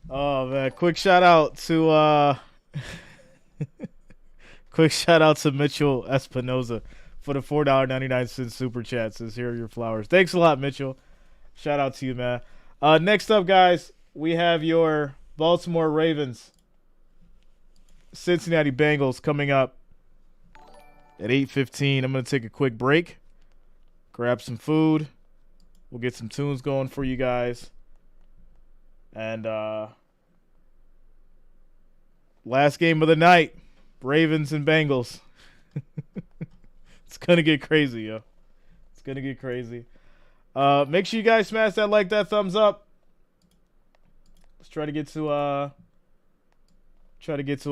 Oh man, quick shout out to Mitchell Espinoza for the $4.99 super chat. Says here are your flowers. Thanks a lot, Mitchell. Shout out to you, man. Next up, guys, we have your Baltimore Ravens, Cincinnati Bengals coming up at 8:15. I'm gonna take a quick break, grab some food. We'll get some tunes going for you guys. And last game of the night, Ravens and Bengals. It's gonna get crazy, yo. It's gonna get crazy. Make sure you guys smash that like, that thumbs up. Let's try to get to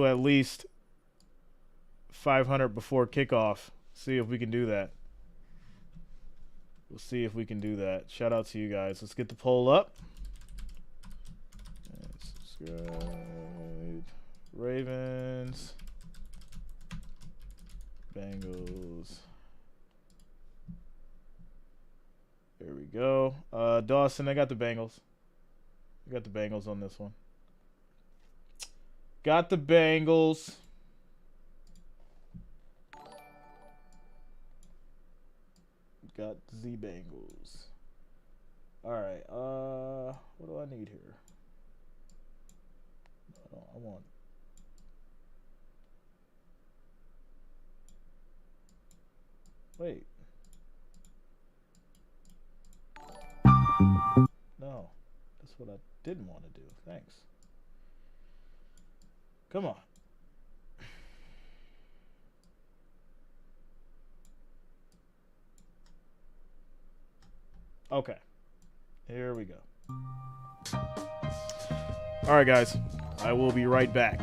at least 500 before kickoff. See if we can do that. We'll see if we can do that. Shout out to you guys. Let's get the poll up. And subscribe. Ravens. Bengals. There we go. Dawson, I got the Bengals. I got the Bengals on this one. Got the Bengals. Got the Bengals. Alright, what do I need here? I want... Wait. No. That's what I didn't want to do. Thanks. Come on. Okay. Here we go. All right, guys. I will be right back.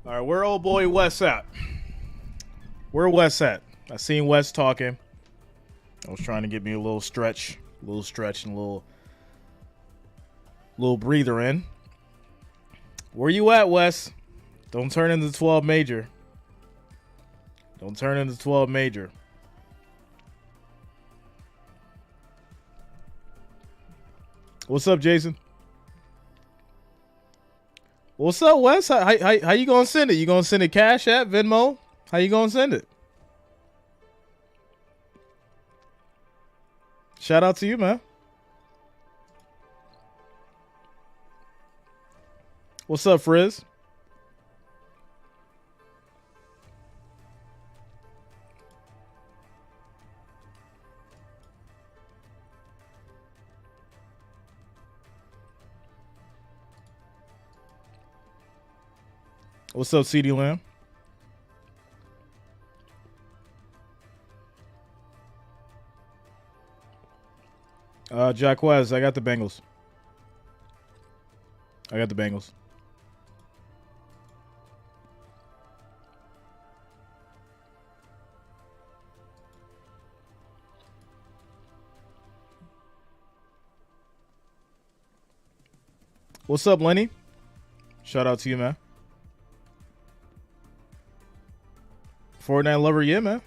All right, where old boy Wes at? Where Wes at? I seen Wes talking. I was trying to get me a little stretch and a little breather in. Where you at, Wes? Don't turn into 12 major. Don't turn into 12 major. What's up, Jason? What's up, Wes? How you gonna send it? You gonna send it Cash App, Venmo? How you gonna send it? Shout out to you, man. What's up, Frizz? What's up, CD Lamb? Jacquez, I got the Bengals. What's up, Lenny? Shout out to you, man. Fortnite lover, yeah, man.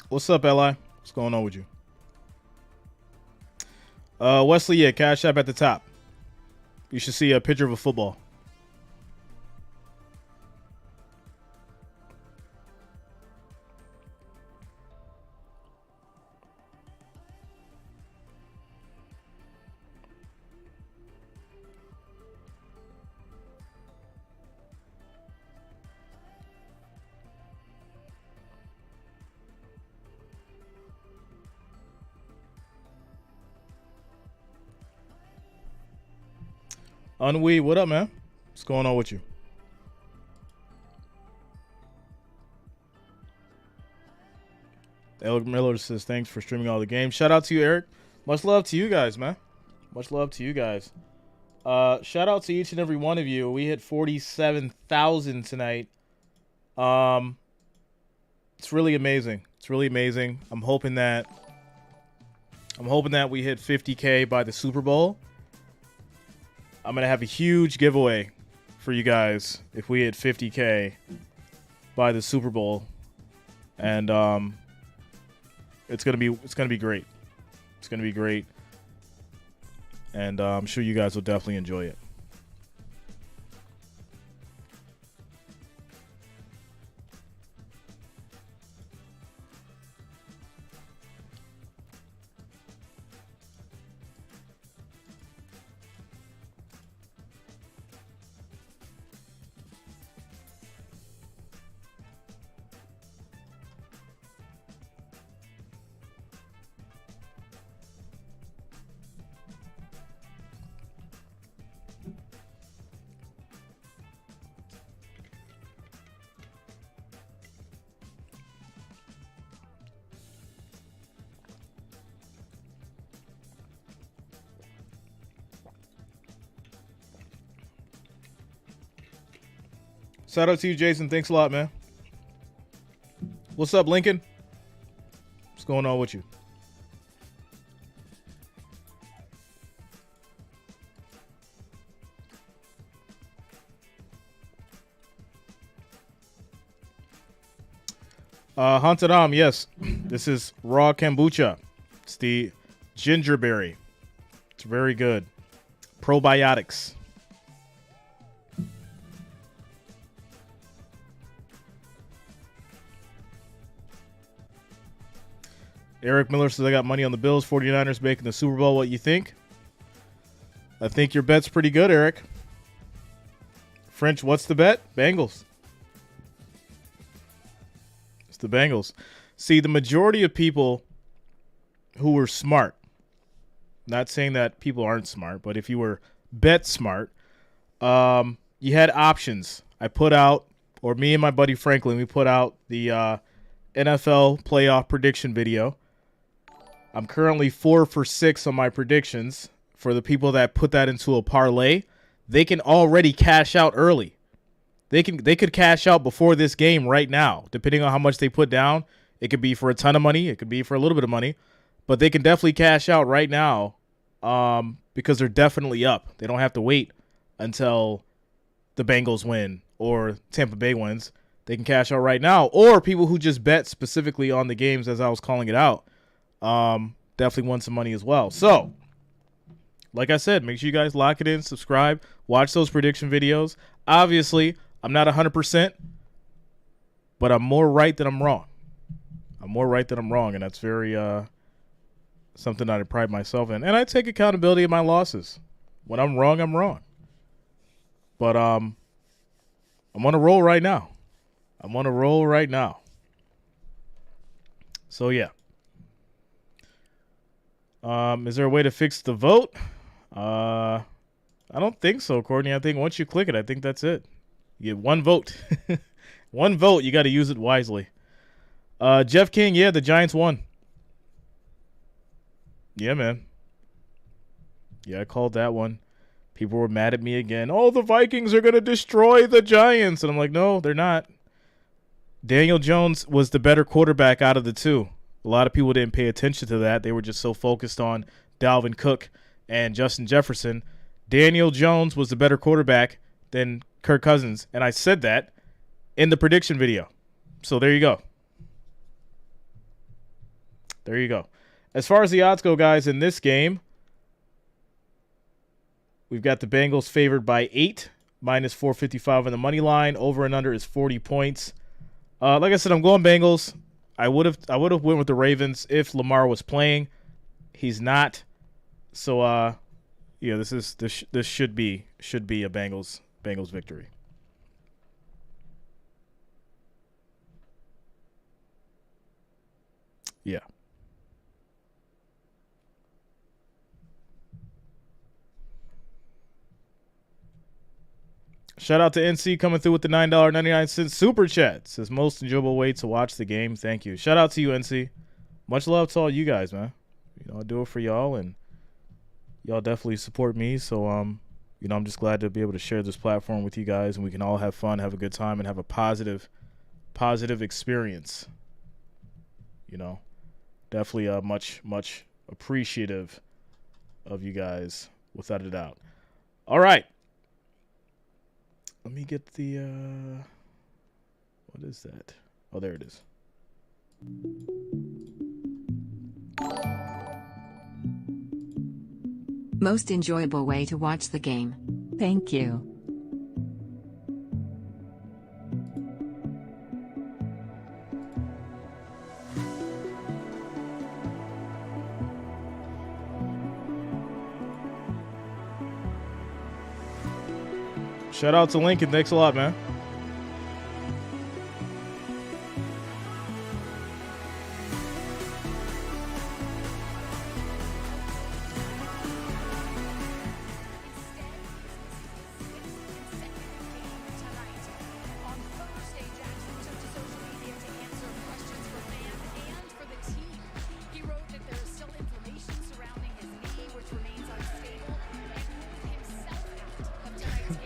What's up, Li? What's going on with you? Wesley, yeah, Cash App at the top. You should see a picture of a football. Unwe, what up, man? What's going on with you? Elk Miller says, thanks for streaming all the games. Shout out to you, Eric. Much love to you guys, man. Much love to you guys. Shout out to each and every one of you. We hit 47,000 tonight. It's really amazing. I'm hoping that we hit 50K by the Super Bowl. I'm going to have a huge giveaway for you guys if we hit 50K by the Super Bowl. And it's going to be great. It's going to be great. And I'm sure you guys will definitely enjoy it. Shout out to you, Jason. Thanks a lot, man. What's up, Lincoln? What's going on with you? Haunted Am, yes. This is raw kombucha. It's the gingerberry. It's very good. Probiotics. Eric Miller says, I got money on the Bills. 49ers making the Super Bowl. What you think? I think your bet's pretty good, Eric. French, what's the bet? Bengals. It's the Bengals. See, the majority of people who were smart, not saying that people aren't smart, but if you were bet smart, you had options. I put out, or me and my buddy Franklin, we put out the NFL playoff prediction video. I'm currently 4 for 6 on my predictions. For the people that put that into a parlay, they can already cash out early. They could cash out before this game right now, depending on how much they put down. It could be for a ton of money. It could be for a little bit of money. But they can definitely cash out right now because they're definitely up. They don't have to wait until the Bengals win or Tampa Bay wins. They can cash out right now. Or people who just bet specifically on the games as I was calling it out definitely won some money as well. So, like I said, make sure you guys lock it in, subscribe, watch those prediction videos. Obviously, I'm not 100%, but I'm more right than I'm wrong. I'm more right than I'm wrong, and that's very something that I pride myself in. And I take accountability of my losses. When I'm wrong, I'm wrong. But I'm on a roll right now. So, yeah. Is there a way to fix the vote? I don't think so, Courtney. I think once you click it, I think that's it. You get one vote. One vote. You got to use it wisely. Jeff King, yeah, the Giants won. Yeah, man. Yeah, I called that one. People were mad at me again. Oh, the Vikings are going to destroy the Giants. And I'm like, no, they're not. Daniel Jones was the better quarterback out of the two. A lot of people didn't pay attention to that. They were just so focused on Dalvin Cook and Justin Jefferson. Daniel Jones was the better quarterback than Kirk Cousins. And I said that in the prediction video. So there you go. There you go. As far as the odds go, guys, in this game, we've got the Bengals favored by 8, minus 455 on the money line. Over and under is 40 points. Like I said, I'm going Bengals. I would have went with the Ravens if Lamar was playing. He's not. So yeah, this should be a Bengals victory. Yeah. Shout out to NC coming through with the $9.99 super chat. Says most enjoyable way to watch the game. Thank you. Shout out to you, NC. Much love to all you guys, man. You know, I do it for y'all, and y'all definitely support me. So, you know, I'm just glad to be able to share this platform with you guys, and we can all have fun, have a good time, and have a positive experience. You know, definitely much appreciative of you guys, without a doubt. All right. Let me get the, what is that? Oh, there it is. Most enjoyable way to watch the game. Thank you. Shout out to Lincoln. Thanks a lot, man.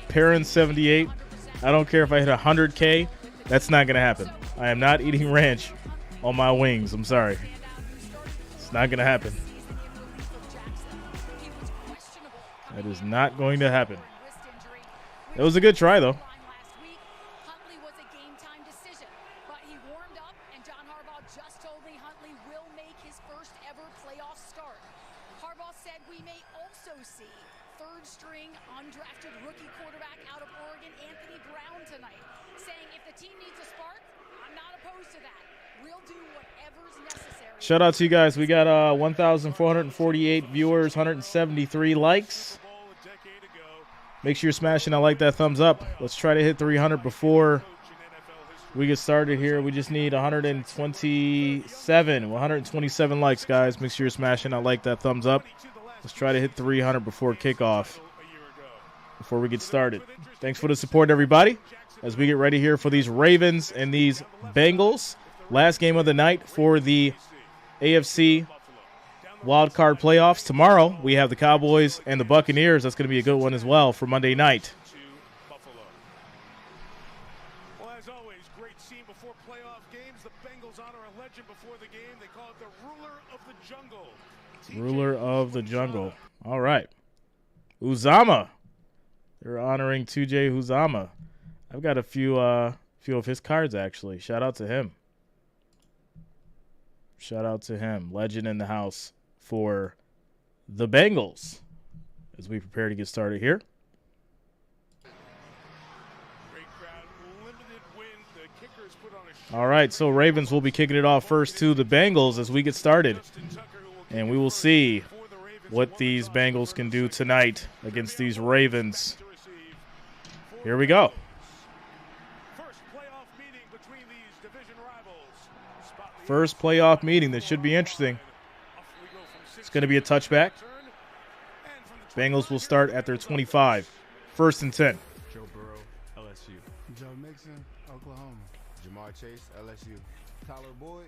Perrin 78. I don't care if I hit 100K. That's not going to happen. I am not eating ranch on my wings. I'm sorry. It's not going to happen. That is not going to happen. It was a good try, though. Huntley was a game-time decision, but he warmed up, and John Harbaugh just told me Huntley will make his first ever playoff start. Harbaugh said we may also see third-string undrafted rookie quarterback out of Oregon, Anthony Brown, tonight, saying if the team needs a spark, I'm not opposed to that. We'll do whatever's necessary. Shout out to you guys. We got 1,448 viewers, 173 likes. Make sure you're smashing that like, that thumbs up. Let's try to hit 300 before we get started here. We just need 127 likes, guys. Make sure you're smashing that like, that thumbs up. Let's try to hit 300 before kickoff, before we get started. Thanks for the support, everybody, as we get ready here for these Ravens and these Bengals. Last game of the night for the AFC wild card playoffs. Tomorrow we have the Cowboys and the Buccaneers. That's going to be a good one as well for Monday night. Well, as always, great scene before playoff games. The Bengals honor a legend before the game. They call it the ruler of the jungle. Ruler of the jungle. All right. Uzama. They're honoring 2J Uzama. I've got a few of his cards, actually. Shout out to him. Shout out to him. Legend in the house for the Bengals as we prepare to get started here. Great crowd, limited wind. The kickers put on a All right, so Ravens will be kicking it off first to the Bengals as we get started. And we will see what these Bengals can do tonight against these Ravens. Here we go. First playoff meeting. That should be interesting. It's going to be a touchback. Bengals will start at their 25. First and 10. Joe Burrow, LSU. Joe Mixon, Oklahoma. Jamar Chase, LSU. Tyler Boyd,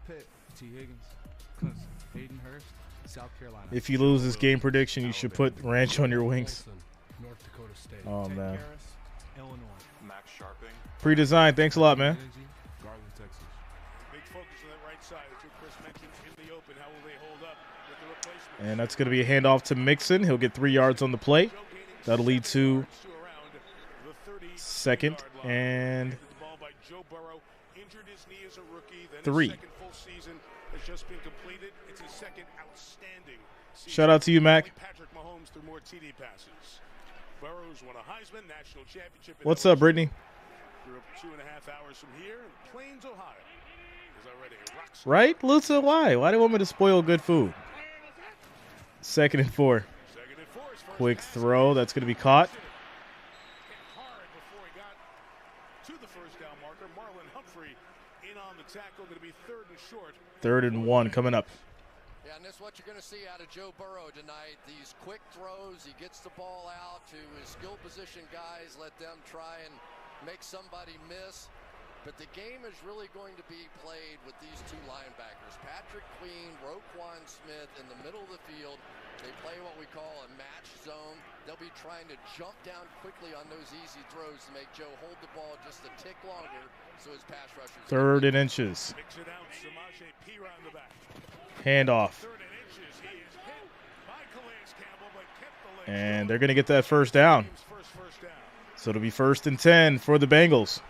Pitt. T. Higgins, Clemson. Hayden Hurst, South Carolina. If you lose this game prediction, you should put ranch on your wings. North Dakota State. Oh, man. Harris, Illinois. Max Sharping. Pre-designed. Thanks a lot, man. Garland, Texas. big focus on that right side, as Chris mentioned, in the open. How will they hold up with the replacement? And that's going to be a handoff to Mixon. He'll get 3 yards on the play. That'll lead to second and 3. Shout out to you, Mac. What's up, Brittany? Grew up 2.5 hours from here in Plains, Ohio. Is already a rock star. Right? Luca, why? Why do you want me to spoil good food? Second and 4. Second and 4 is first Quick pass. throw. That's going to be caught. Hit hard before he got to the first down marker. Marlon Humphrey in on the tackle. Going to be third and short. 3rd and 1 coming up. Yeah, and that's what you're going to see out of Joe Burrow tonight. These quick throws, he gets the ball out to his skill position guys, let them try and make somebody miss. But the game is really going to be played with these two linebackers. Patrick Queen, Roquan Smith in the middle of the field. They play what we call a match zone. They'll be trying to jump down quickly on those easy throws to make Joe hold the ball just a tick longer so his pass rushers. 3rd and inches. Mix it out. Samaje Pira in the back. Handoff. 3rd and inches. He is hit by Calais Campbell, but kept the legs. And they're going to get that first down. First down. So it'll be 1st and 10 for the Bengals.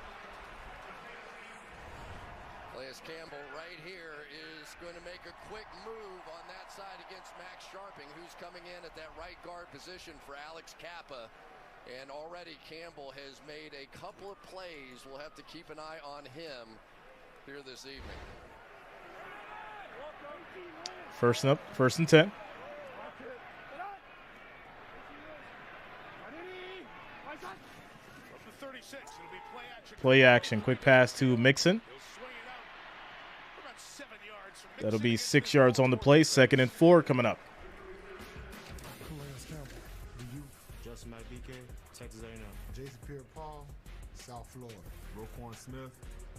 Calais Campbell right here is going to make a quick move on that side against Max Sharping, who's coming in at that right guard position for Alex Cappa. And already Campbell has made a couple of plays. We'll have to keep an eye on him here this evening. First and 10. From the 36, it'll be play action. Play action. Quick pass to Mixon. He'll swing it out about 7 yards from That'll be Mixon. 6 yards on the play. 2nd and 4 coming up. Calais Campbell, DU. Justin McBK, Texas A&M. Jason Pierre-Paul, South Florida. Roquan Smith,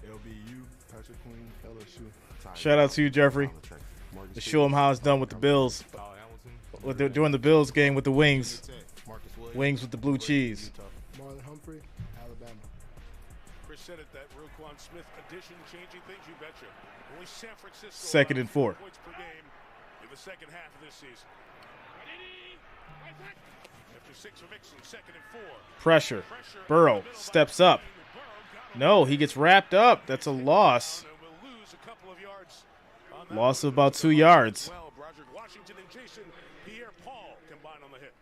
LBU. Patrick Queen, LSU. Shout out to you, Jeffrey. To show them how it's done with the Bills. Kyle Hamilton. What they're doing the Bills game with the wings. Marcus Williams. Wings with the blue cheese. Marlon Humphrey, Alabama. Chris said it, that Roquan Smith addition changing things, you betcha. Only San Francisco 2nd and 4. points per game in the second half of this season. After 6 for Mixon, 2nd and 4. Pressure. Burrow steps up. No, he gets wrapped up. That's a loss. We'll lose a couple of yards on that Loss one. of about 2 yards. Well, Broderick Washington and Jason Pierre-Paul combined on the hit.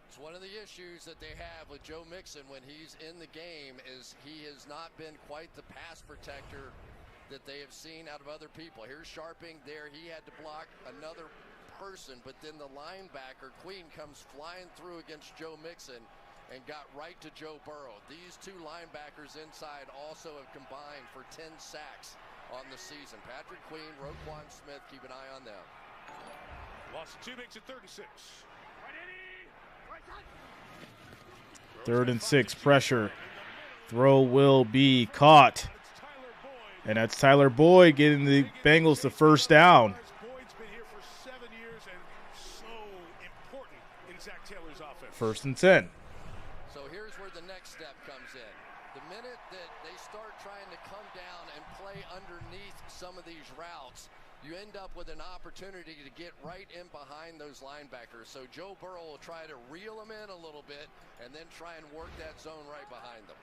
It's one of the issues that they have with Joe Mixon when he's in the game is he has not been quite the pass protector that they have seen out of other people. Here's Sharping there. He had to block another person, but then the linebacker, Queen, comes flying through against Joe Mixon and got right to Joe Burrow. These two linebackers inside also have combined for 10 sacks on the season. Patrick Queen, Roquan Smith, keep an eye on them. Lost 2, makes it 3rd and 6. 3rd and 6. Pressure. Throw will be caught. It's Tyler Boyd And that's Tyler Boyd getting the Bengals the first down. Boyd's been here for 7 years and so important in Zach Taylor's offense. 1st and 10. So here's where the next step comes in. The minute that they start trying to come down and play underneath some of these routes, you end up with an opportunity to get right in behind those linebackers. So Joe Burrow will try to reel them in a little bit and then try and work that zone right behind them.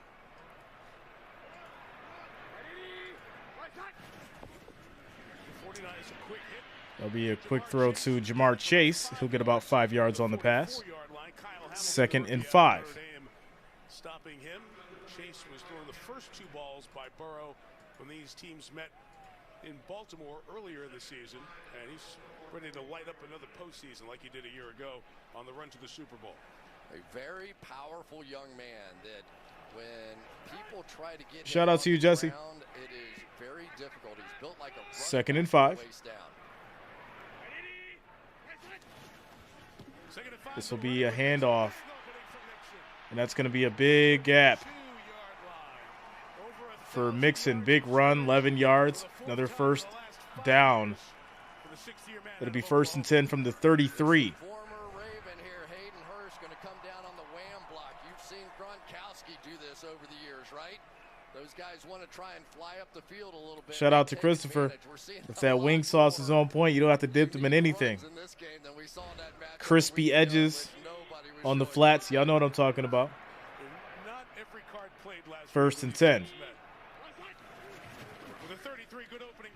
That'll be a quick throw to Jamar Chase. He'll get about 5 yards on the pass. 2nd and 5. Stopping him. Chase was throwing the first 2 balls by Burrow when these teams met in Baltimore earlier in the season, and he's ready to light up another postseason like he did a year ago on the run to the Super Bowl. A very powerful young man that when people try to get shout out to you, Jesse. Ground, it is very difficult. He's built like a 2nd and 5. This will be a handoff, and that's going to be a big gap for Mixon. Big run, 11 yards, another first down. It'll be 1st and 10 from the 33. Former Raven here, Hayden Hurst, going to come down on the wham block. You've seen Gronkowski do this over the years, right? Those guys want to try and fly up the field a little bit. Shout out to Christopher. If that wing sauce is on point, you don't have to dip them in anything. Crispy edges on the flats. Y'all know what I'm talking about. 1st and 10.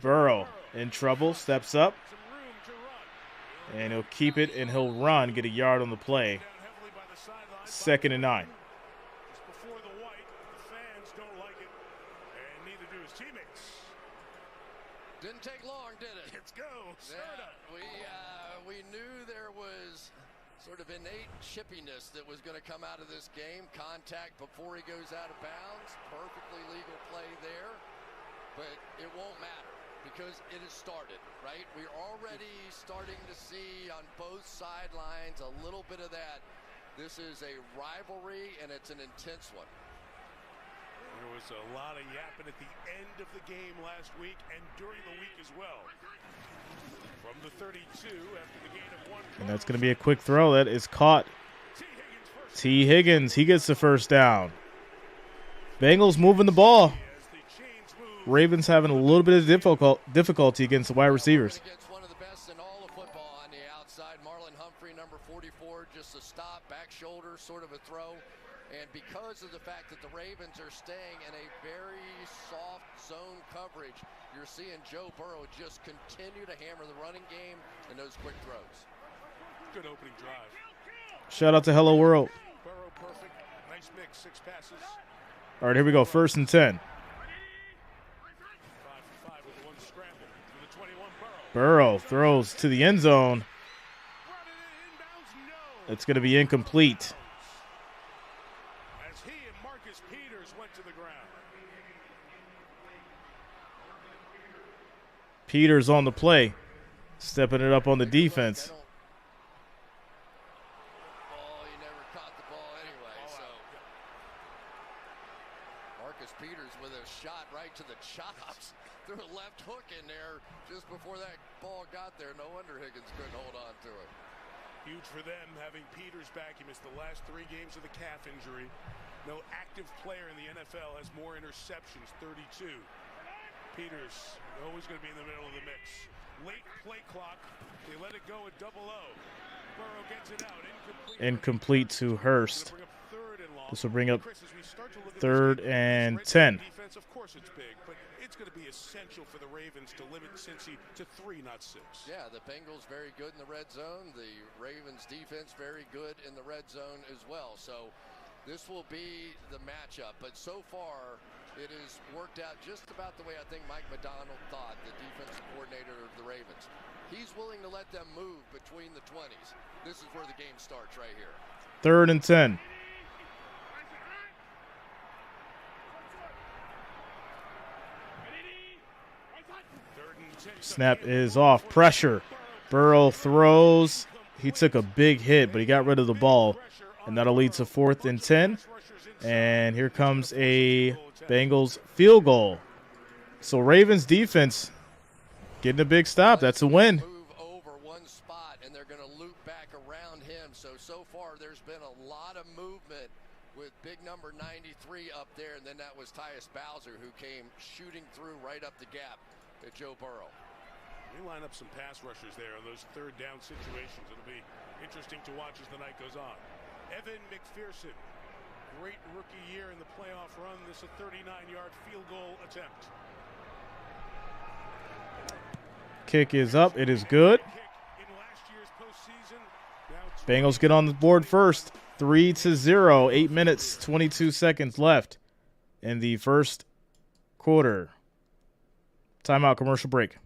Burrow in trouble, steps up, and he'll keep it, and he'll run, get a yard on the play. 2nd and 9. Didn't take long, did it? Let's go. We knew there was sort of innate chippiness that was going to come out of this game. Contact before he goes out of bounds. Perfectly legal play there. But it won't matter because it has started, right? We're already starting to see on both sidelines a little bit of that. This is a rivalry, and it's an intense one. There was a lot of yapping at the end of the game last week and during the week as well. From the 32 after the gain of 1. And that's going to be a quick throw that is caught. T. Higgins, he gets the first down. Bengals moving the ball. Ravens having a little bit of difficulty against the wide receivers. Against one of the best in all of football on the outside. Marlon Humphrey, number 44, just a stop, back shoulder, sort of a throw. And because of the fact that the Ravens are staying in a very soft zone coverage, you're seeing Joe Burrow just continue to hammer the running game and those quick throws. Good opening drive. Shout out to Hello World. Burrow perfect. Nice mix, 6 passes. All right, here we go. 1st and 10. 5 for 5 with the 1 scramble. To the 21, Burrow throws to the end zone. It's going to be incomplete. As he and Marcus Peters went to the ground. Peters on the play, stepping it up on the defense. He never caught the ball anyway. So Marcus Peters with a shot right to the chops. Threw a left hook in there just before that ball got there. No wonder Higgins couldn't hold on to it. Huge for them having Peters back. He missed the last 3 games of the calf injury. No active player in the NFL has more interceptions, 32. Peters always going to be in the middle of the mix. Late play clock. They let it go at 0-0. Burrow gets it out. Incomplete to Hurst. This will bring up 3rd and 10. Defense, of course it's big, but it's going to be essential for the Ravens to limit Cincy to 3, not 6. Yeah, the Bengals very good in the red zone. The Ravens defense very good in the red zone as well. So this will be the matchup. But so far, it has worked out just about the way I think Mike McDonald thought, the defensive coordinator of the Ravens. He's willing to let them move between the 20s. This is where the game starts right here. 3rd and 10. Snap is off. Pressure. Burrow throws. He took a big hit, but he got rid of the ball. And that'll lead to 4th and 10. And here comes a Bengals field goal. So Ravens defense getting a big stop. That's a win. Move over one spot, and they're going to loop back around him. So far, there's been a lot of movement with big number 93 up there, and then that was Tyus Bowser, who came shooting through right up the gap at Joe Burrow. We line up some pass rushers there on those third down situations. It'll be interesting to watch as the night goes on. Evan McPherson, great rookie year in the playoff run. This is a 39-yard field goal attempt. Kick is up. It is good. Bengals get on the board first. 3-0. 8 minutes, 22 seconds left in the first quarter. Timeout, commercial break.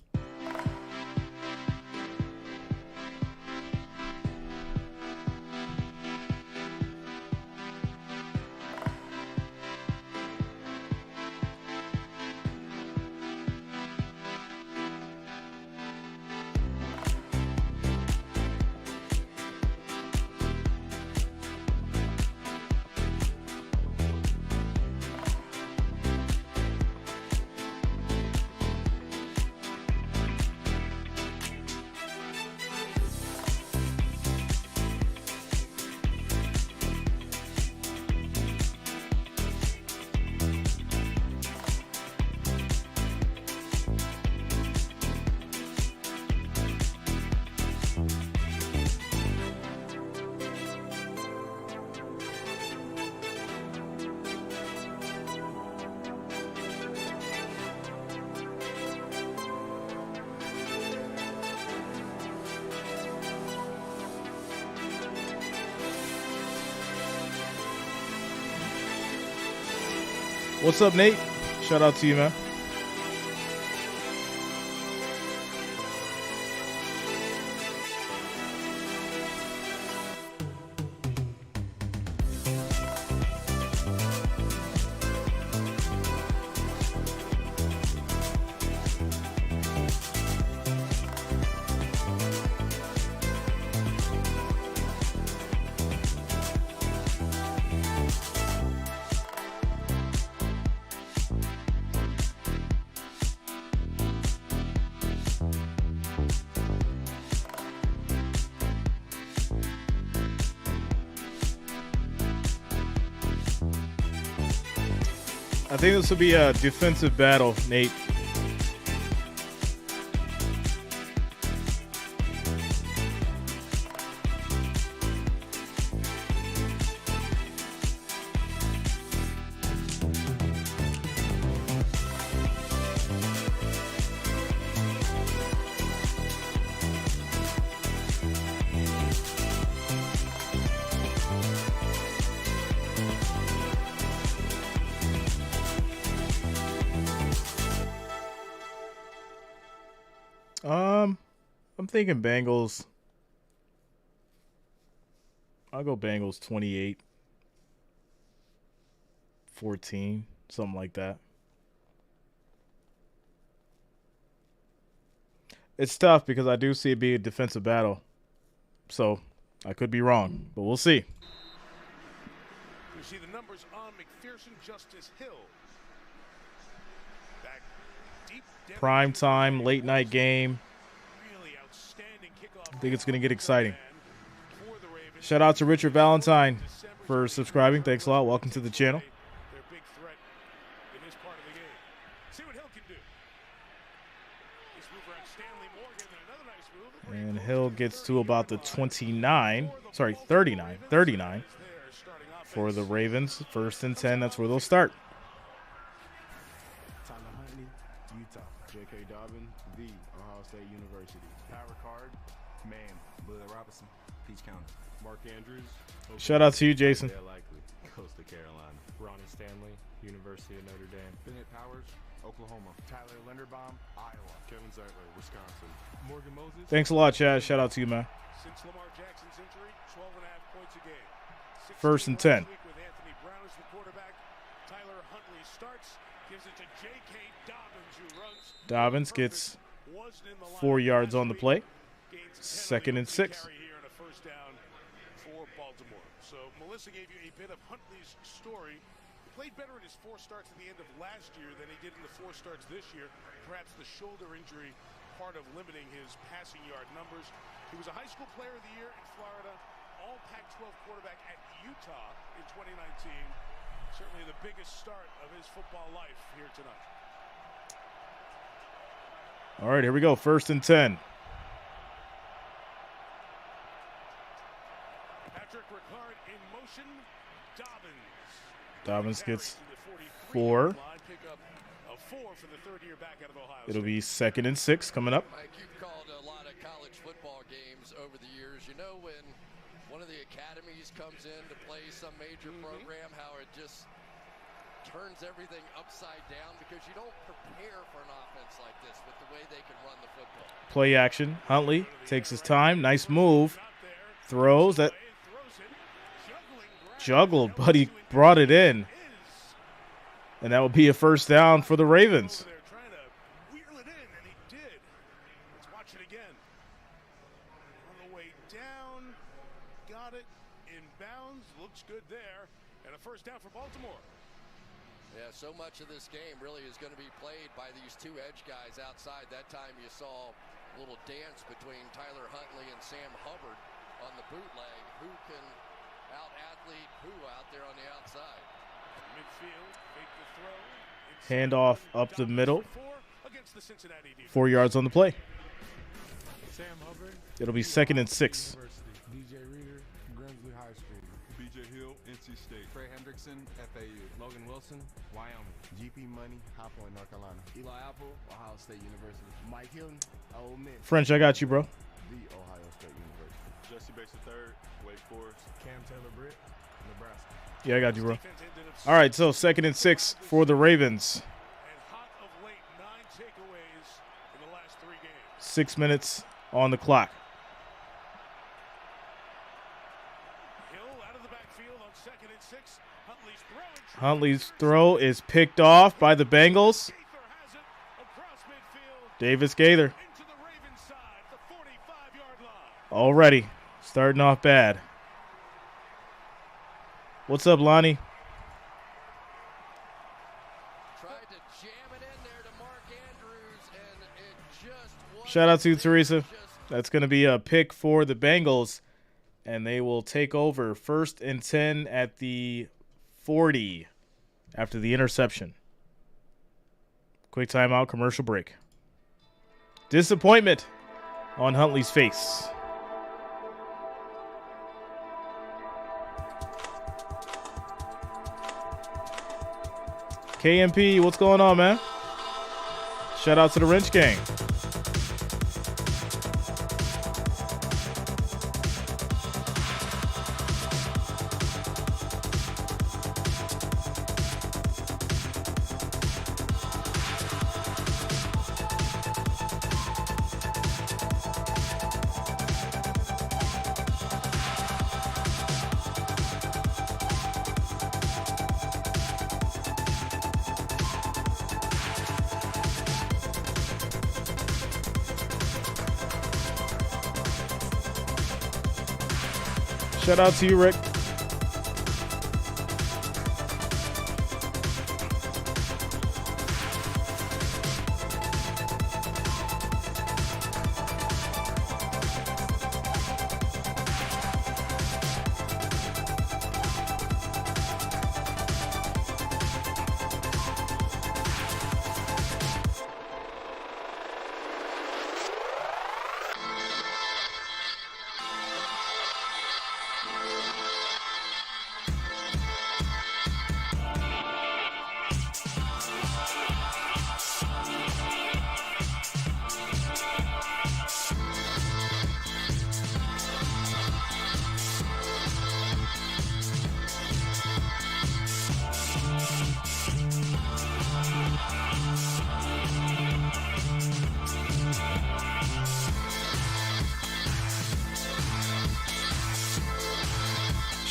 What's up, Nate? Shout out to you, man. I think this will be a defensive battle, Nate. I'm thinking Bengals. I'll go Bengals 28-14, something like that. It's tough because I do see it be a defensive battle. So I could be wrong, but we'll see. You see the numbers on McPherson, Justice Hill. Back deep, Prime time, late night game. really outstanding kickoff. I think it's going to get exciting. Shout out to Richard Valentine for subscribing. Thanks a lot. Welcome to the channel. Their big threat in this part of the game. See what Hill can do. This move around Stanley Morgan, and another nice move. And Hill gets to about the 39 for the Ravens. 1st and 10. That's where they'll start. Tyler Huntley, Utah. J.K. Dobbin, V, Ohio State University. Power Card, Man, Billy Robinson, Peach County. Mark Andrews. Shout out to you, Jason. Likely, Coastal Carolina. Ronnie Stanley, University of Notre Dame. Bennett Powers, Oklahoma. Tyler Linderbaum, Iowa. Kevin Zeitler, Wisconsin. Morgan Moses. Thanks a lot, Chad. Shout out to you, man. Since Lamar Jackson's injury, 12.5 points a game. 1st and 10. With Anthony Brown as the quarterback. Tyler Huntley starts, gives it to J.K. Dobbins, who runs. Dobbins gets 4 yards on the play. 2nd and 6. Here in a first down for Baltimore. So Melissa gave you a bit of Huntley's story Played better in his 4 starts at the end of last year than he did in the 4 starts this year. Perhaps the shoulder injury part of limiting his passing yard numbers. He was a high school player of the year in Florida, all Pac-12 quarterback at Utah in 2019. Certainly the biggest start of his football life here tonight. All right, here we go. 1st and 10. Patrick Ricard in motion. Dobbins gets 4. For the 3rd-year back out of Ohio It'll State. be 2nd and 6 coming up. Mike, you've called a lot of college football games over the years. You know when one of the academies comes in to play some major program, how it just turns everything upside down because you don't prepare for an offense like this with the way they can run the football. Play action. Huntley takes his time. Nice move. Throws. That juggled, but he brought it in. And that will be a 1st down for the Ravens. They're trying to wheel it in, and he did. Let's watch it again. On the way down, got it in bounds. Looks good there, and a 1st down for Baltimore. Yeah, so much of this game really is going to be played by these 2 edge guys outside. That time you saw a little dance between Tyler Huntley and Sam Hubbard on the bootleg. Who can out-athlete who out there on the outside? Midfield, make the throw. Handoff up the middle. Against the Cincinnati defense. 4 yards on the play. Sam Hubbard. It'll be 2nd and 6. University. DJ Reader, Grimsley High School. BJ Hill, NC State. Trey Hendrickson, FAU. Logan Wilson, Wyoming. GP Money, High Point, North Carolina. Eli Apple, Ohio State University. Mike Hilton, Ole Miss. French, I got you, bro. The Ohio State University. Jesse Bates III, Wake Forest. Cam Taylor Britt, Nebraska. Yeah, I got you, bro. All right, so 2nd and 6 for the Ravens. And hot of late, 9 takeaways in the last 3 games. 6 minutes on the clock. Hill out of the backfield on 2nd and 6. Huntley's throw. Huntley's throw is picked off by the Bengals. Gaither has it across midfield Davis Gaither into the Ravens side, the 45-yard line. already starting off bad. What's up, Lonnie? Tried to jam it in there to Mark Andrews, and it just wasn't Shout out to Teresa. just That's going to be a pick for the Bengals, and they will take over 1st and 10 at the 40 after the interception. Quick timeout, commercial break. Disappointment on Huntley's face. KMP, what's going on, man? Shout out to the Wrench Gang. Shout out to you, Rick.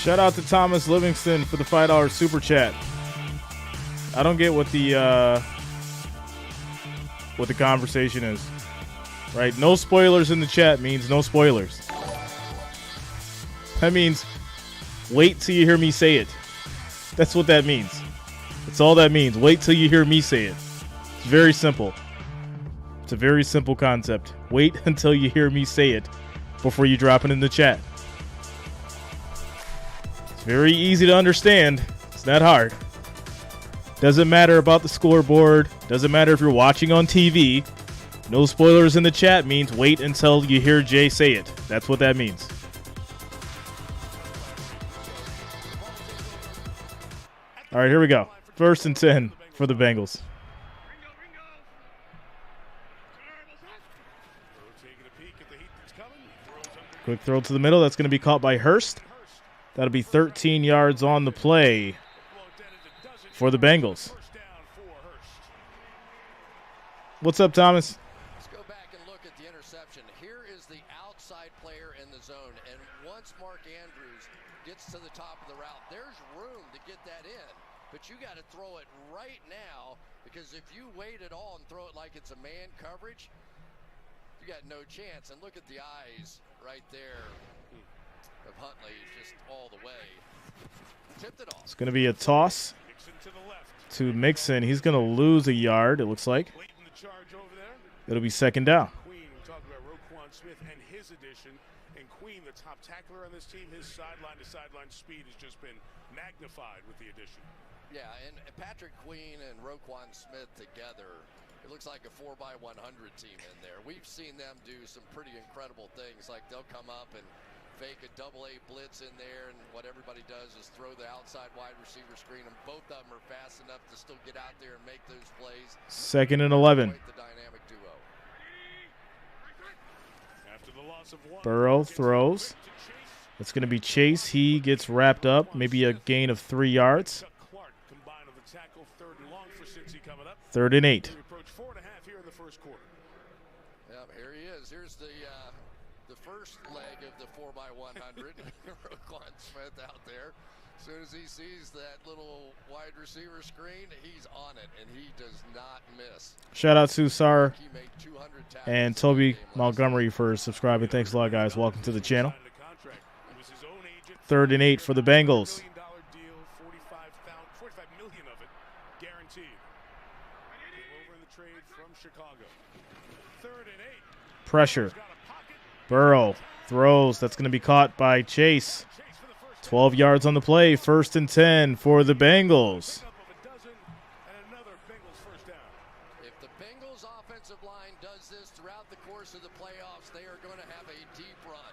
Shout out to Thomas Livingston for the $5 super chat. I don't get what the conversation is. Right? No spoilers in the chat means no spoilers. That means wait till you hear me say it. That's what that means. That's all that means. Wait till you hear me say it. It's very simple. It's a very simple concept. Wait until you hear me say it before you drop it in the chat. It's very easy to understand. It's not hard. Doesn't matter about the scoreboard. Doesn't matter if you're watching on TV. No spoilers in the chat means wait until you hear Jay say it. That's what that means. All right, here we go. 1st and 10 for the Bengals. Quick throw to the middle. That's going to be caught by Hurst. That'll be 13 yards on the play for the Bengals. What's up, Thomas? Let's go back and look at the interception. Here is the outside player in the zone, and once Mark Andrews gets to the top of the route, there's room to get that in. But you got to throw it right now, because if you wait at all and throw it like it's a man coverage, you got no chance. And look at the eyes right there of Huntley, just all the way. Tipped it off. It's going to be a toss to Mixon. He's going to lose a yard, it looks like. It'll be 2nd down. Queen, we talked about Roquan Smith and his addition. And Queen, the top tackler on this team, his sideline-to-sideline speed has just been magnified with the addition. Yeah, and Patrick Queen and Roquan Smith together, it looks like a 4x100 team in there. We've seen them do some pretty incredible things, like they'll come up and fake a double-A blitz in there, and what everybody does is throw the outside wide receiver screen, and both of them are fast enough to still get out there and make those plays. 2nd and 11. Quite the dynamic duo. After the loss of one, Burrow throws. It's going to be Chase. He gets wrapped up. Maybe a gain of 3 yards. 3rd and 8. Here in the first quarter. Yep, here he is. Here's the first leg of the 4x100. Roquan Smith out there. As soon as he sees that little wide receiver screen, he's on it, and he does not miss. Shout out to Sar and Toby Montgomery for subscribing. Thanks a lot, guys. Welcome to the channel. 3rd and 8 for the Bengals. Pressure. Burrow throws. That's going to be caught by Chase. 12 yards on the play. 1st and 10 for the Bengals. If the Bengals offensive line does this throughout the course of the playoffs, they are going to have a deep run.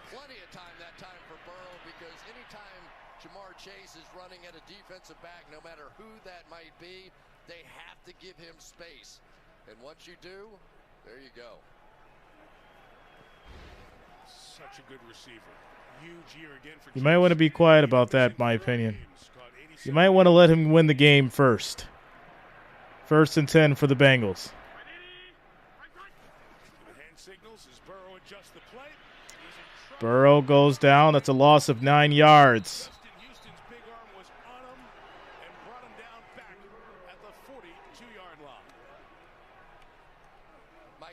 Plenty of time that time for Burrow, because anytime Jamar Chase is running at a defensive back, no matter who that might be, they have to give him space. And once you do, there you go. Such a good receiver. Huge year again for You might want to be quiet about that, in my opinion. You might want to let him win the game first. 1st and 10 for the Bengals. Burrow goes down. That's a loss of 9 yards.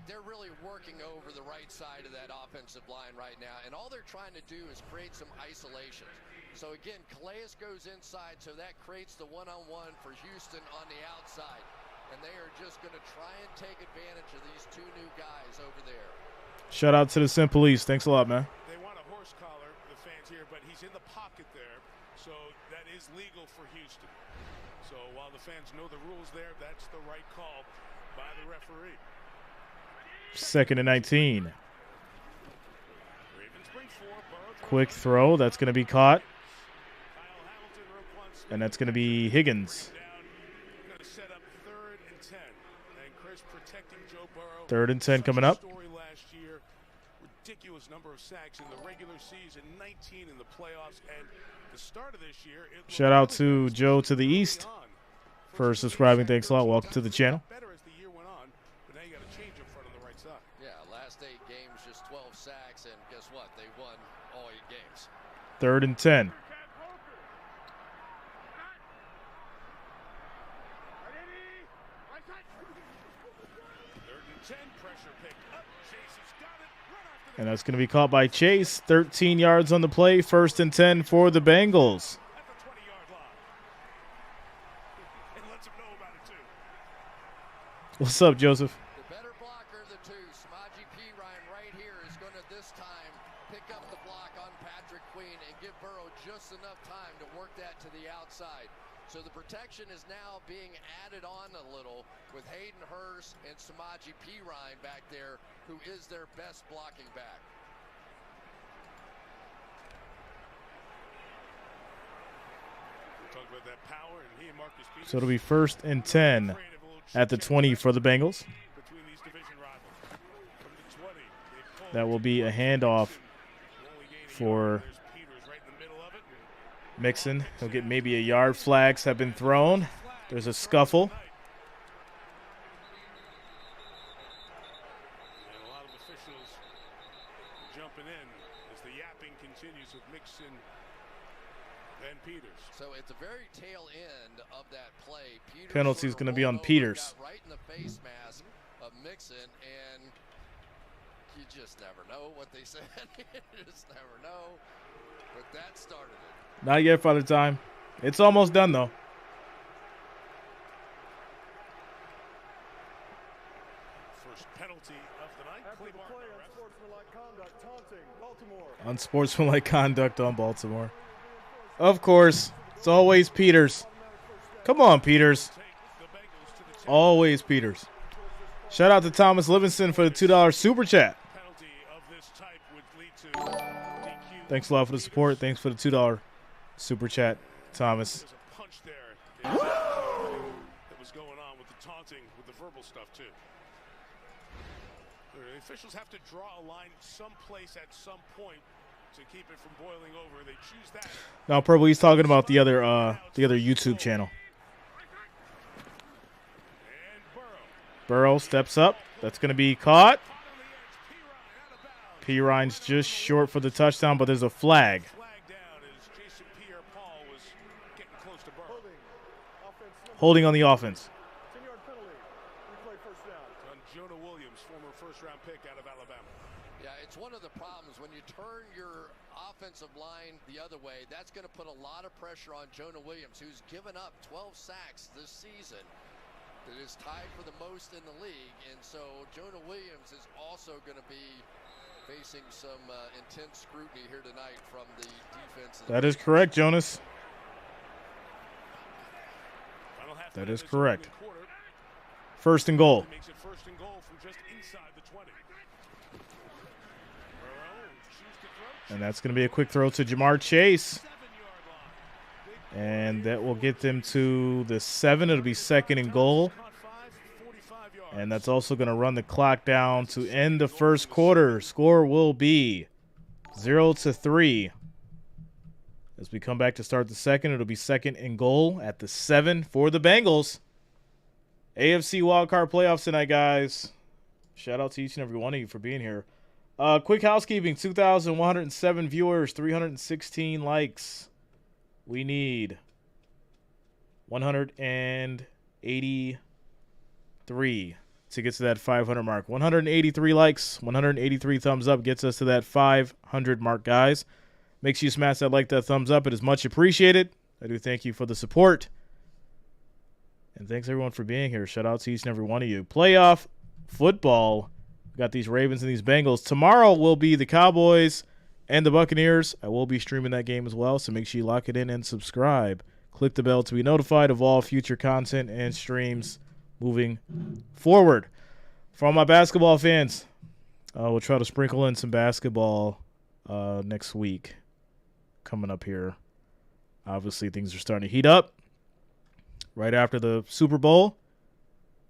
They're really working over the right side of that offensive line right now, and all they're trying to do is create some isolation. So again, Calais goes inside, so that creates the one-on-one for Houston on the outside, and they are just going to try and take advantage of these two new guys over there. Shout out to the Simple East. Thanks a lot, man. They want a horse collar, the fans here, but he's in the pocket there, so that is legal for Houston. So while the fans know the rules there, that's the right call by the referee. 2nd and 19. Quick throw. That's going to be caught. And that's going to be Higgins. 3rd and 10 coming up. Ridiculous number of sacks in the regular season, 19 in the playoffs, and the start of this year. Shout out to Joe to the East for subscribing. Thanks a lot. Welcome to the channel. Yeah, last 8 games, just 12 sacks, and guess what? They won all 8 games. 3rd and 10. And that's going to be caught by Chase. 13 yards on the play. 1st and 10 for the Bengals. What's up, Joseph? The better blocker of the two, Samaje Perine right here, is going to this time pick up the block on Patrick Queen and give Burrow just enough time to work that to the outside. So the protection is now being added on a little with Hayden Hurst and Samaje Perine back there, who is their best blocking back. Talk about that power, and he and Marcus Peters. So it'll be 1st and 10 at the 20 for the Bengals. Between these division rivals. From the 20, they pull. That will be a handoff for Mixon. He'll get maybe a yard. Flags have been thrown. There's a scuffle. And a lot of officials jumping in as the yapping continues with Mixon and Peters. So at the very tail end of that play, Peters Penalty is going to be on Peters. got right in the face mask of Mixon, and you just never know what they said. You just never know. But that started it. Not yet, Father Time. It's almost done, though. First penalty of the night. Unsportsmanlike conduct on Baltimore. Of course. It's always Peters. Come on, Peters. Always Peters. Shout out to Thomas Livingston for the $2 super chat. Penalty of this type would lead to DQ. Thanks a lot for the support. Thanks for the $2 super chat, Thomas. There's a punch there that was going on with the taunting, with the verbal stuff, too. The officials have to draw a line someplace at some point to keep it from boiling over. They choose that. Now, Purple, he's talking about the other YouTube channel. And Burrow steps up. That's going to be caught. Perine's just short for the touchdown, but there's a flag. Flag down as Jason Pierre-Paul was getting close to Burrow. Holding on the offense. On Jonah Williams, former first-round pick out of Alabama. Yeah, it's one of the problems when you turn your offensive line the other way. That's going to put a lot of pressure on Jonah Williams, who's given up 12 sacks this season. That is tied for the most in the league, and so Jonah Williams is also going to be facing some intense scrutiny here tonight from the defense. That is correct, Jonas. That is correct. 1st and goal. Makes it 1st and goal from just inside the 20. And that's going to be a quick throw to Jamar Chase. And that will get them to the 7. It'll be 2nd and goal. And that's also going to run the clock down to end the first quarter. Score will be 0-3. As we come back to start the second, it'll be 2nd and goal at the 7 for the Bengals. AFC wildcard playoffs tonight, guys. Shout out to each and every one of you for being here. Quick housekeeping, 2,107 viewers, 316 likes. We need 183 to get to that 500 mark. 183 likes, 183 thumbs up gets us to that 500 mark, guys. Make sure you smash that like, that thumbs up. It is much appreciated. I do thank you for the support. And thanks, everyone, for being here. Shout out to each and every one of you. Playoff football. We got these Ravens and these Bengals. Tomorrow will be the Cowboys and the Buccaneers. I will be streaming that game as well, so make sure you lock it in and subscribe. Click the bell to be notified of all future content and streams moving forward. For all my basketball fans, we'll try to sprinkle in some basketball next week coming up here. Obviously, things are starting to heat up. Right after the Super Bowl,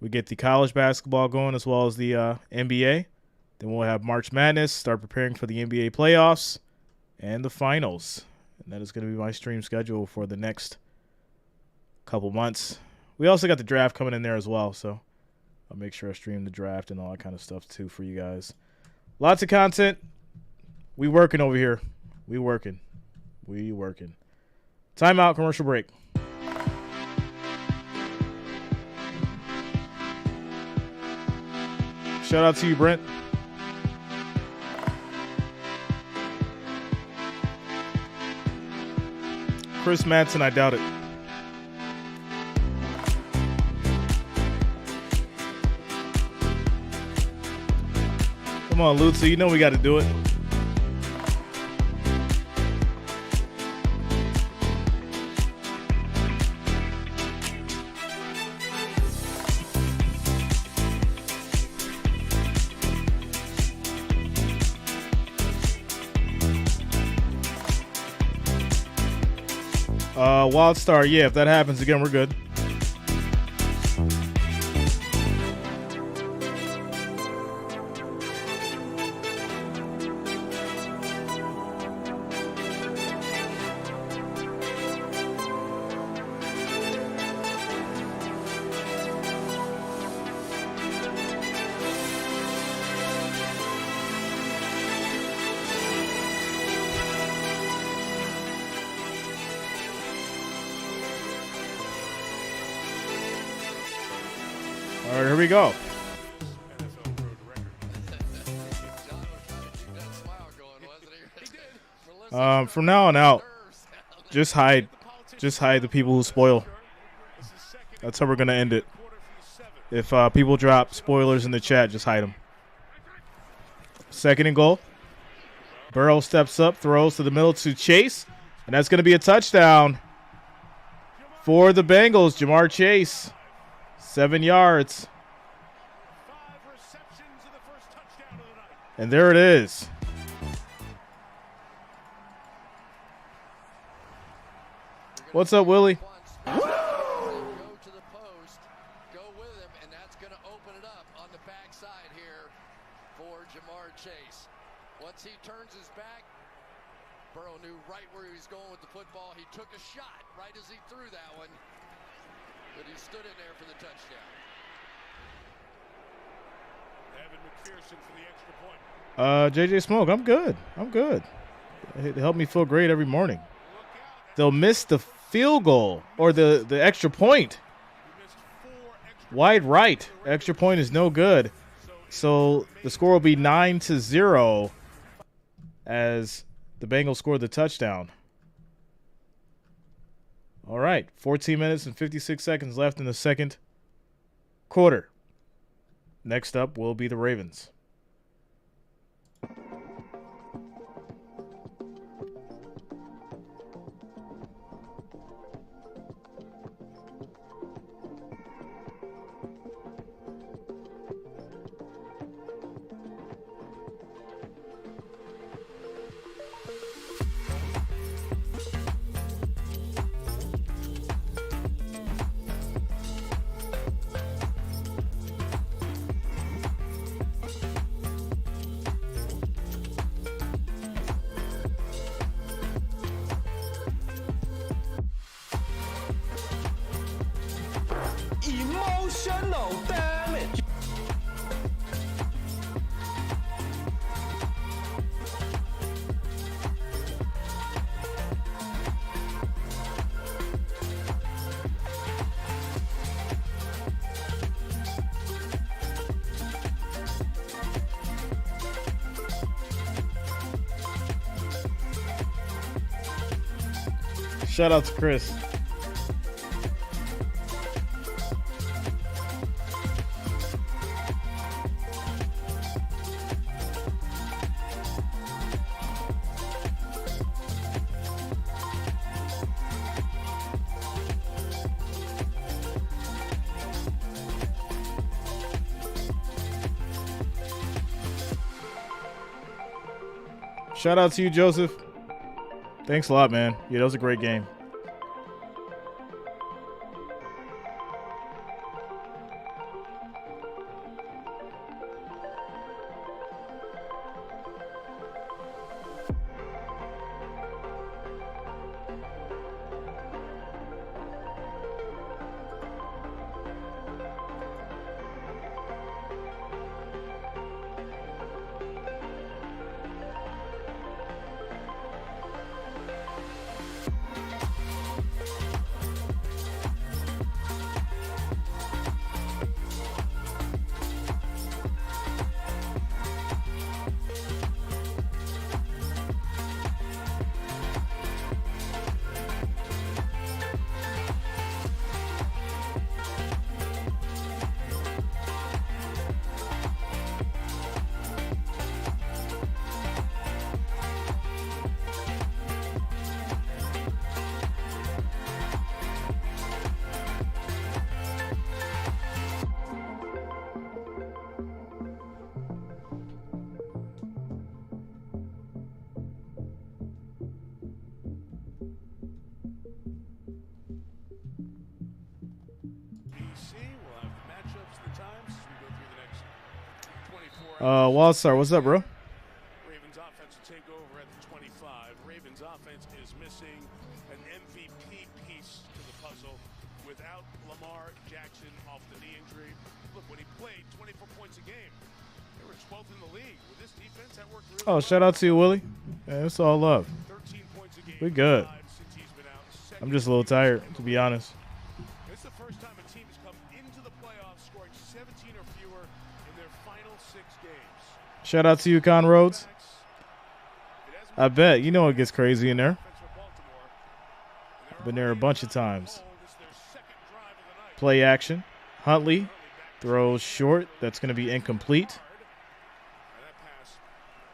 we get the college basketball going as well as the NBA. Then we'll have March Madness, start preparing for the NBA playoffs and the finals. And that is going to be my stream schedule for the next couple months. We also got the draft coming in there as well, so I'll make sure I stream the draft and all that kind of stuff too for you guys. Lots of content. We working over here. We working. Timeout, commercial break. Shout out to you, Brent. Chris Madsen, I doubt it. Come on, Lutz. You know we got to do it. Wild Star, yeah, if that happens again, we're good. All right, here we go. From now on out, just hide the people who spoil. That's how we're gonna end it. If people drop spoilers in the chat, just hide them. 2nd and goal. Burrow steps up, throws to the middle to Chase, and that's gonna be a touchdown for the Bengals. Jamar Chase, 7 yards. And there it is. What's up, Willie? Go to the post, go with him, and that's going to open it up on the backside here for Jamar Chase. Once he turns his back, Burrow knew right where he was going with the football. He took a shot right as he threw that one, but he stood in there for the touchdown. Evan McPherson for the extra point. JJ Smoke, I'm good. They help me feel great every morning. They'll miss the field goal or the extra point. Wide right. Extra point is no good. So the score will be 9-0 as the Bengals scored the touchdown. All right, 14 minutes and 56 seconds left in the second quarter. Next up will be the Ravens. Emotional damage. Shout out to Chris. Shout out to you, Joseph. Thanks a lot, man. Yeah, that was a great game. Wildstar, what's up, bro? Ravens offense will take over at the 25. Ravens offense is missing an MVP piece to the puzzle without Lamar Jackson off the knee injury. Look, when he played 24 points a game, they were 12th in the league. With this defense, that worked really well. Shout out to you, Willie. Yeah, it's all love. 13 points a game. We good. Since he's been out. I'm just a little tired, to be honest. It's the first time a team has come into the playoffs scoring 17 or fewer in their final 6 games. Shout out to you, Con Rhodes. I bet. You know it gets crazy in there. Been there a bunch of times. Play action. Huntley throws short. That's going to be incomplete.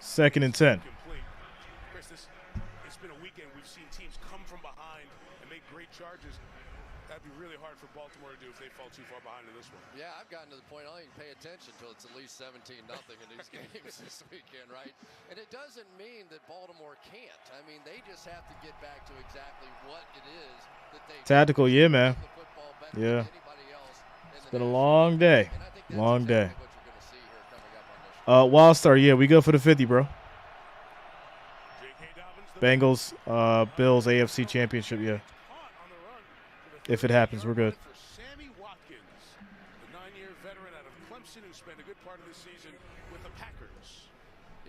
2nd and 10. Chris, it's been a weekend. We've seen teams come from behind and make great charges. That'd be really hard for Baltimore to do if they fall too far behind in this one. Yeah, I've gotten to the point I don't even pay attention until it's at least 17-0 in these games this weekend, right? And it doesn't mean that Baltimore can't. I mean, they just have to get back to exactly what it is that they Tactical, yeah, man. Yeah. It's been a long day. Long day. Wildstar, yeah, we go for the 50, bro. Bengals, Bills, AFC Championship, yeah. If it happens, we're good. Sammy Watkins, the 9-year veteran out of Clemson who spent a good part of the season with the Packers.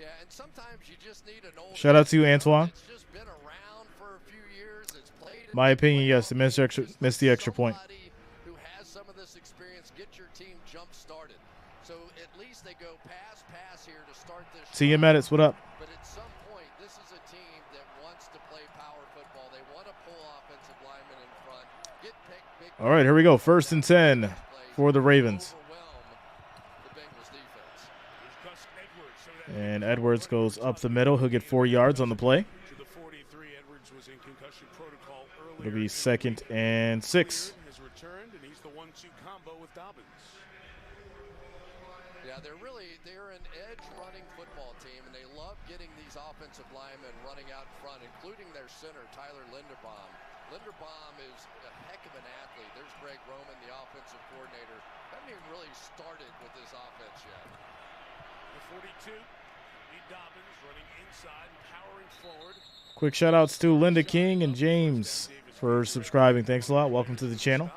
Yeah, and sometimes you just need an old. Shout out to you, Antoine. It's just been around for a few years. It's played. My opinion, yes, they missed the extra point. Who has some of this experience, get your team jump started. So at least they go pass here to start this. TM Edits, what up? But at some point, this is a team that wants to play power football. They want to pull offensive linemen in front. Get big. All right, here we go. 1st and 10 for the Ravens. And Edwards goes up the middle. He'll get 4 yards on the play. It'll be 2nd and 6. Yeah, they're an edge running football team, and they love getting these offensive linemen running out front, including their center, Tyler Linderbaum. Linderbaum is a heck of an athlete. There's Greg Roman, the offensive coordinator. Haven't even really started with this offense yet. The 42, Lee Dobbins running inside and powering forward. Quick shout-outs to Linda King and James for subscribing. Thanks a lot. Welcome to the channel.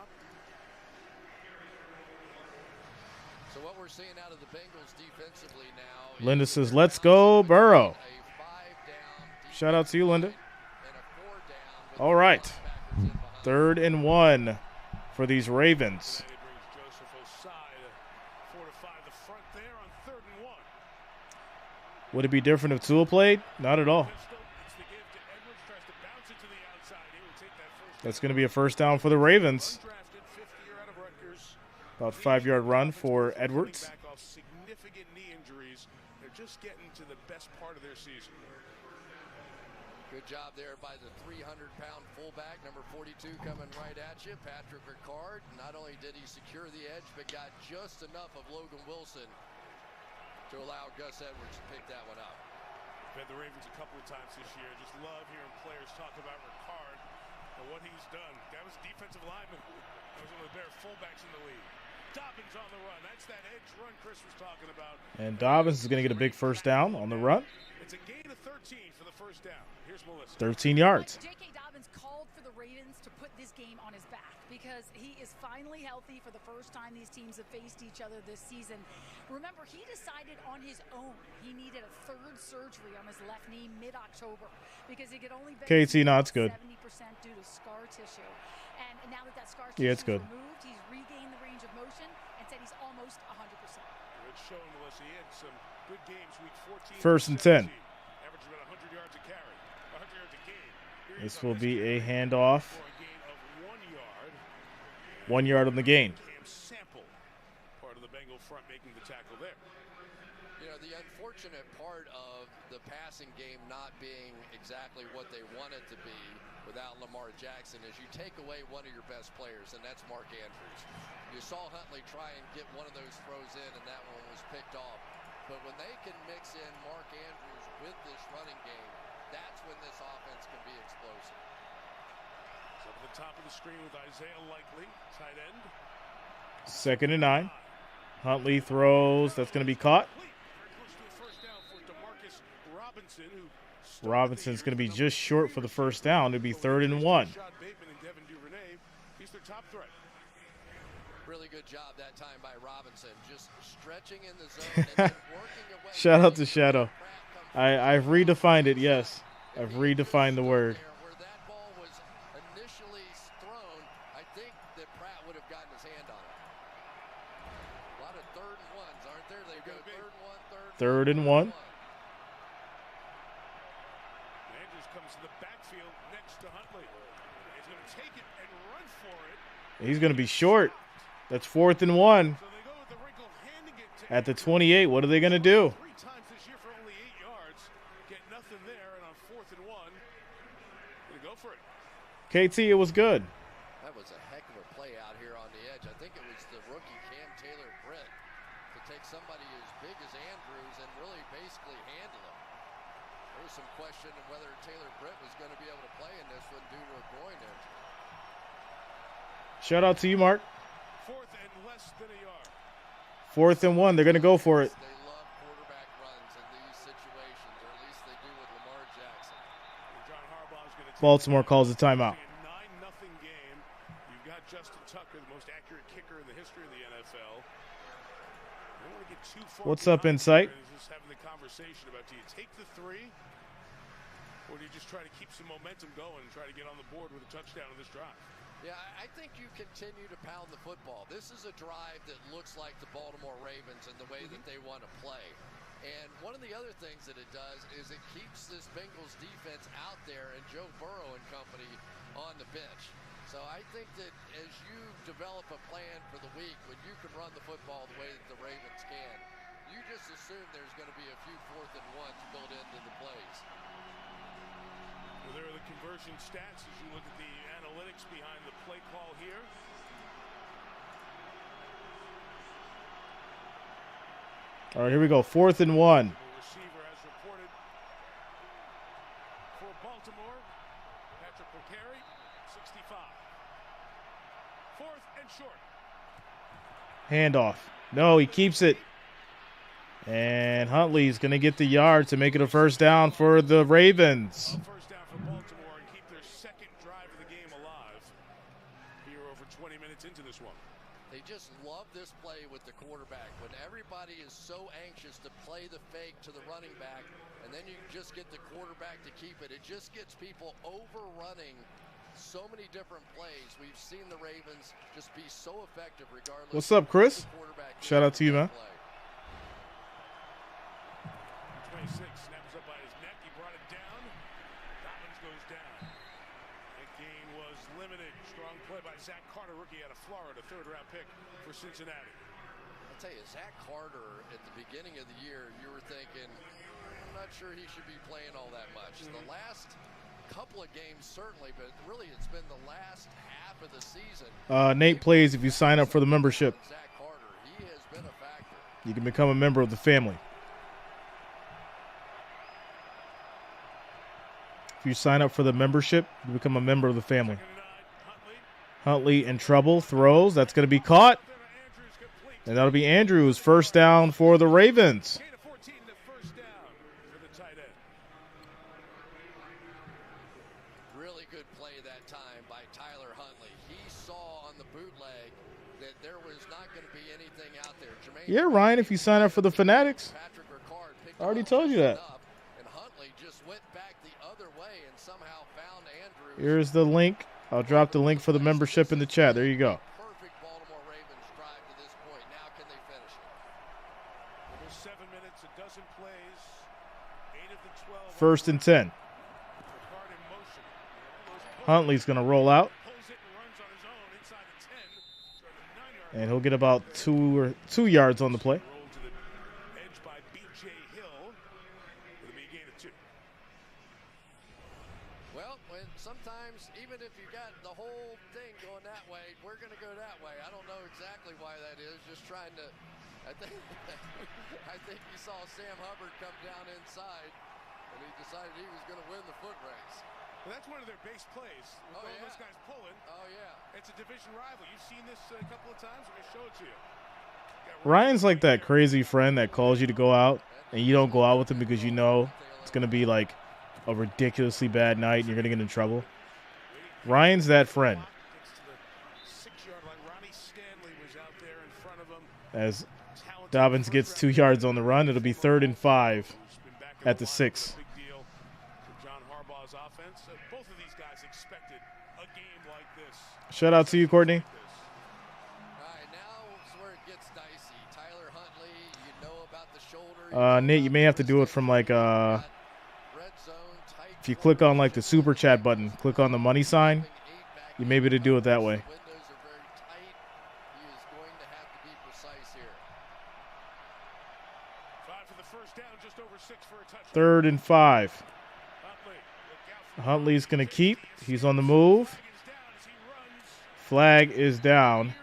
So what we're seeing out of the Bengals defensively now. Linda says, let's go, Burrow. Shout out to you, Linda. All right. 3rd and 1 for these Ravens. Would it be different if Tua played? Not at all. That's going to be a 1st down for the Ravens. About 5-yard run for Edwards. Significant knee injuries. They're just getting to the best part of their season. Good job there by the 300-pound fullback, number 42, coming right at you. Patrick Ricard. Not only did he secure the edge, but got just enough of Logan Wilson to allow Gus Edwards to pick that one up. I've had the Ravens a couple of times this year. Just love hearing players talk about Ricard and what he's done. That was a defensive lineman. That was one of the better fullbacks in the league. Dobbins on the run. That's that edge run Chris was talking about. And Dobbins is going to get a big 1st down on the run. It's a gain of 13 for the 1st down. Here's Melissa. 13 yards. J.K. Dobbins called for the Ravens to put this game on his back because he is finally healthy for the first time these teams have faced each other this season. Remember, he decided on his own he needed a 3rd surgery on his left knee mid-October because he could only KT, no, it's good. 70% due to scar tissue. And now that scar Yeah, tissue it's good. is removed, he's regained the range of motion and said he's almost 100%. Good showing, Melissa. He had some good games week 14. 1st and 10. Averaged about 100 yards a carry, 100 yards a game. This will be a handoff. For a gain of 1 yard. 1 yard on the gain. Sample, part of the Bengal front making the tackle there. You know, the unfortunate part of the passing game not being exactly what they want it to be without Lamar Jackson is you take away one of your best players, and that's Mark Andrews. You saw Huntley try and get one of those throws in, and that one was picked off. But when they can mix in Mark Andrews with this running game, that's when this offense can be explosive. So at the top of the screen with Isaiah Likely, tight end. 2nd and 9. Huntley throws. That's going to be caught. Robinson's going to be just short for the first down. It'll be 3rd and 1. He's their top threat. Really good job that time by Robinson, just stretching in the zone and then working away. Shout out to Shadow. I've redefined it, yes. I've redefined the word. Where that ball was initially thrown, I think that Pratt would have gotten his hand on it. A lot of 3rd and 1s, aren't there? They go 3rd and 1, 3rd and 1. Andrews comes to the backfield next to Huntley. He's going to take it and run for it. He's going to be short. That's 4th and 1. So they go with the wrinkle, handing it to At the 28, what are they going to do? 3 times this year for only 8 yards. Get nothing there, and on 4th and 1, going to go for it. KT, it was good. That was a heck of a play out here on the edge. I think it was the rookie Cam Taylor Britt to take somebody as big as Andrews and really basically handle him. There was some question of whether Taylor Britt was going to be able to play in this one due to a groin injury. Shout out to you, Mark. 4th and less than a yard. 4th and 1. They're going to go for it. They love quarterback runs in these situations, or at least they do with Lamar Jackson. And John Harbaugh's going to take Baltimore calls a timeout. a 9-0 game. You've got Justin Tucker, the most accurate kicker in the history of the NFL. They don't want to get too far. What's up, behind Insight? here and just having the conversation about, do you take the 3, or do you just try to keep some momentum going and try to get on the board with a touchdown in this drive? Yeah, I think you continue to pound the football. This is a drive that looks like the Baltimore Ravens and the way that they want to play. And one of the other things that it does is it keeps this Bengals defense out there and Joe Burrow and company on the bench. So I think that as you develop a plan for the week, when you can run the football the way that the Ravens can, you just assume there's going to be a few 4th and 1s built into the plays. Well, there are the conversion stats as you look at the analytics behind the play call here. All right, here we go. 4th and 1. The receiver has reported for Baltimore, Patrick McCary, 65. 4th and short. Handoff. No, he keeps it. And Huntley's going to get the yard to make it a first down for the Ravens. First down for Baltimore and keep their 2nd drive of the game alive. Here over 20 minutes into this one. They just love this play with the quarterback. When everybody is so anxious to play the fake to the running back, and then you just get the quarterback to keep it, it just gets people overrunning so many different plays. We've seen the Ravens just be so effective regardless. What's up, Chris? Shout out to you, man. 26 snaps up by his neck. He brought it down. Dobbins goes down. That gain was limited. Strong play by Zach Carter, rookie out of Florida, 3rd-round pick for Cincinnati. I'll tell you, Zach Carter, at the beginning of the year, you were thinking, I'm not sure he should be playing all that much. The last couple of games, certainly, but really it's been the last half of the season. Nate plays if you sign up for the membership. Zach Carter, he has been a factor. You can become a member of the family. If you sign up for the membership, you become a member of the family. Huntley in trouble, throws. That's going to be caught. And that'll be Andrews, first down for the Ravens. Gain of 14 to first down for the tight end. Really good play that time by Tyler Huntley. He saw on the bootleg that there was not going to be anything out there. Yeah, Ryan, if you sign up for the Fanatics. I already told you that. And Huntley just went back the other way and somehow found Andrews. Here's the link. I'll drop the link for the membership in the chat. There you go. Perfect Baltimore Ravens drive to this point. Now can they finish it? Almost 7 minutes, a dozen plays, 8 of the 12. 1st and 10. Huntley's going to roll out. And he'll get about 2 yards on the play. Well, when sometimes, even if you got the whole thing going that way, we're going to go that way. I don't know exactly why that is. Just trying to, I think he saw Sam Hubbard come down inside, and he decided he was going to win the foot race. Well, that's one of their base plays. Oh, yeah. Those guys pulling. Oh, yeah. It's a division rival. You've seen this a couple of times. I'm going to show it to you. Ryan's like that crazy friend that calls you to go out, and you don't go out with him because you know it's going to be like a ridiculously bad night and you're going to get in trouble. Ryan's that friend. As Dobbins gets 2 yards on the run, it'll be 3rd and 5 at the 6. Shout out to you, Courtney. Nate, you may have to do it from like if you click on like the super chat button, click on the money sign, you may be able to do it that way. 3rd and 5. Huntley's going to keep. He's on the move. Flag is down.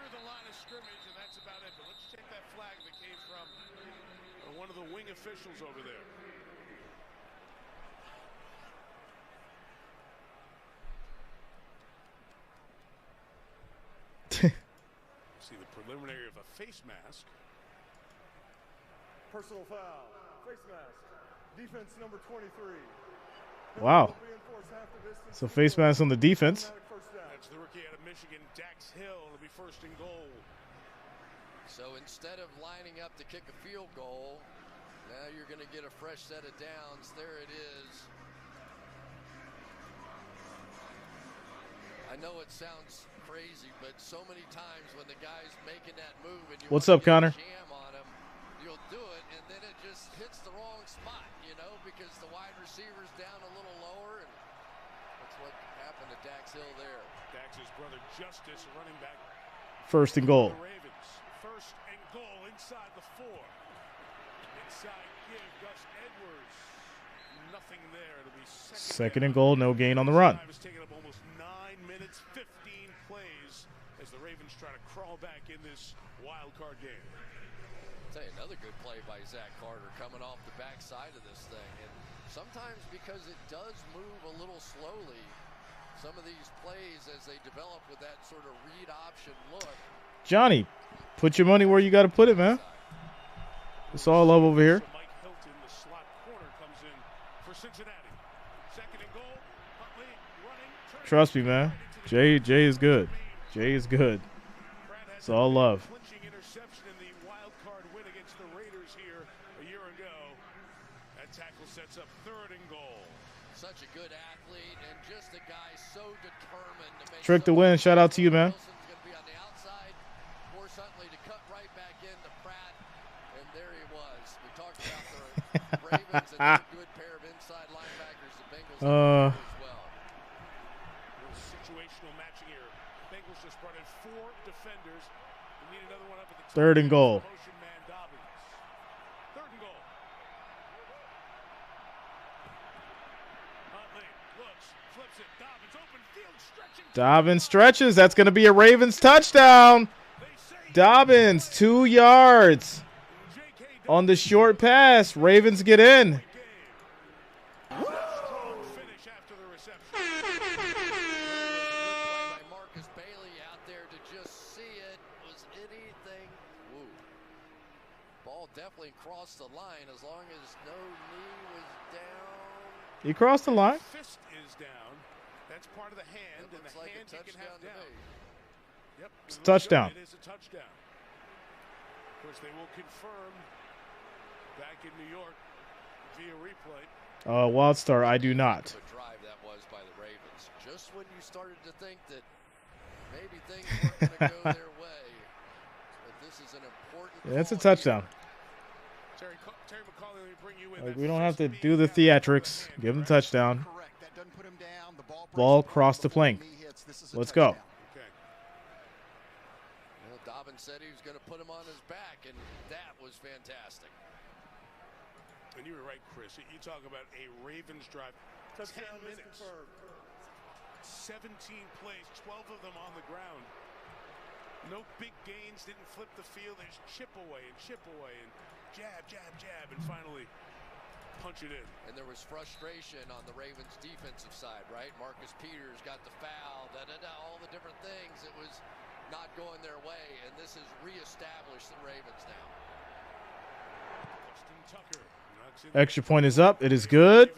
See the preliminary of a face mask. Personal foul. Face mask. Defense number 23. Wow. So face mask on the defense. That's the rookie out of Michigan, Dax Hill. It'll be 1st and goal. So instead of lining up to kick a field goal, now you're going to get a fresh set of downs. There it is. I know it sounds crazy, but so many times when the guy's making that move and you What's up, Connor? Jam on him, you'll do it, and then it just hits the wrong spot, you know, because the wide receiver's down a little lower, and that's what happened to Dax Hill there. Dax's brother Justice, running back. 1st and goal. Ravens. 1st and goal inside the 4. Inside give Gus Edwards. Nothing there. It'll be 2nd and goal. No gain on the run. It's taken up almost 9 minutes, 15 plays as the Ravens try to crawl back in this wild card game. I'll tell you another good play by Zach Carter coming off the backside of this thing, and sometimes because it does move a little slowly, some of these plays as they develop with that sort of read option look. Johnny, put your money where you got to put it, man. It's all love over here. Mike Hilton, the slot corner, comes in for Cincinnati. 2nd and goal. Huntley running. Trust me, man. Jay is good. Jay is good. It's all love. Clinching interception in the wild card win against the Raiders here a year ago. That tackle sets up 3rd and goal. Such a good athlete and just a guy so determined to make Trick to win. Shout out to you, man. Wilson's going to be on the outside. Force Huntley to cut right back into Pratt, and there he was. We talked about the Ravens and a good pair of inside linebackers. The Bengals as well. Situational matching here. Bengals just brought in 4 defenders. We need another one up at the top. 3rd and goal. Motion man Dobbins. 3rd and goal. Huntley looks, flips it. Dobbins open field stretching. Dobbins stretches. That's going to be a Ravens touchdown. Dobbins, 2 yards on the short pass. Ravens get in. Strong finish after the reception. By Marcus Bailey out there to just see it. Was anything? Woo. Ball definitely crossed the line as long as no knee was down. He crossed the line. Fist is down. That's part of the hand, and the like hand a you can have touchdown to down. me. Yep. It's a touchdown. It is a touchdown. Of course, they will confirm back in New York via replay. Wildstar, I do not. What a drive that was by the Ravens. Just when you started to think that maybe things weren't going to go their way, but this is an important. Yeah, it's a touchdown. Terry McCauley, let me bring you in. Like, we don't have to do the theatrics. Give him the touchdown. Ball crossed the plane. Let's go. Okay. Well, Dobbins said he was going to put him on his back, and that was fantastic. And you were right, Chris. You talk about a Ravens drive. 10 minutes. 17 plays, 12 of them on the ground. No big gains, didn't flip the field. There's chip away and jab, jab, jab, and finally punch it in. And there was frustration on the Ravens defensive side, right? Marcus Peters got the foul, all the different things. It was not going their way, and this has reestablished the Ravens now. Austin Tucker. Extra point is up. It is good.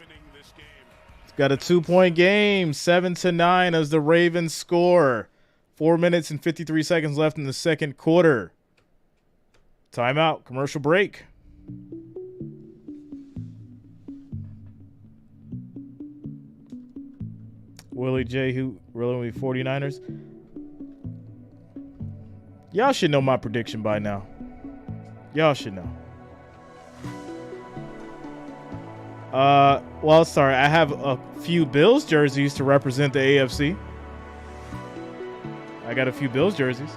Got a 2-point game, 7-9 as the Ravens score. 4 minutes and 53 seconds left in the second quarter. Timeout, commercial break. Willie J, who really 49ers. Y'all should know my prediction by now. Y'all should know. Well, sorry, I have a few Bills jerseys to represent the AFC. I got a few Bills jerseys.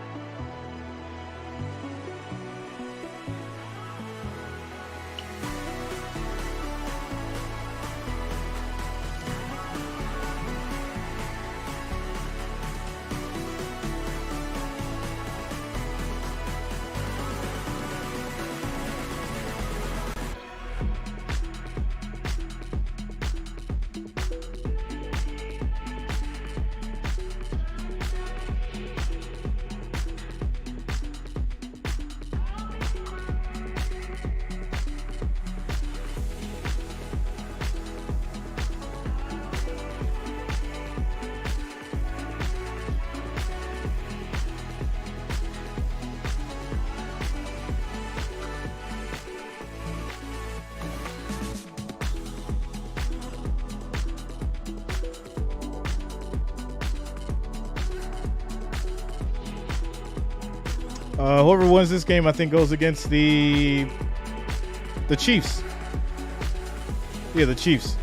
Whoever wins this game, I think, goes against the Chiefs. Yeah, the Chiefs.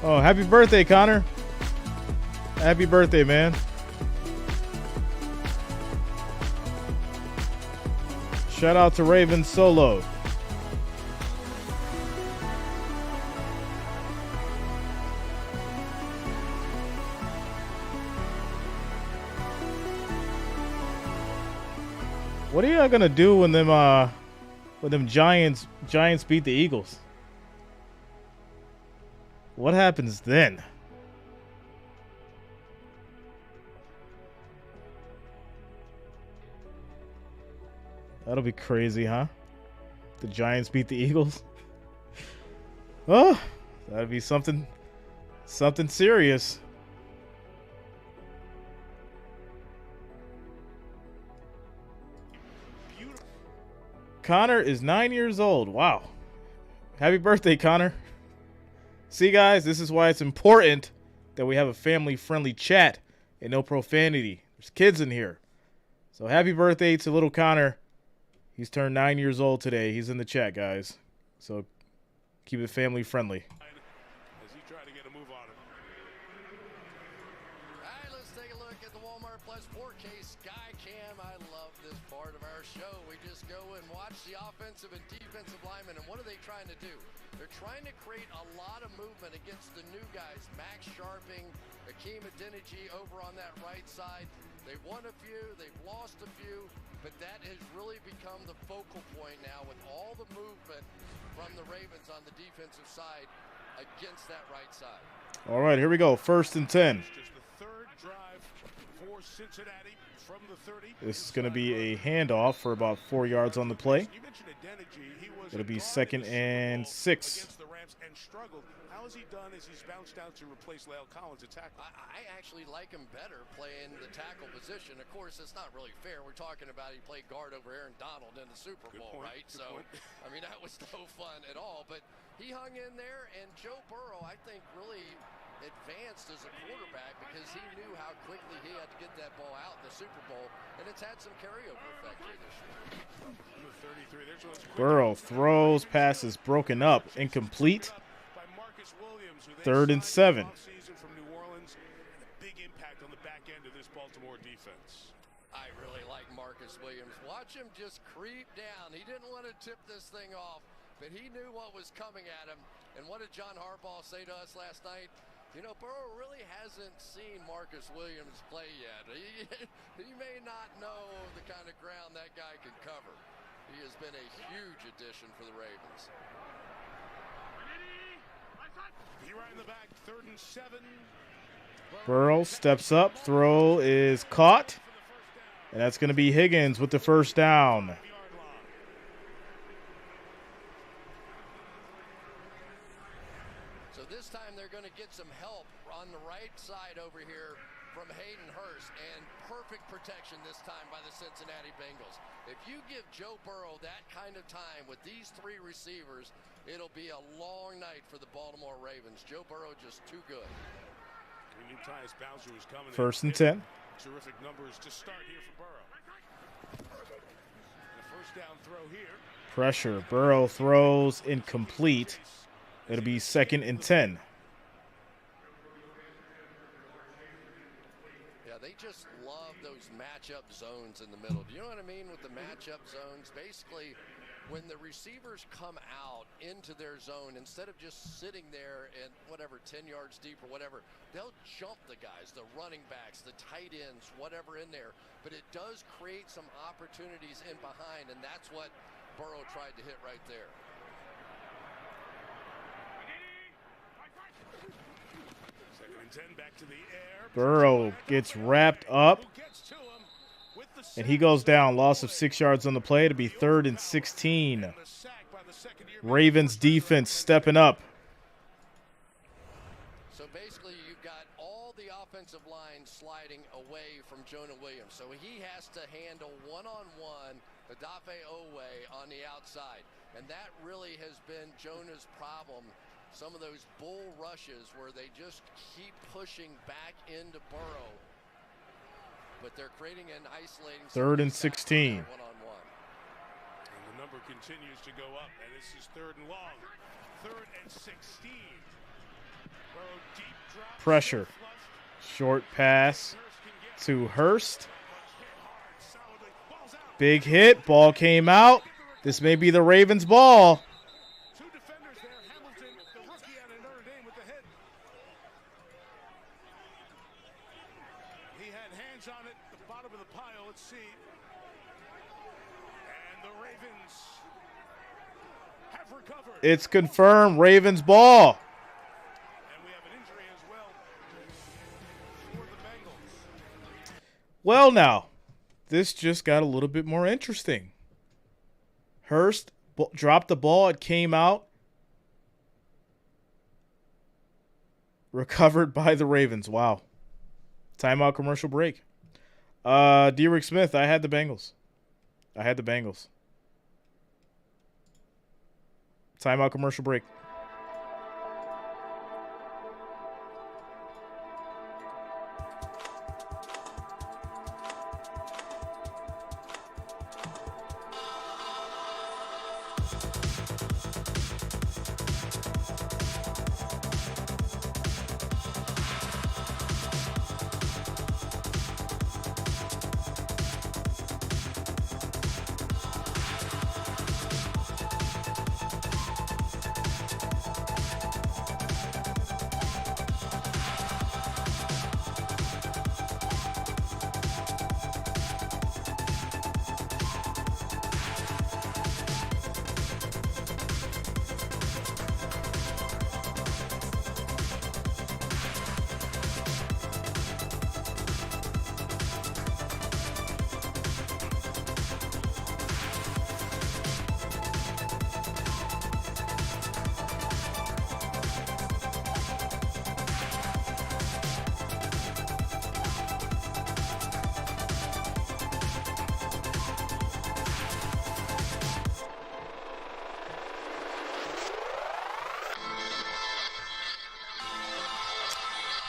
Oh, happy birthday, Connor. Happy birthday, man. Shout out to Raven Solo. What are y'all gonna do when them Giants beat the Eagles? What happens then? That'll be crazy, huh? The Giants beat the Eagles. Oh, that'd be something serious. Beautiful. Connor is 9 years old. Wow. Happy birthday, Connor. See, guys, this is why it's important that we have a family-friendly chat and no profanity. There's kids in here. So happy birthday to little Connor. He's turned 9 years old today. He's in the chat, guys. So keep it family friendly. As he tried to get a move on him. All right, let's take a look at the Walmart Plus 4K Sky Cam. I love this part of our show. We just go and watch the offensive and defensive linemen. And what are they trying to do? They're trying to create a lot of movement against the new guys. Max Sharping, Akeem Adeniji over on that right side. They've won a few, they've lost a few, but that has really become the focal point now with all the movement from the Ravens on the defensive side against that right side. All right, here we go. 1st and 10. Just the third drive for Cincinnati from the 30. This is going to be a handoff for about 4 yards on the play. You mentioned Adeniji. He was It'll be 2nd and 6. against the Rams and struggled. How has he done as he's bounced out to replace La'el Collins at tackle? I actually like him better playing the tackle position. Of course, it's not really fair. We're talking about he played guard over Aaron Donald in the Super Bowl, right? So, I mean, that was no fun at all. But he hung in there, and Joe Burrow, I think, really advanced as a quarterback because he knew how quickly he had to get that ball out in the Super Bowl, and it's had some carryover effect here this year. Burrow throws, passes broken up, incomplete. 3rd and 7. From New Orleans, big impact on the back end of this Baltimore defense. I really like Marcus Williams. Watch him just creep down. He didn't want to tip this thing off, but he knew what was coming at him. And what did John Harbaugh say to us last night? You know, Burrow really hasn't seen Marcus Williams play yet. He may not know the kind of ground that guy can cover. He has been a huge addition for the Ravens. Right in the back, 3rd and 7. Burrow steps up. Throw is caught. And that's going to be Higgins with the first down. So this time they're going to get some help on the right side over here from Hayden Hurst, and perfect protection this time by the Cincinnati Bengals. If you give Joe Burrow that kind of time with these 3 receivers, it'll be a long night for the Baltimore Ravens. Joe Burrow just too good. We knew Tyus Bowser was coming. 1st and 10. Terrific numbers to start here for Burrow. And a first down throw here. Pressure. Burrow throws incomplete. It'll be 2nd and 10. They just love those matchup zones in the middle. Do you know what I mean with the matchup zones? Basically, when the receivers come out into their zone, instead of just sitting there and 10 yards deep or whatever, they'll jump the guys, the running backs, the tight ends, whatever in there. But it does create some opportunities in behind, and that's what Burrow tried to hit right there. Back to the air. Burrow gets wrapped up, and he goes down. Loss of 6 yards on the play to be 3rd and 16. Ravens defense stepping up. So basically, you've got all the offensive line sliding away from Jonah Williams. So he has to handle one-on-one Odafe Oweh on the outside. And that really has been Jonah's problem. Some of those bull rushes where they just keep pushing back into Burrow, but they're creating an isolating 3rd and 16. One-on-one. And the number continues to go up, and this is 3rd and long. 3rd and 16. Burrow deep drop. Pressure. Short pass to Hurst. Big hit. Ball came out. This may be the Ravens' ball. It's confirmed, Ravens ball. And we have an injury as well for the Bengals. Well, now, this just got a little bit more interesting. Hurst dropped the ball. It came out. Recovered by the Ravens. Wow. Timeout, commercial break. D-Rick Smith, I had the Bengals. Timeout, commercial break.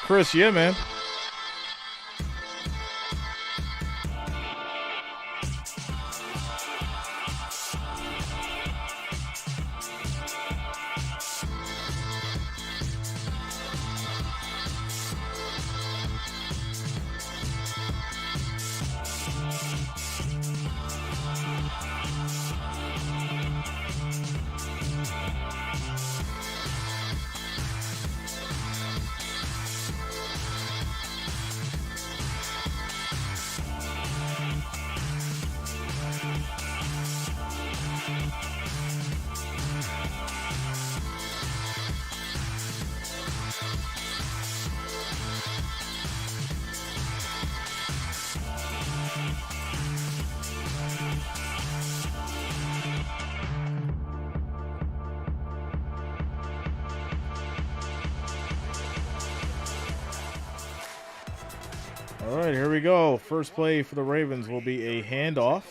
Chris, yeah, man. All right, here we go. First play for the Ravens will be a handoff.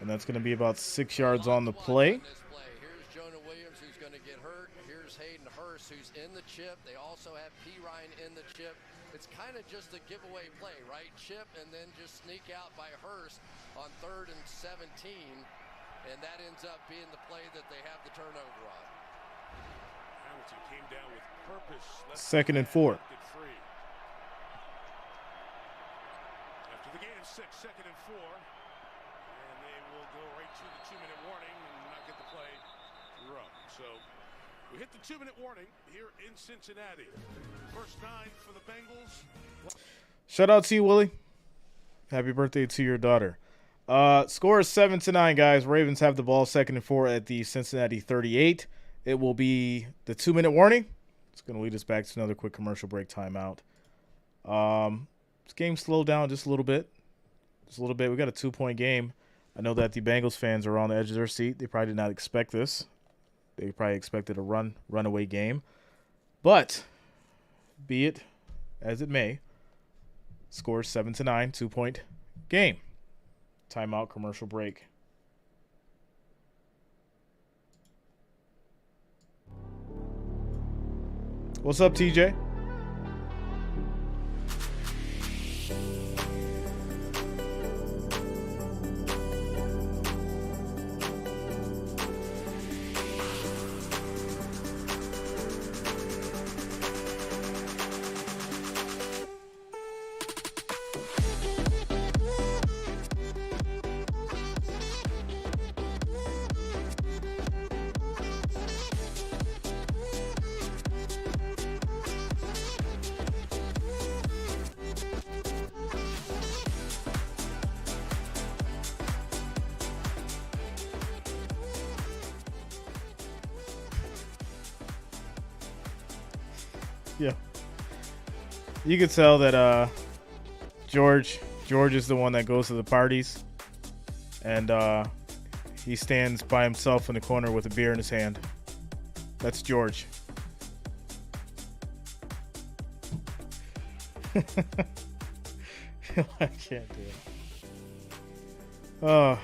And that's going to be about 6 yards on the play. Here's Jonah Williams, who's going to get hurt. Here's Hayden Hurst, who's in the chip. They also have P. Ryan in the chip. It's kind of just a giveaway play, right? Chip and then just sneak out by Hurst on 3rd and 17. And that ends up being the play that they have the turnover on. Hamilton came down with purpose. 2nd and 4. After the gain of 6, 2nd and 4. And they will go right to the 2-minute warning and not get the play run. So we hit the 2-minute warning here in Cincinnati. First 9 for the Bengals. Shout out to you, Willie. Happy birthday to your daughter. Score is 7-9, guys. Ravens have the ball, 2nd and 4 at the Cincinnati 38. It will be the 2-minute warning. It's going to lead us back to another quick commercial break timeout. This game slowed down just a little bit. Just a little bit. We got a 2-point game. I know that the Bengals fans are on the edge of their seat. They probably did not expect this. They probably expected a runaway game. But be it as it may, score 7-9, 2-point game. Timeout, commercial break. What's up, TJ? Yeah. You could tell that George is the one that goes to the parties. And he stands by himself in the corner with a beer in his hand. That's George. I can't do it. Oh.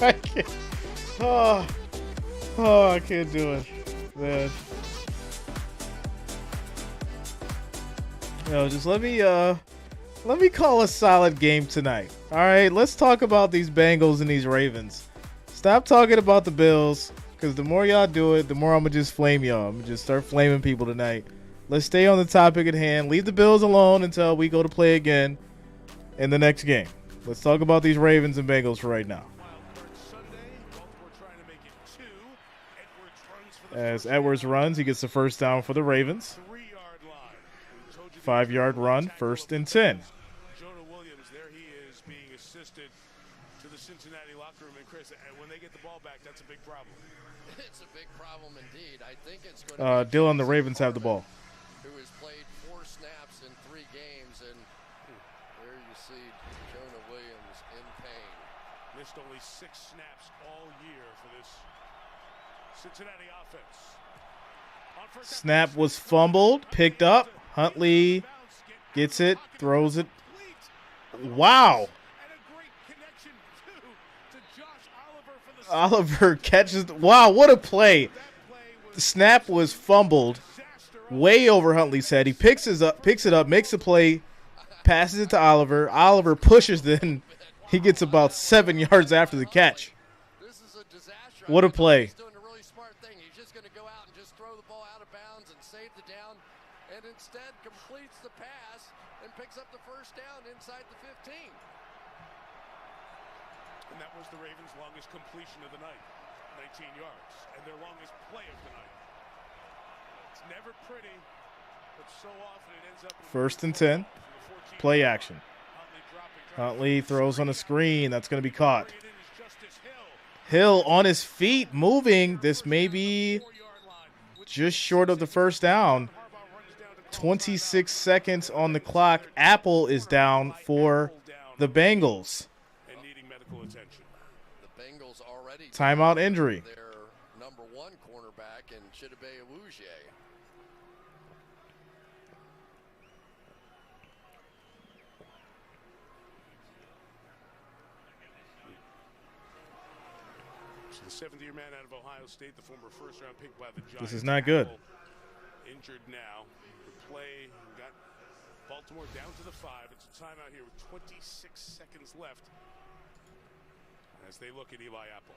I can't. Oh, I can't do it, man. Yo, just let me call a solid game tonight. All right, let's talk about these Bengals and these Ravens. Stop talking about the Bills, because the more y'all do it, the more I'm gonna just flame y'all. I'm gonna just start flaming people tonight. Let's stay on the topic at hand. Leave the Bills alone until we go to play again in the next game. Let's talk about these Ravens and Bengals for right now. As Edwards runs, he gets the first down for the Ravens. 5-yard run, 1st and 10. Jonah Williams, there he is being assisted to the Cincinnati locker room. And Chris, when they get the ball back, that's a big problem. It's a big problem indeed. I think it's going to be Dylan, the Ravens have the ball. Who has played 4 snaps in 3 games, and there you see Jonah Williams in pain. Missed only 6 snaps all year for this Cincinnati offense. Snap was fumbled, picked up. Huntley gets it, throws it. Wow. Oliver catches. Wow, what a play. The snap was fumbled way over Huntley's head. He picks it up, makes a play, passes it to Oliver. Oliver pushes, then he gets about 7 yards after the catch. What a play. He's doing a really smart thing. He's just going to go out and just throw the ball out of bounds and save the down, and instead completes the pass and picks up the first down inside the 15. And that was the Ravens' longest completion of the night, 19 yards, and their longest play of the night. It's never pretty, but so often it ends up in 1st and 10. Play action. Huntley throws on a screen. That's going to be caught. Hill on his feet, moving. This may be just short of the first down. 26 seconds on the clock. Apple is down for the Bengals. Timeout injury. Their number one cornerback in Chidobe Awuzie. So the seventh-year man out of Ohio State, the former first-round pick by the Giants. This is not good. Injured now. The play got Baltimore down to the 5. It's a timeout here with 26 seconds left as they look at Eli Apple.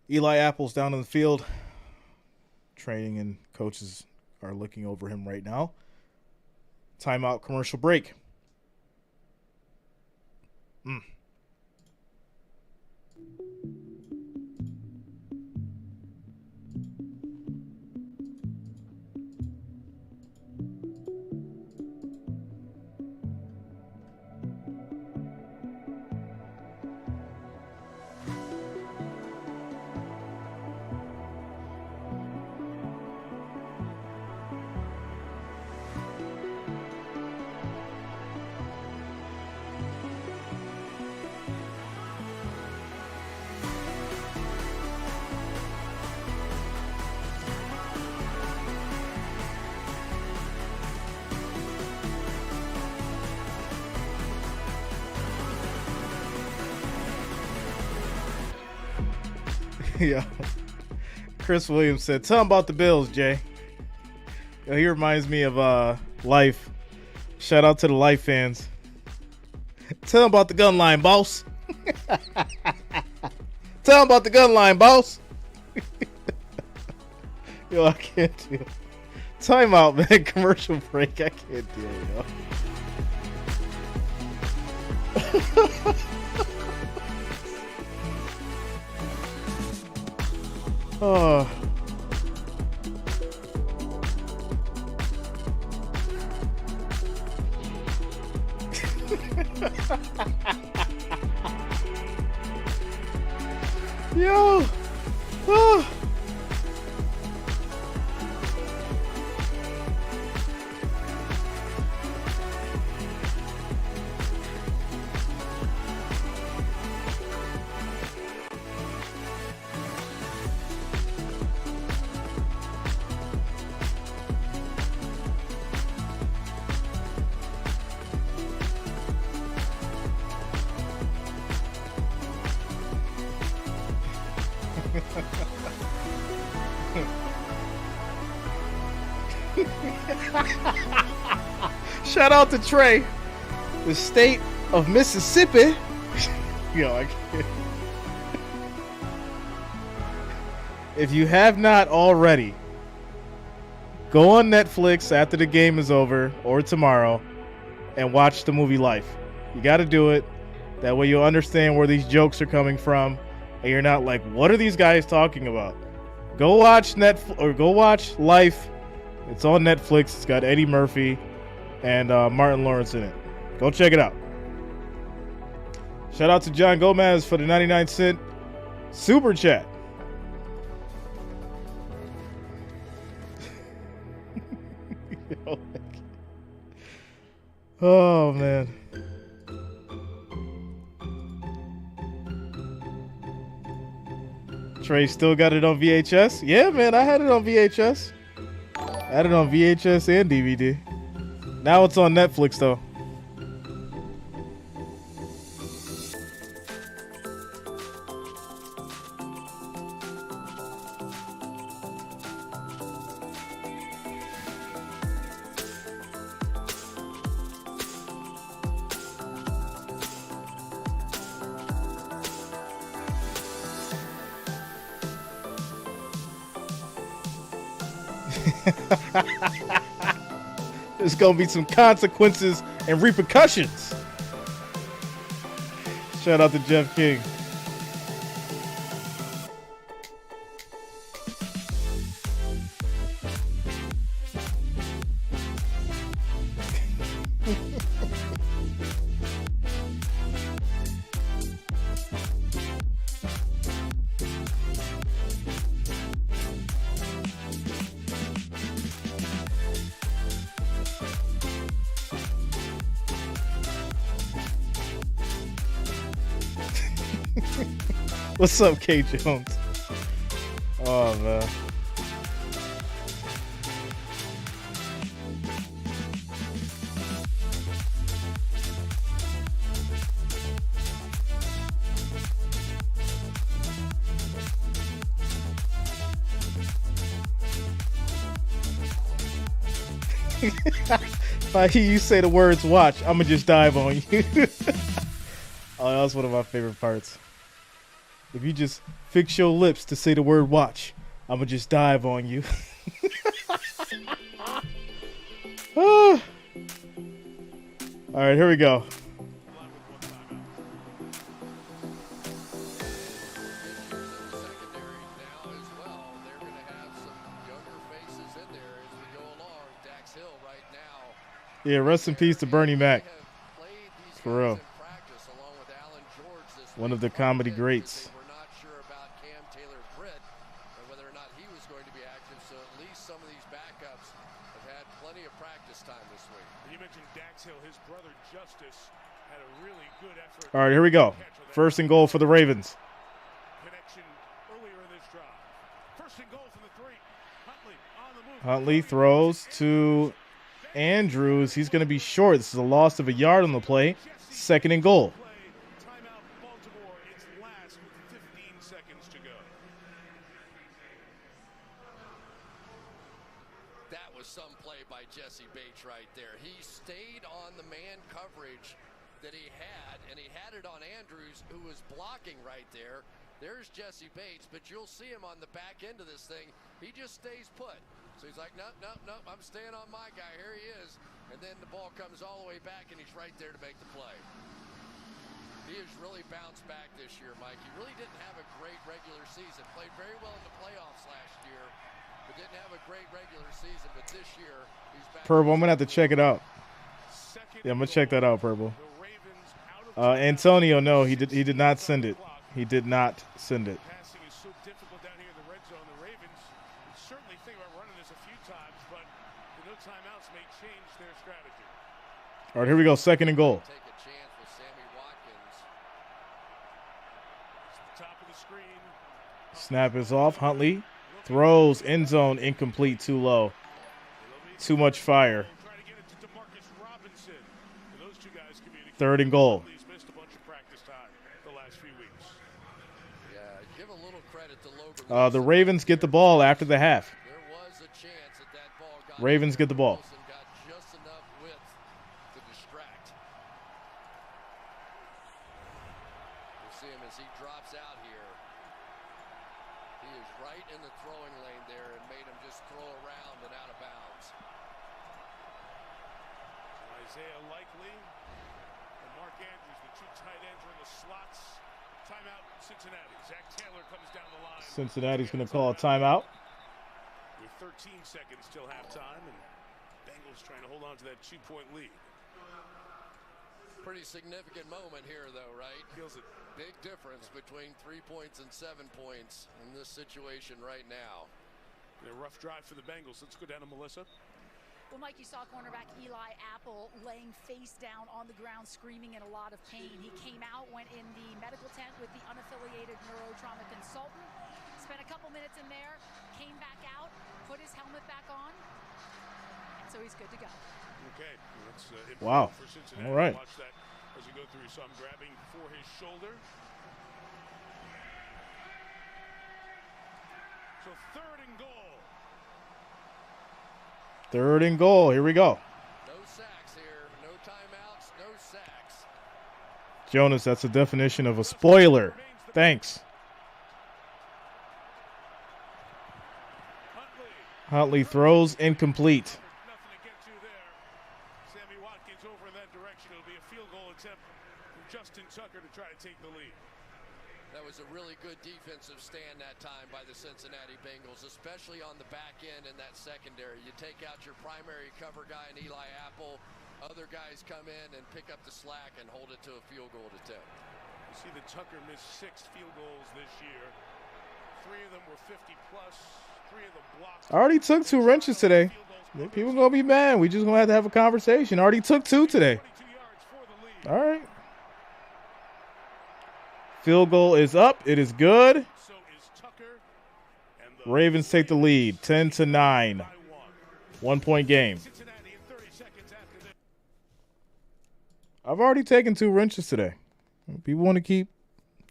Eli Apple's down in the field. Training and coaches are looking over him right now. Timeout, commercial break. Yeah. Chris Williams said, tell him about the Bills, Jay. Yo, he reminds me of Life. Shout out to the Life fans. Tell him about the gun line, boss. Tell him about the gun line, boss. Yo, I can't do it. Time out, man. Commercial break. I can't do it, yo. Oh. Yo. Oh. Shout out to Trey, the state of Mississippi. Yo, I can't. If you have not already, go on Netflix after the game is over or tomorrow and watch the movie Life. You got to do it. That way you'll understand where these jokes are coming from, and you're not like, what are these guys talking about? Go watch go watch Life. It's on Netflix. It's got Eddie Murphy and Martin Lawrence in it. Go check it out. Shout out to John Gomez for the 99-cent super chat. Oh, man. Trey still got it on VHS? Yeah, man, I had it on VHS. I had it on VHS and DVD. Now it's on Netflix, though. There's going to be some consequences and repercussions. Shout out to Jeff King. What's up, K. Jones? Oh, man. If I hear you say the words watch, I'm going to just dive on you. Oh, that was one of my favorite parts. If you just fix your lips to say the word watch, I'm going to just dive on you. All right, here we go. Yeah, rest in peace to Bernie Mac. For real. One of the comedy greats. We're not sure about Cam Taylor-Britt and whether or not he was going to be active, so at least some of these backups have had plenty of practice time this week. You mentioned Dax Hill. His brother Justice had a really good effort. All right, here we go. First and goal for the Ravens. Connection earlier in this drive. First and goal from the 3. Huntley on the move. Huntley throws to Andrews. He's going to be short. This is a loss of a yard on the play. Second and goal. Timeout Baltimore. It's last with 15 seconds to go. That was some play by Jesse Bates right there. He stayed on the man coverage that he had, and he had it on Andrews, who was blocking right there. There's Jesse Bates, but you'll see him on the back end of this thing. He just stays put. So he's like, nope, nope, nope, I'm staying on my guy. Here he is. And then the ball comes all the way back, and he's right there to make the play. He has really bounced back this year, Mike. He really didn't have a great regular season. Played very well in the playoffs last year, but didn't have a great regular season. But this year, he's back. Purple, I'm going to have to check it out. Yeah, I'm going to check that out, Purple. Antonio, no, he did not send it. He did not send it. Passing is so difficult down here in the red zone. The Ravens certainly think about running this a few times, but the no timeouts may change their strategy. All right, here we go. Second and goal. Take a chance with Sammy Watkins. Top of the screen. Snap is off. Huntley throws end zone incomplete, too low. Too much fire. Try to get it to DeMarcus Robinson. Those two guys communicate. Third and goal. He's missed a bunch of practice time the last few weeks. Yeah, give a little credit to Logan. The Ravens get the ball after the half. There was a chance that ball got Ravens get the ball. Wilson got just enough width to distract. We'll see him as he drops out here. He is right in the throwing lane there and made him just throw around and out of bounds. Isaiah Likely and Mark Andrews, the two tight ends, are in the slots. Timeout, Cincinnati. Zach Taylor comes down the line. Cincinnati's going to call a timeout. With 13 seconds till halftime, and Bengals trying to hold on to that 2-point lead. Pretty significant moment here, though, right? Feels it. Big difference between 3 points and 7 points in this situation right now. A rough drive for the Bengals. Let's go down to Melissa. Well, Mike, you saw cornerback Eli Apple laying face down on the ground, screaming in a lot of pain. He came out, went in the medical tent with the unaffiliated neurotrauma consultant, spent a couple minutes in there, came back out, put his helmet back on, and so he's good to go. Okay, that's wow. For Cincinnati. All right. Watch that as we go through. You saw him grabbing for his shoulder. So third and goal. Third and goal. Here we go. No sacks here. No timeouts. No sacks. Jonas, that's the definition of a spoiler. Thanks. Huntley throws incomplete. Nothing to get to there. Sammy Watkins over in that direction. It'll be a field goal attempt from Justin Tucker to try to take the lead. That was a really good defensive stand that time by the Cincinnati Bengals, especially on the back end in that secondary. You take out your primary cover guy in Eli Apple. Other guys come in and pick up the slack and hold it to a field goal attempt. You see that Tucker missed 6 field goals this year. 3 of them were 50-plus. 3 of them blocked. I already took 2 wrenches today. People going to be mad. We just going to have a conversation. I already took 2 today. All right. Field goal is up. It is good. Ravens take the lead, 10-9. 1 point game. I've already taken 2 wrenches today. People want to keep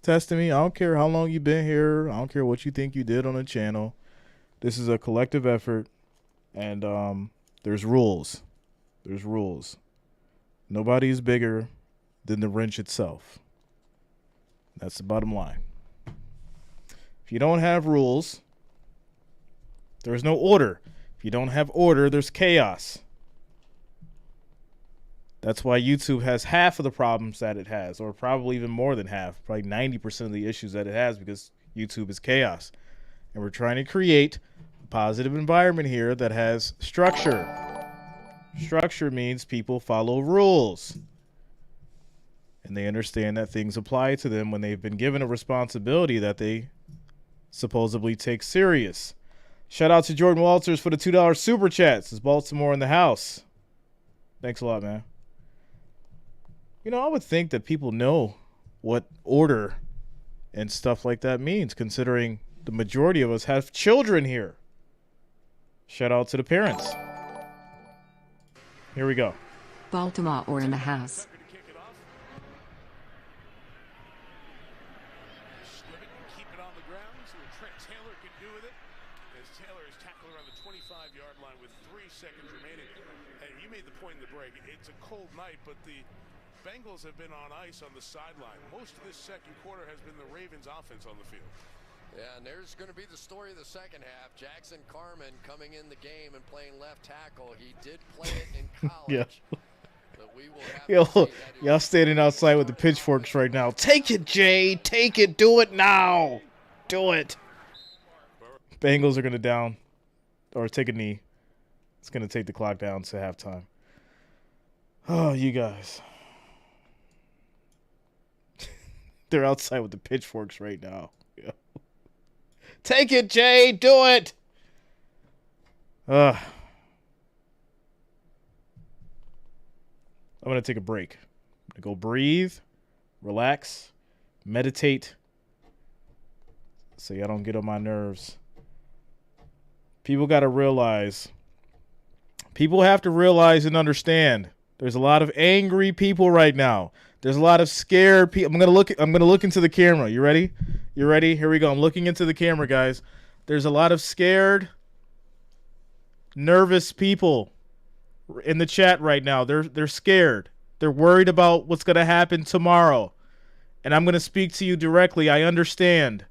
testing me. I don't care how long you've been here. I don't care what you think you did on the channel. This is a collective effort, and there's rules. There's rules. Nobody is bigger than the wrench itself. That's the bottom line. If you don't have rules, there's no order. If you don't have order, there's chaos. That's why YouTube has half of the problems that it has, or probably even more than half, probably 90% of the issues that it has, because YouTube is chaos. And we're trying to create a positive environment here that has structure. Structure means people follow rules. And they understand that things apply to them when they've been given a responsibility that they supposedly take serious. Shout out to Jordan Walters for the $2 super chats. Is Baltimore in the house? Thanks a lot, man. You know, I would think that people know what order and stuff like that means, considering the majority of us have children here. Shout out to the parents. Here we go. Baltimore or in the house. But the Bengals have been on ice on the sideline. Most of this second quarter has been the Ravens offense on the field. Yeah, and there's going to be the story of the second half. Jackson Carman coming in the game and playing left tackle. He did play it in college. Yeah. But we will have y'all standing outside with the pitchforks right now. Take it, Jay. Take it. Do it now. Do it. Bengals are going to down or take a knee. It's going to take the clock down to halftime. Oh, you guys. They're outside with the pitchforks right now. Yeah. Take it, Jay. Do it. I'm going to take a break. I'm going to go breathe, relax, meditate, so y'all don't get on my nerves. People got to realize. People have to realize and understand. There's a lot of angry people right now. There's a lot of scared people. I'm gonna look into the camera. You ready? You ready? Here we go. I'm looking into the camera, guys. There's a lot of scared, nervous people in the chat right now. They're scared. They're worried about what's gonna happen tomorrow. And I'm gonna speak to you directly. I understand.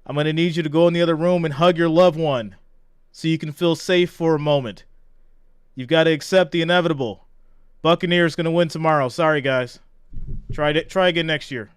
I'm gonna need you to go in the other room and hug your loved one so you can feel safe for a moment. You've got to accept the inevitable. Buccaneers going to win tomorrow. Sorry, guys. Try again next year.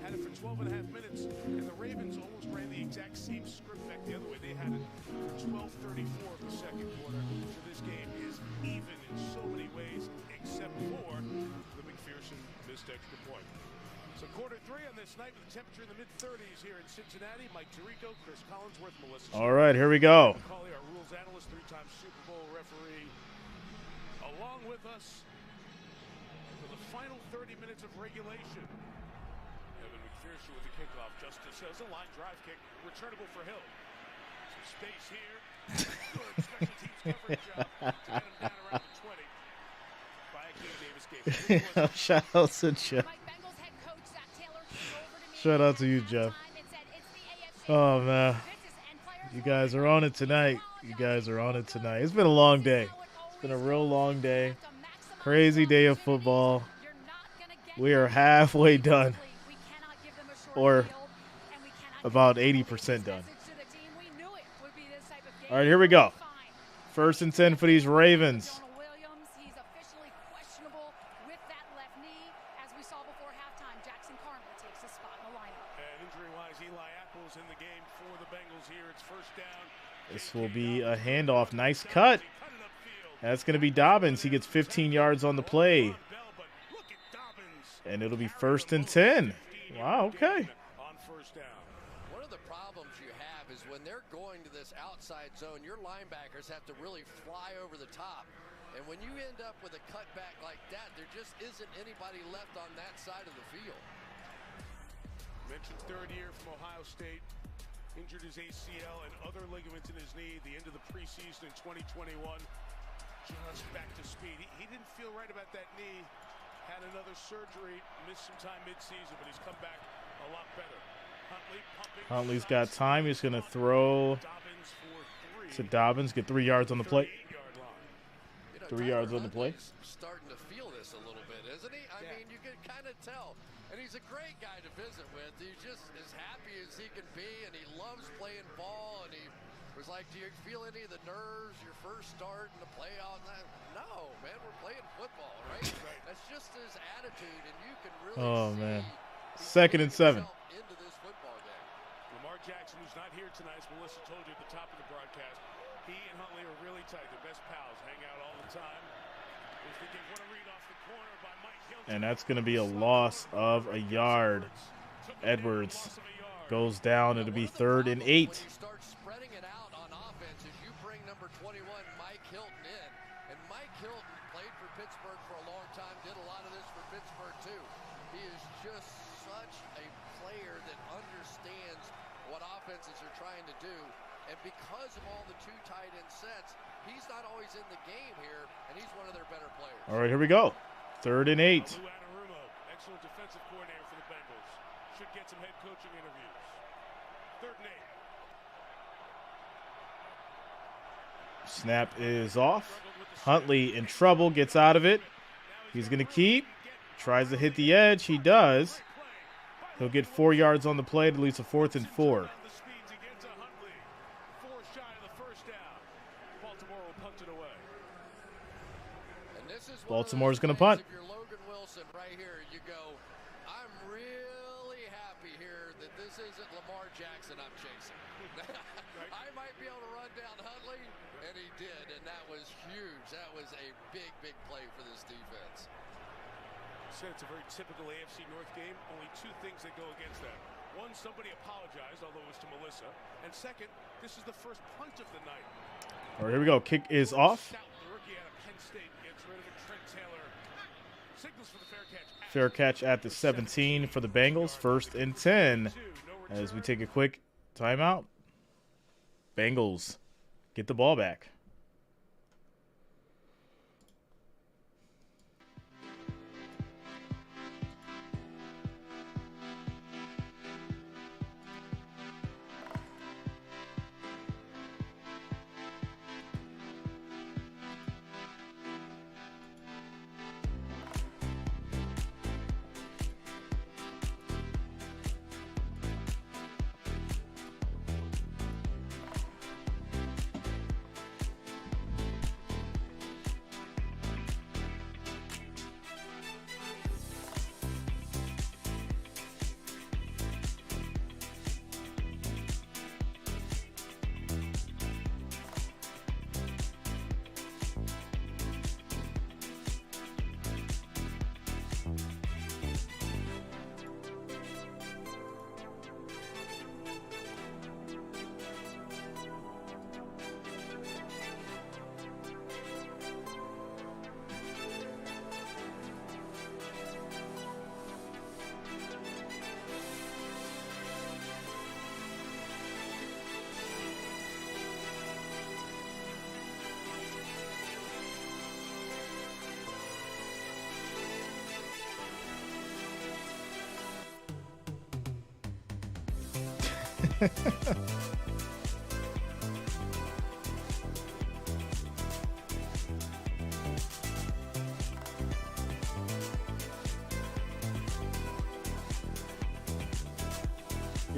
had it for 12 and a half minutes, and the Ravens almost ran the exact same script back the other way. They had it for 12:34 of the second quarter. So this game is even in so many ways, except for the McPherson missed extra point. So quarter three on this night with a temperature in the mid-30s here in Cincinnati. Mike Tirico, Chris Collinsworth, Melissa. All right, here we go. Macaulay, our rules analyst, three-time Super Bowl referee, along with us for the final 30 minutes of regulation. Evan McPherson with the kickoff. Justice says a line drive kick, returnable for Hill. Some space here. Good special teams coverage job to get him down around the 20. By Akeem Davis gave Shout out to Jeff. Shout out to you, Jeff. Oh, man. You guys are on it tonight. You guys are on it tonight. It's been a long day. It's been a real long day. Crazy day of football. We are halfway done. Or about 80% done. All right, here we go. 1st and 10 for these Ravens. This will be a handoff. Nice cut. That's going to be Dobbins. He gets 15 yards on the play. And it'll be 1st and 10. Wow, okay. One of the problems you have is when they're going to this outside zone, your linebackers have to really fly over the top. And when you end up with a cutback like that, there just isn't anybody left on that side of the field. Mentioned third year from Ohio State. Injured his ACL and other ligaments in his knee at the end of the preseason in 2021. Just back to speed. He didn't feel right about that knee. Had another surgery, missed some time mid-season, but he's come back a lot better. Huntley pumping. Huntley's got time. He's going to throw to Dobbins. Get 3 yards on the play. 3 yards on the play. Starting to feel this a little bit, isn't he? I mean, you can kind of tell. And he's a great guy to visit with. He's just as happy as he can be, and he loves playing ball. And he was like, do you feel any of the nerves, your first start in the playoff? No, man, we're playing football, right? That's just his attitude, and you can really see 2nd and 7. Into this football game. Lamar Jackson, who's not here tonight, as Melissa told you at the top of the broadcast, he and Huntley are really tight. They're best pals, hang out all the time. And that's going to be a loss of a yard. Edwards goes down. It'll be 3rd and 8. Start spreading it out on offense as you bring number 21, Mike Hilton, in. And Mike Hilton played for Pittsburgh for a long time, did a lot of this for Pittsburgh too. He is just such a player that understands what offenses are trying to do. And because of all the 2 tight end sets, he's not always in the game here, and he's one of their better players. All right, here we go. 3rd and 8. Excellent defensive coordinator for the Bengals. Should get some head coaching interviews. 3rd and 8. Snap is off. Huntley in trouble, gets out of it. He's going to keep. Tries to hit the edge. He does. He'll get 4 yards on the play. At least a 4th and 4. Baltimore's going to punt. If you're Logan Wilson right here, you go, I'm really happy here that this isn't Lamar Jackson I'm chasing. I might be able to run down Huntley, and he did, and that was huge. That was a big, big play for this defense. Said it's a very typical AFC North game. Only 2 things that go against that. One, somebody apologized, although it was to Melissa. And second, this is the first punt of the night. All right, here we go. Kick is off. Fair catch at the 17 for the Bengals. 1st and 10 as we take a quick timeout. Bengals get the ball back. Yo,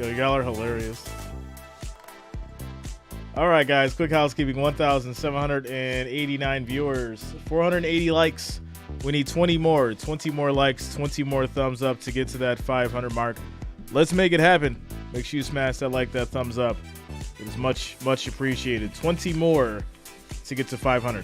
y'all are hilarious. All right, guys. Quick housekeeping. 1,789 viewers. 480 likes. We need 20 more. 20 more likes. 20 more thumbs up to get to that 500 mark. Let's make it happen. Make sure you smash that like, that thumbs up. It is much, much appreciated. 20 more to get to 500.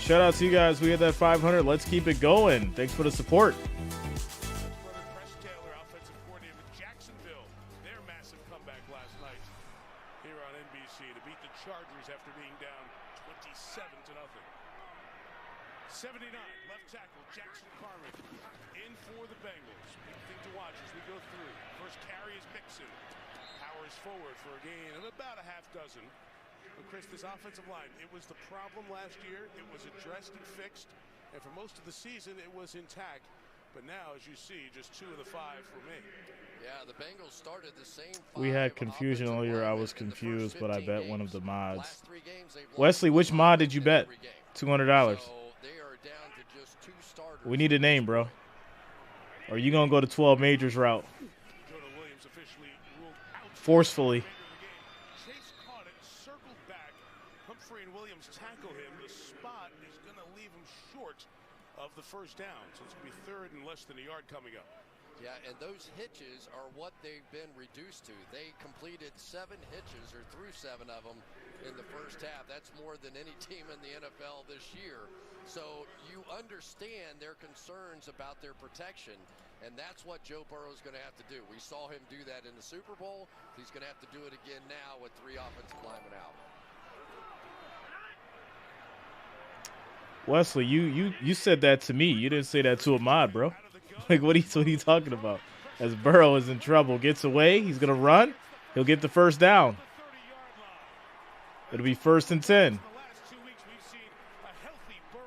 Shout out to you guys. We had that 500. Let's keep it going. Thanks for the support. Press Taylor, offensive coordinator with Jacksonville. Their massive comeback last night here on NBC to beat the Chargers after being down 27-0. 79, left tackle Jackson Carmen in for the Bengals. Big thing to watch as we go through. First carry is Mixon. Powers forward for a gain of about a half dozen. But Chris, this offensive line, it was the problem last year. It was addressed and fixed. And for most of the season, it was intact. But now, as you see, just 2 of the 5 remain. Yeah, the Bengals started the same. We had confusion earlier. I was confused, but I bet one of the mods. Wesley, which mod did you bet? $200. We need a name, bro. Or are you going to go to 12 majors route? Forcefully. Tackle him. The spot is going to leave him short of the first down. So it's going to be third and less than a yard coming up. Yeah, and those hitches are what they've been reduced to. They completed 7 hitches or threw 7 of them in the first half. That's more than any team in the NFL this year. So you understand their concerns about their protection, and that's what Joe Burrow is going to have to do. We saw him do that in the Super Bowl. He's going to have to do it again now with 3 offensive linemen out. Wesley, you said that to me. You didn't say that to a mod, bro. Like, what are you talking about? As Burrow is in trouble, gets away, he's going to run. He'll get the first down. It'll be 1st and 10.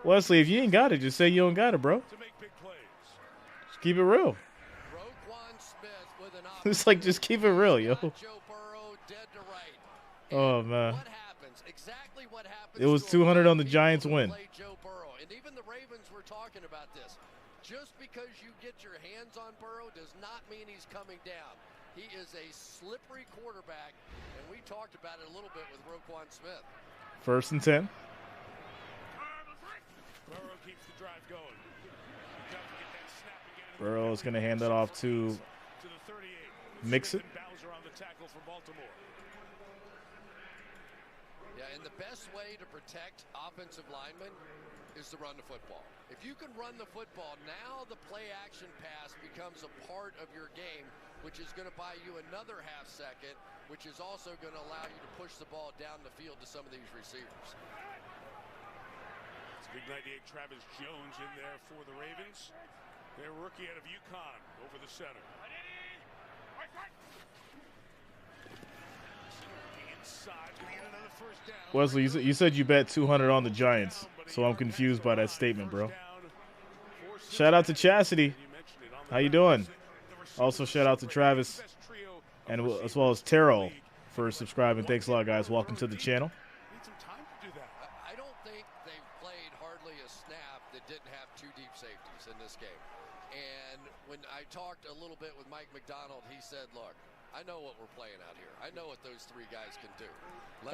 Wesley, if you ain't got it, just say you don't got it, bro. Just keep it real. It's like, just keep it real, yo. Oh, man. It was 200 on the Giants win. And even the Ravens were talking about this. Just because you get your hands on Burrow does not mean he's coming down. He is a slippery quarterback, and we talked about it a little bit with Roquan Smith. 1st and 10. Burrow keeps the drive going. Burrow is going to hand that off to Mixon. Bowser on the tackle for Baltimore. Yeah, and the best way to protect offensive linemen is to run the football. If you can run the football, now the play action pass becomes a part of your game, which is going to buy you another half second, which is also going to allow you to push the ball down the field to some of these receivers. It's big 98 Travis Jones in there for the Ravens. Their rookie out of UConn over the center. Wesley, you said you bet 200 on the Giants, so I'm confused by that statement, bro. Shout out to Chastity. How you doing? Also, shout out to Travis, and as well as Terrell for subscribing. Thanks a lot, guys. Welcome to the channel. I don't think they've played hardly a snap that didn't have 2 deep safeties in this game. And when I talked a little bit with Mike McDonald, he said, look, I know what we're playing out here. I know what those 3 guys can do.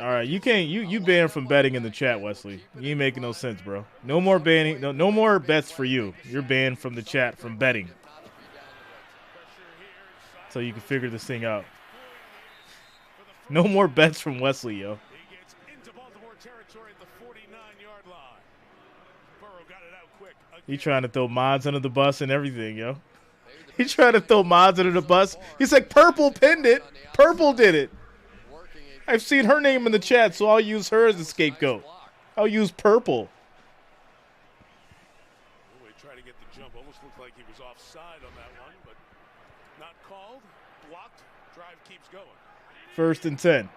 All right, you can't you banned from betting in the chat, Wesley. You ain't making no sense, bro. No more banning. No more bets for you. You're banned from the chat from betting. So you can figure this thing out. No more bets from Wesley, yo. He gets into Baltimore territory at the 49-yard line. Burrow got it out quick. He trying to throw mods under the bus and everything, yo. He trying to throw mods under the bus. He's like, Purple pinned it. Purple did it. I've seen her name in the chat, so I'll use her as a scapegoat. I'll use Purple. First and 10.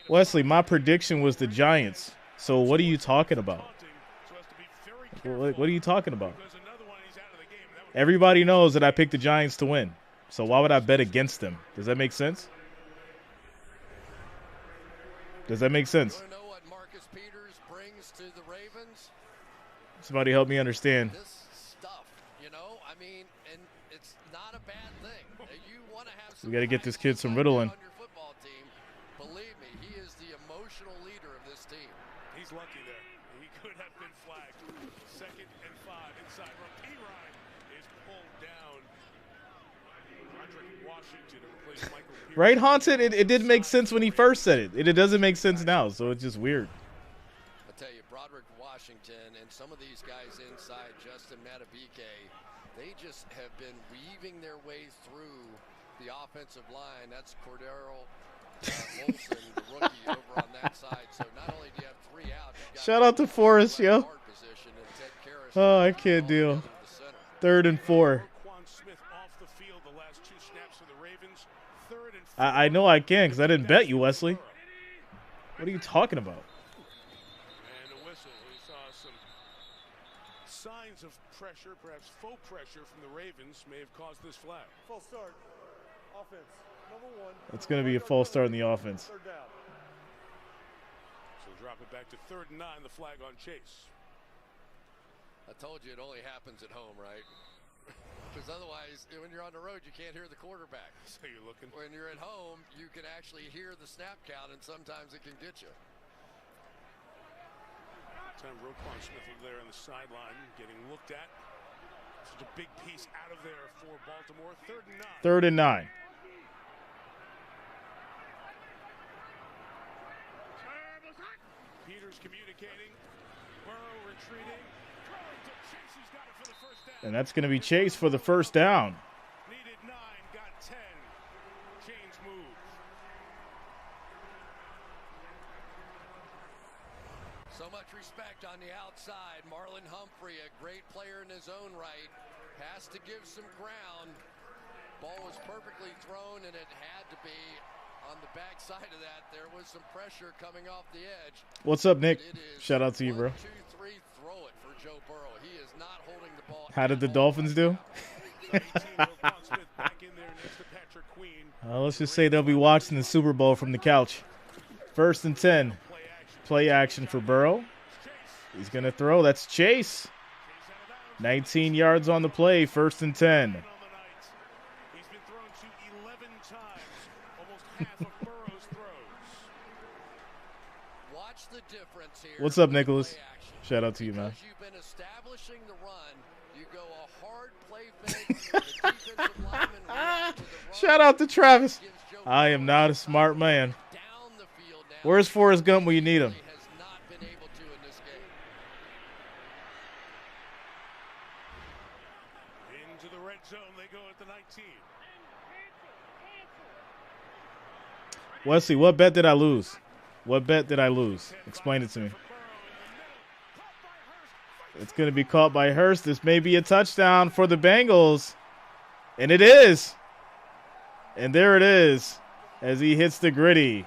Wesley, my prediction was the Giants. So what are you talking about? What are you talking about? Everybody knows that I picked the Giants to win. So why would I bet against them? Does that make sense? Does that make sense? Somebody help me understand. This stuff, you know, I mean, and it's not a bad thing. You want to have some We got to get this kid some Ritalin. on your football team. Believe me, he is the emotional leader of this team. He's lucky there. He could have been flagged. 2nd and 5 inside. P-Ryan is pulled down. Washington replaced Michael Pierce. Right, Haunted? It didn't make sense when he first said it. It doesn't make sense now, so it's just weird. I tell you, Broderick Washington and some of these guys inside, Justin Matabike, they just have been weaving their way through the offensive line. That's Cordero Wilson, the rookie, over on that side. So not only do you have 3 out, shout out to Forrest, yo. Oh, I can't deal. 3rd and 4. I know I can because I didn't bet you, Wesley. What are you talking about? And a whistle. We saw some signs of pressure, perhaps faux pressure from the Ravens may have caused this flag. False start. Offense. Number 1. It's going to be a false start in the offense. 3rd down. So drop it back to 3rd and 9, the flag on Chase. I told you it only happens at home, right? Because otherwise, when you're on the road, you can't hear the quarterback. So you're looking. When you're at home, you can actually hear the snap count, and sometimes it can get you. Time Roquan Smith over there on the sideline, getting looked at. Such a big piece out of there for Baltimore. 3rd and 9. 3rd and 9. Peters communicating. Burrow retreating. Throwing to Chase. He's got it for the first down. And that's going to be Chase for the first down. Needed 9, got 10. Chains move. So much respect on the outside. Marlon Humphrey, a great player in his own right, has to give some ground. Ball was perfectly thrown, and it had to be on the back side of that. There was some pressure coming off the edge. What's up, Nick? Shout out to you, bro. 1, 2, 3, throw it for Joe Burrow. He is not holding the ball. How did the Dolphins do? Let's just say they'll be watching the Super Bowl from the couch. 1st and 10. Play action for Burrow. He's going to throw. That's Chase. 19 yards on the play. 1st and 10. He's been thrown to 11 times. Almost half of Burrow's throws. Watch the difference here. What's up, Nicholas? Shout out to you, man. Because you've been establishing the run. You go a hard play fake. The defensive lineman reacts to the run. Shout out to Travis. I am not a smart man. Where's Forrest Gump when you need him? Has not been able to in this game. Into the red zone, they go at the 19. Wesley, what bet did I lose? What bet did I lose? Explain it to me. It's going to be caught by Hurst. This may be a touchdown for the Bengals. And it is. And there it is as he hits the gritty.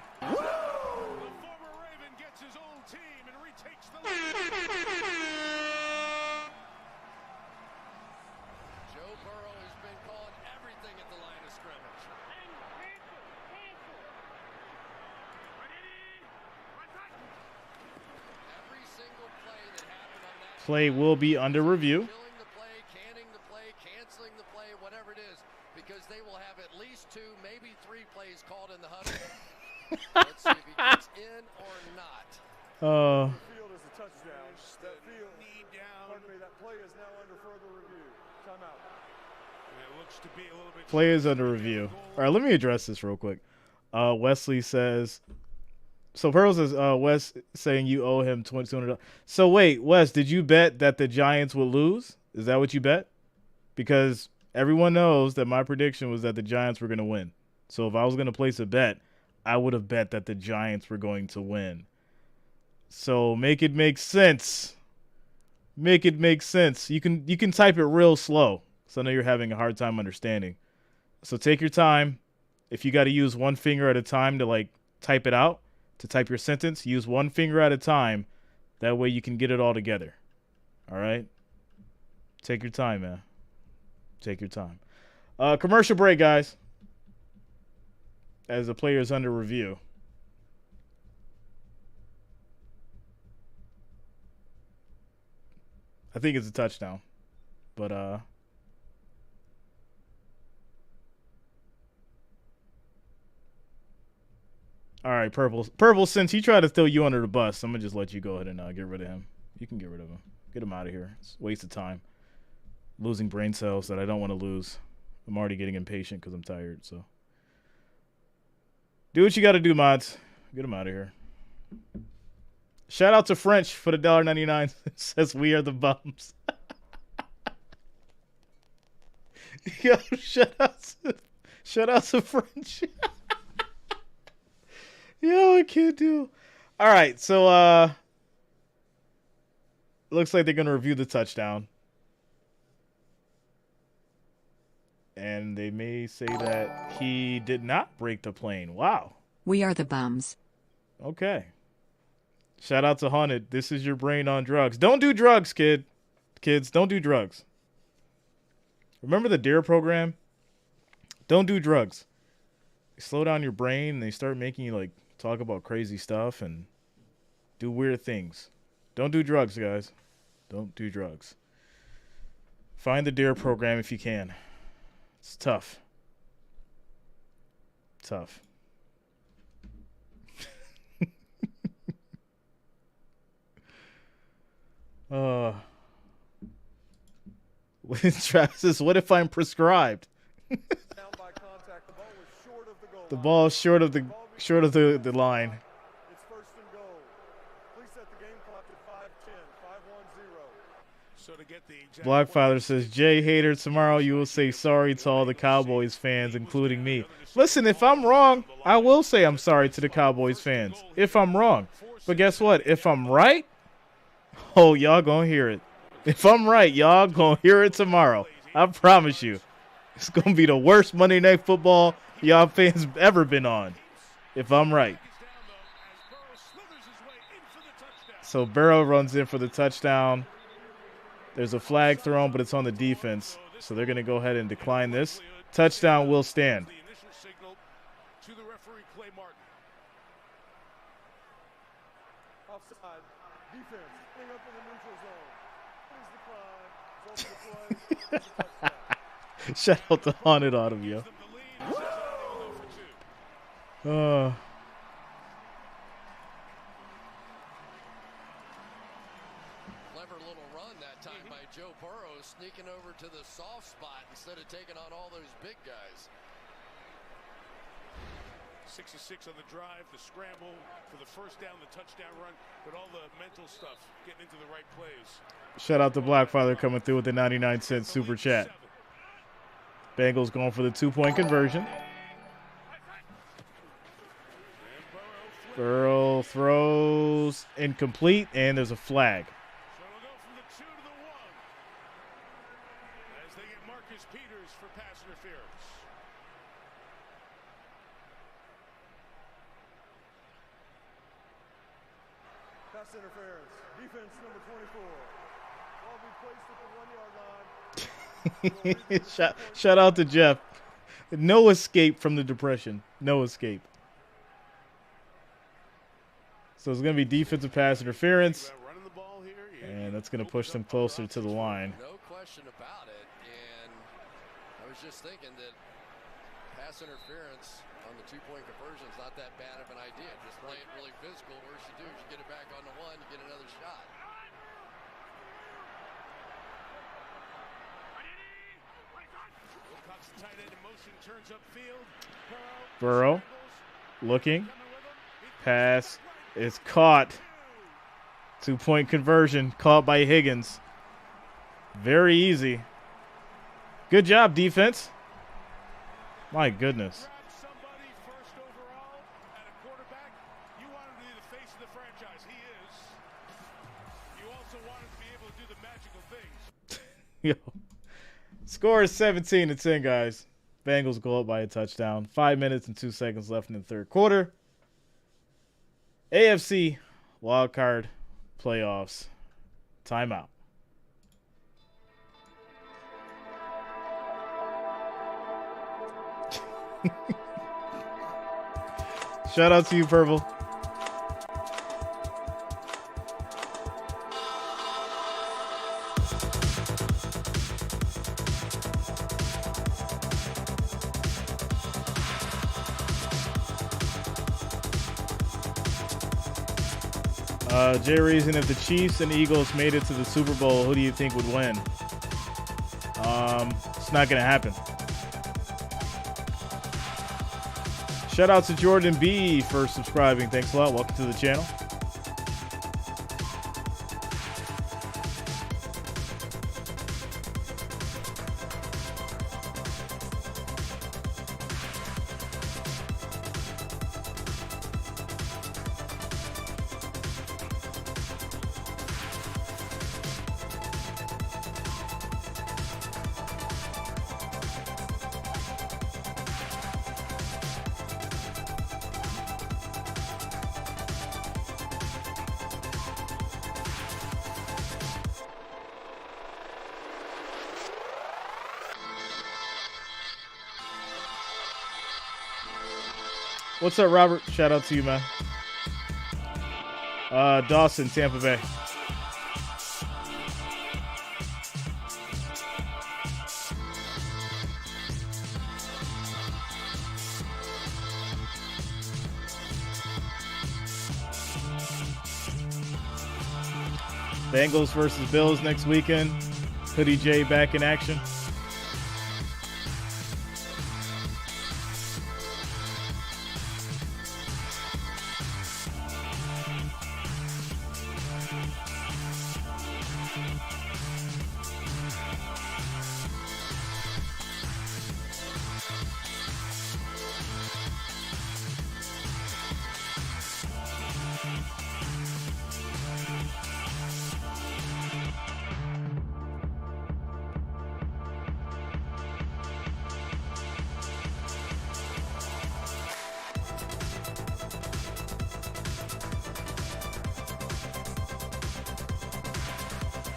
Play will be under review. Killing the play, canning the play, canceling the play, whatever it is, because they will have at least 2, maybe 3 plays called in the huddle. Let's see if he gets in or not. Field is a touchdown. That field, pardon me, that play is now under further review. Timeout. And it looks to be a little bit. Play is under review. All right, let me address this real quick. Wesley says. So Pearl says, Wes saying you owe him $2,200. So wait, Wes, did you bet that the Giants would lose? Is that what you bet? Because everyone knows that my prediction was that the Giants were going to win. So if I was going to place a bet, I would have bet that the Giants were going to win. So make it make sense. Make it make sense. You can type it real slow So I know you're having a hard time understanding. So take your time. If you got to use one finger at a time to like type it out, to type your sentence, use one finger at a time. That way you can get it all together. All right? Take your time, man. Take your time. Commercial break, guys. As the player is under review. I think it's a touchdown. But all right, Purple, since he tried to throw you under the bus, I'm going to just let you go ahead and get rid of him. You can get rid of him. Get him out of here. It's a waste of time. Losing brain cells that I don't want to lose. I'm already getting impatient because I'm tired, so. Do what you got to do, mods. Get him out of here. Shout out to French for the $1.99. It says we are the bums. Yo, shout out to French. Yo, I can't do. All right, so looks like they're gonna review the touchdown, and they may say that he did not break the plane. Wow. We are the bums. Okay. Shout out to Haunted. This is your brain on drugs. Don't do drugs, kids. Don't do drugs. Remember the DARE program? Don't do drugs. They slow down your brain and they start making you like talk about crazy stuff and do weird things. Don't do drugs, guys. Don't do drugs. Find the DARE program if you can. It's tough. Tough. Travis says, what if I'm prescribed? The ball is short of the line. It's first and goal. Please set the game clock at 5:10, 5-1-0. So to get the exact Blockfather says, Jay Hater, tomorrow you will say sorry to all the Cowboys fans, including me. Listen, if I'm wrong, I will say I'm sorry to the Cowboys fans. If I'm wrong. But guess what? If I'm right, oh, y'all gonna hear it. If I'm right, y'all gonna hear it tomorrow. I promise you. It's gonna be the worst Monday Night Football y'all fans ever been on. If I'm right. So Burrow runs in for the touchdown. There's a flag thrown, but it's on the defense. So they're gonna go ahead and decline this. Touchdown will stand. Offside. Defense. Bring up in the neutral zone. Please decline. It's over the play. Shout out to Haunted Autumn, yo. Clever little run that time by Joe Burrow, sneaking over to the soft spot instead of taking on all those big guys. 66 on the drive, the scramble for the first down, the touchdown run, but all the mental stuff, getting into the right plays. Shout out to Blackfather coming through with the 99-cent super chat. Bengals going for the 2-point conversion. Burrow throws incomplete, and there's a flag. So it'll go from the 2 to the 1 as they get Marcus Peters for pass interference. Pass interference. Defense number 24. Ball be placed at the 1-yard line. Shout out to Jeff. No escape from the depression. No escape. So it's going to be defensive pass interference. And that's going to push them closer to the line. No question about it. And I was just thinking that pass interference on the 2-point conversion is not that bad of an idea. Just play it really physical. Worst you do is you get it back on the 1, you get another shot. Burrow looking. Pass is caught. 2-point conversion caught by Higgins. Very easy. Good job, defense. My goodness. Yo. Score is 17-10, guys. Bengals go up by a touchdown. 5 minutes and 2 seconds left in the third quarter. AFC wildcard playoffs. Timeout. Shout out to you, Purple. Jay Reason, if the Chiefs and Eagles made it to the Super Bowl, who do you think would win? It's not going to happen. Shout out to Jordan B for subscribing. Thanks a lot. Welcome to the channel. What's up, Robert? Shout out to you, man. Dawson, Tampa Bay. Bengals versus Bills next weekend. Hoodie J back in action.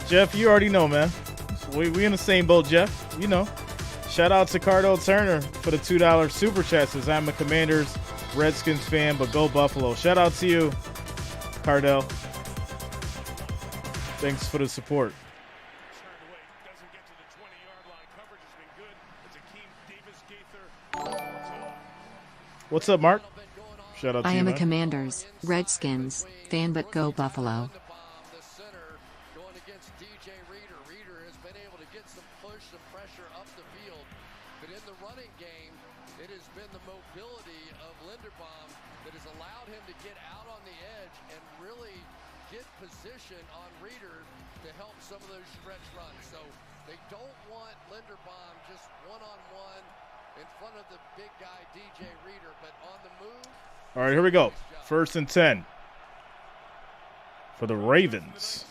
Jeff, you already know, man. We in the same boat, Jeff. You know. Shout out to Cardell Turner for the $2 super chat. Says, I'm a Commanders Redskins fan, but go Buffalo. Shout out to you, Cardell. Thanks for the support. What's up, Mark? Shout out to you, I am a man. Commanders Redskins fan, but go Buffalo. On Reader to help some of those stretch runs. So they don't want Linderbaum just one-on-one in front of the big guy DJ Reader, but on the move. All right, here we go. 1st and 10 for the Ravens.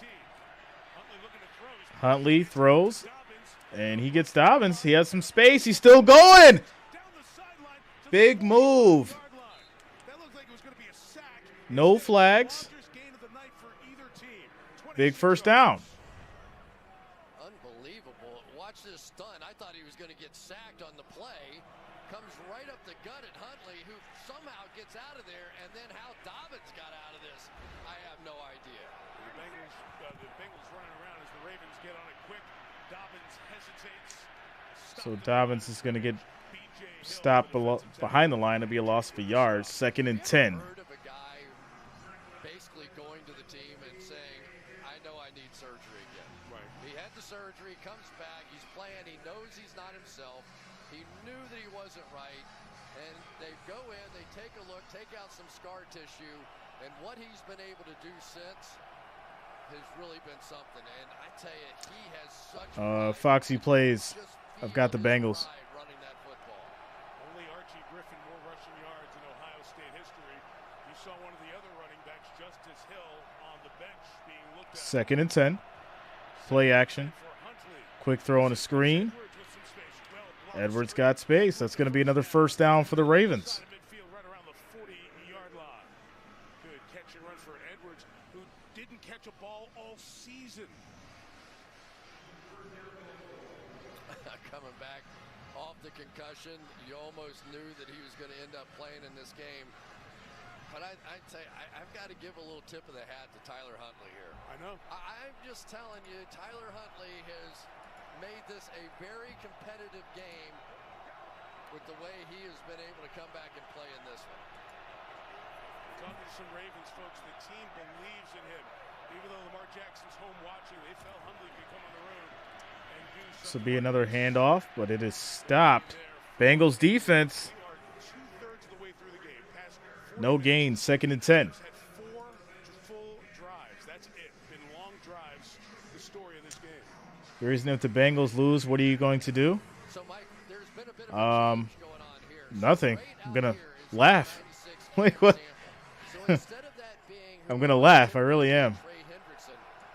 Huntley throws, and he gets Dobbins. He has some space. He's still going. Big move. No flags. Big first down. Unbelievable. Watch this stunt. I thought he was going to get sacked on the play. Comes right up the gut at Huntley, who somehow gets out of there, and then how Dobbins got out of this, I have no idea. The Bengals running around as the Ravens get on it quick. Dobbins hesitates. So Dobbins is going to get stopped behind the line. It'll be a loss of a yard. 2nd and 10. Basically going to the team and saying, I know I need surgery again. Right. He had the surgery, comes back, he's playing, he knows he's not himself. He knew that he wasn't right. And they go in, they take a look, take out some scar tissue, and what he's been able to do since has really been something. And I tell you, he has such Foxy plays. I've got the Bengals. Running that football. Only Archie Griffin more rushing yards in Ohio State history. You saw one of the other running backs, Justice Hill, on the bench being looked at. 2nd and 10. Play action. Quick throw on a screen. Edwards got space. That's going to be another first down for the Ravens. Midfield right around the 40-yard line. Good catch and run for Edwards, who didn't catch a ball all season. Coming back off the concussion, you almost knew that he was going to end up playing in this game. But I'd say I've got to give a little tip of the hat to Tyler Huntley here. I know. I'm just telling you, Tyler Huntley has made this a very competitive game with the way he has been able to come back and play in this one. Talking to some Ravens folks, the team believes in him. Even though Lamar Jackson's home watching, they felt Huntley could come on the road and do something. This will be another handoff, but it is stopped. Bengals defense. No gain, 2nd and 10. Had 4 full drives. That's it. Been long drives. The story of this game. The reason if the Bengals lose, what are you going to do? So, Mike, there's been a bit of a change going on here. Nothing. I'm gonna laugh. Wait, what? I'm gonna laugh. I really am.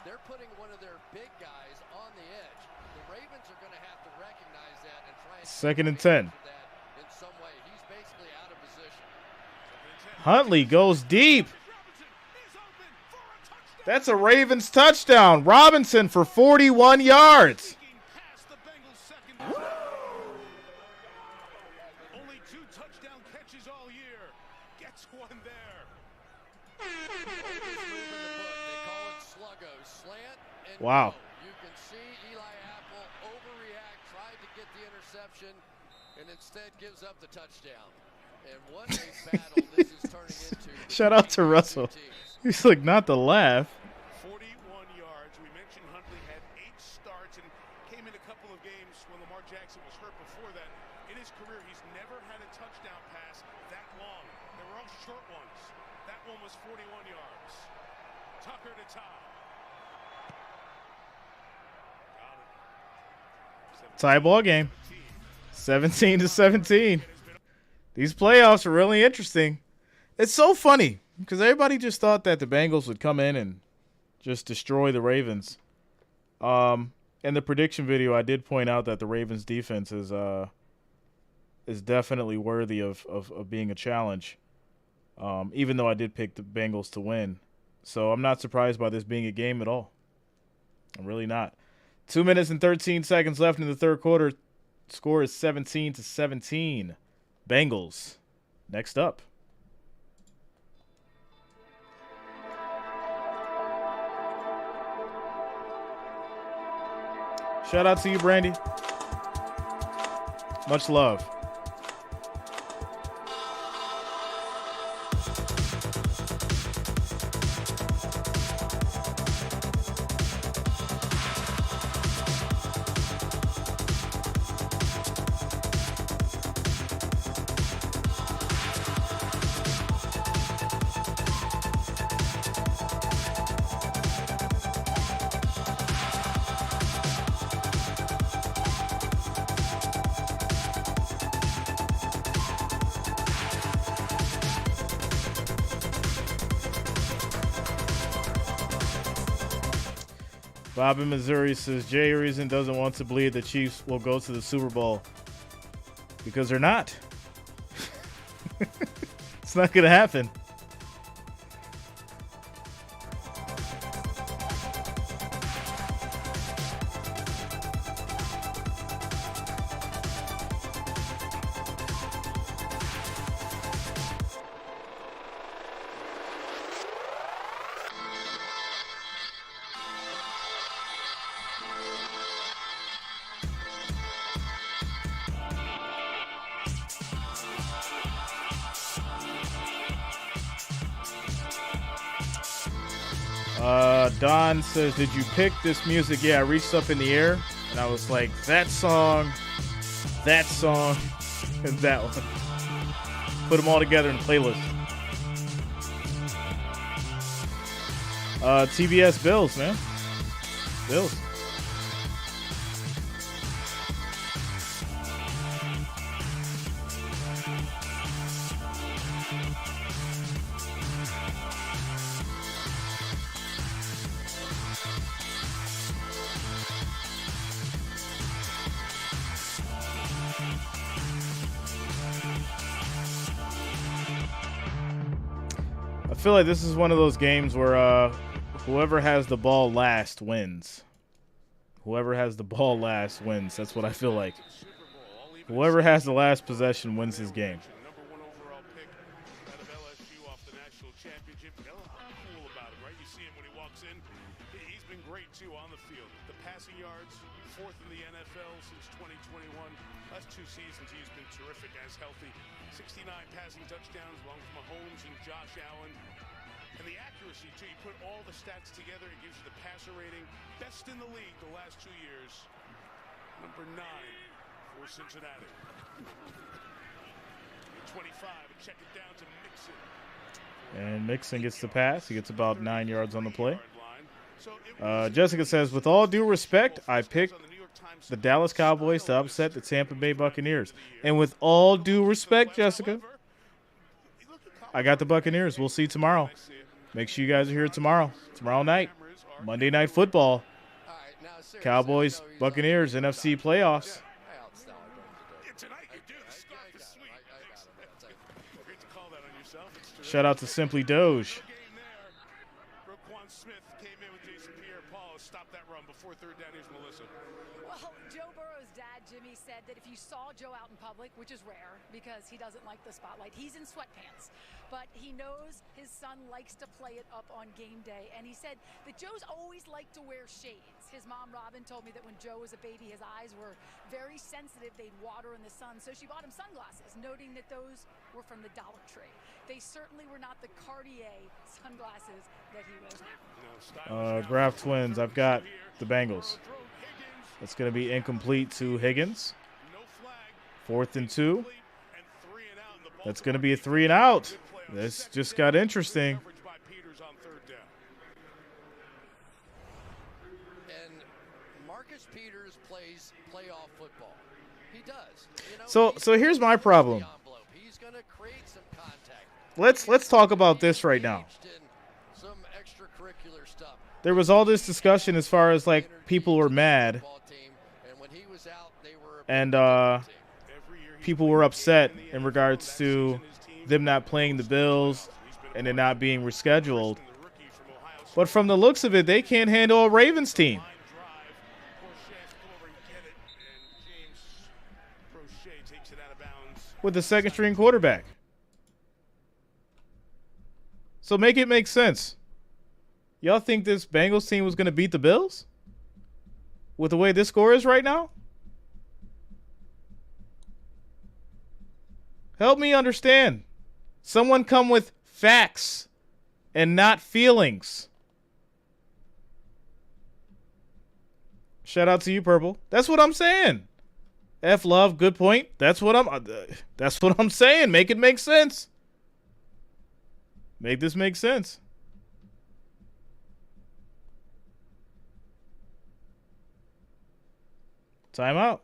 They're putting one of their big guys on the edge. The Ravens are going to have to recognize that and try and 2nd and 10. in some way. He's basically out of position. Huntley goes deep. That's a Ravens touchdown. Robinson for 41 yards. Only 2 touchdown catches all year. Gets one there. Wow. You can see Eli Apple overreact, tried to get the interception, and instead gives up the touchdown. And what a battle this is turning into. Shout out to Russell. He's like, not to laugh. 41 yards. We mentioned Huntley had 8 starts and came in a couple of games when Lamar Jackson was hurt before that. In his career, he's never had a touchdown pass that long. They were all short ones. That one was 41 yards. Tucker to tie. Tie ball game. 17-17. These playoffs are really interesting. It's so funny because everybody just thought that the Bengals would come in and just destroy the Ravens. In the prediction video, I did point out that the Ravens defense is definitely worthy of being a challenge, even though I did pick the Bengals to win. So I'm not surprised by this being a game at all. I'm really not. 2 minutes and 13 seconds left in the third quarter. Score is 17-17. Bengals. Next up. Shout out to you, Brandy. Much love. Bob in Missouri says Jay Reason doesn't want to believe the Chiefs will go to the Super Bowl because they're not. It's not going to happen. Don says, did you pick this music? Yeah, I reached up in the air and I was like, that song, and that one. Put them all together in a playlist. TBS Bills, man. Bills. feel like this is one of those games where whoever has the ball last wins. Whoever has the ball last wins. That's what I feel like. Whoever has the last possession wins his game. Number 1 overall pick out of LSU off the national championship. I'm cool about it, right? You see him when he walks in. He's been great, too, on the field. The passing yards, 4th in the NFL since 2021. Last 2 seasons, he's been terrific as healthy. 69 passing touchdowns, along with Mahomes and Josh Allen. And the accuracy, too. You put all the stats together, it gives you the passer rating. Best in the league the last 2 years. Number 9 for Cincinnati. 25, and check it down to Mixon. And Mixon gets the pass. He gets about 9 yards on the play. Jessica says, with all due respect, I picked the Dallas Cowboys to upset the Tampa Bay Buccaneers. And with all due respect, Jessica, I got the Buccaneers. We'll see tomorrow. Make sure you guys are here tomorrow. Tomorrow night. Monday Night Football. Cowboys, Buccaneers, NFC playoffs. Shout out to Simply Doge. Well, Joe Burrow's dad, Jimmy, said that if you saw Joe out in public, which is rare because he doesn't like the spotlight, he's in sweatpants. But he knows his son likes to play it up on game day. And he said that Joe's always liked to wear shades. His mom, Robin, told me that when Joe was a baby, his eyes were very sensitive. They'd water in the sun. So she bought him sunglasses, noting that those were from the Dollar Tree. They certainly were not the Cartier sunglasses that he wears now. Graph Twins, I've got the Bengals. It's going to be incomplete to Higgins. 4th and 2. That's going to be a 3 and out. This just got interesting. And Marcus Peters plays playoff football. He does. So here's my problem. He's going to create some contact. Let's talk about this right now. Some extracurricular stuff. There was all this discussion as far as like people were mad, and people were upset in regards to them not playing the Bills and it not being rescheduled. But from the looks of it, they can't handle a Ravens team. With a second-string quarterback. So make it make sense. Y'all think this Bengals team was going to beat the Bills? With the way this score is right now? Help me understand. Someone come with facts and not feelings. Shout out to you, Purple. That's what I'm saying. F Love, good point. That's what I'm saying. Make it make sense. Make this make sense. Time out.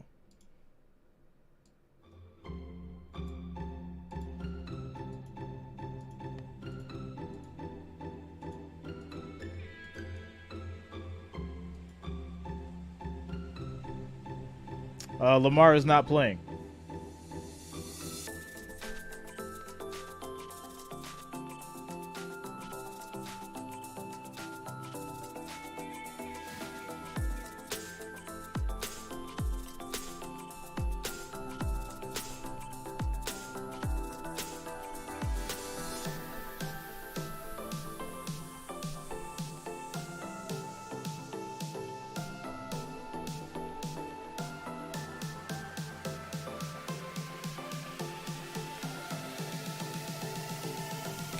Lamar is not playing.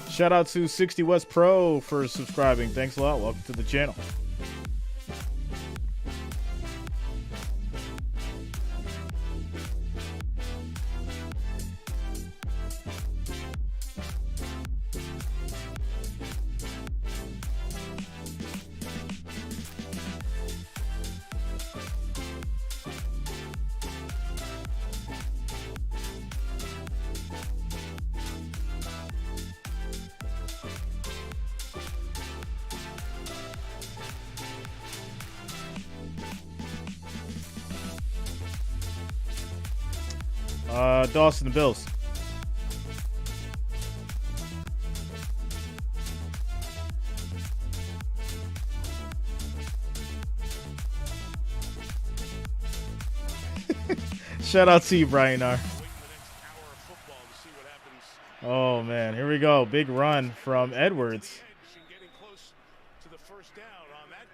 Shout out to 60 West Pro for subscribing. Thanks a lot. Welcome to the channel. Dawson, the Bills. Shout out to you, Brian R. Oh, man. Here we go. Big run from Edwards.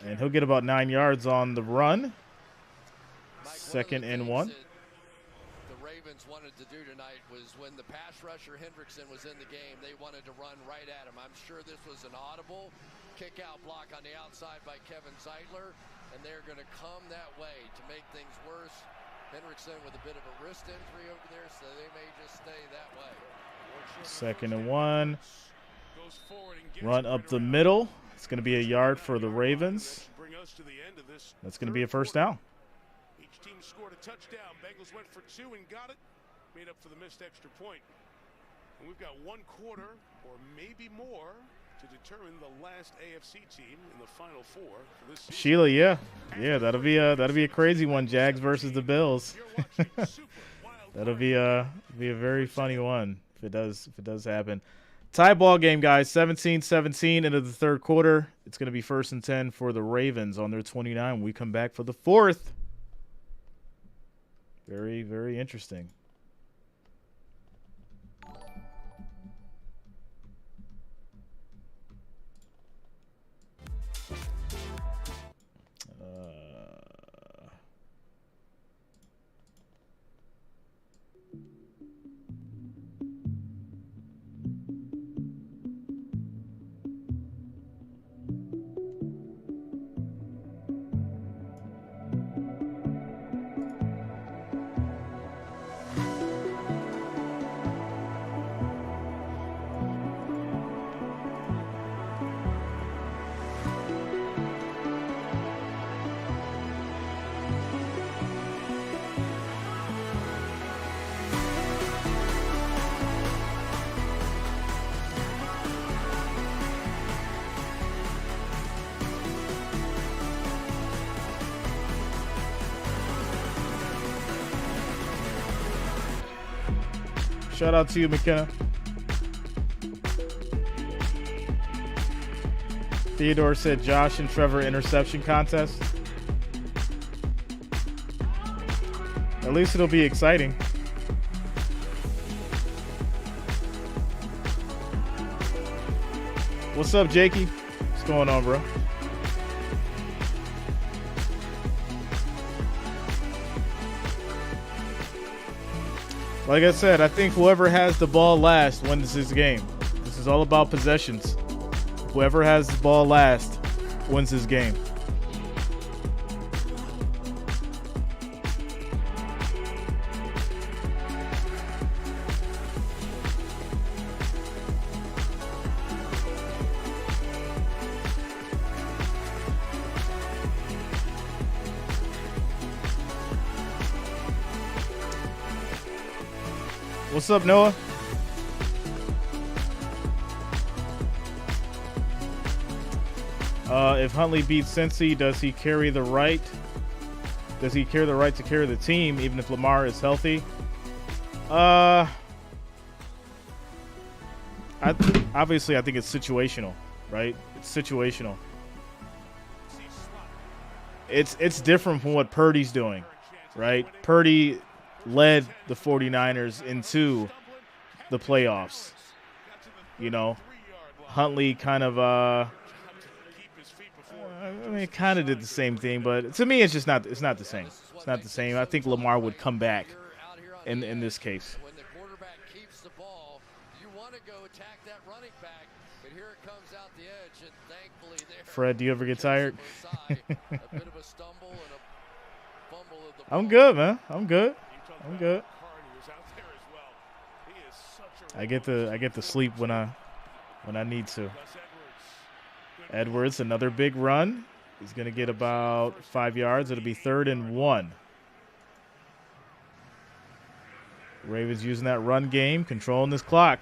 And he'll get about 9 yards on the run. Second and 1. The Ravens wanted to do tonight was when the pass rusher Hendrickson was in the game, they wanted to run right at him. I'm sure this was an audible kick-out block on the outside by Kevin Zeitler, and they're going to come that way to make things worse. Hendrickson with a bit of a wrist injury over there, so they may just stay that way. Second and 1. Run up the middle. It's going to be a yard for the Ravens. That's going to be a first down. Each team scored a touchdown. Bengals went for 2 and got it. Made up for the missed extra point. And we've got 1 quarter or maybe more to determine the last AFC team in the Final 4 for this season. Sheila, yeah, that'll be a crazy one. Jags versus the Bills. That'll be a very funny one if it does happen. Tie ball game, guys. 17-17 into the third quarter. It's going to be 1st and 10 for the Ravens on their 29. We come back for the 4th. Very, very interesting. Shout out to you, McKenna. Theodore said Josh and Trevor interception contest. At least it'll be exciting. What's up, Jakey? What's going on, bro? Like I said, I think whoever has the ball last wins this game. This is all about possessions. Whoever has the ball last wins this game. What's up, Noah? If Huntley beats Cincy, does he carry the right? Does he carry the right to carry the team, even if Lamar is healthy? Obviously, I think it's situational, right? It's situational. It's different from what Purdy's doing, right? Purdy led the 49ers into the playoffs. You know, Huntley kind of kind of did the same thing, but to me it's just not the same. It's not the same. I think Lamar would come back in this case. When the quarterback keeps the ball, you want to go attack that running back, but here it comes out the edge, and thankfully there. Fred, do you ever get tired? A bit of a stumble and a fumble of the ball. I'm good, man. I'm good. I get to sleep when I need to. Edwards, another big run. He's going to get about 5 yards. It'll be 3rd and 1. Ravens using that run game, controlling this clock.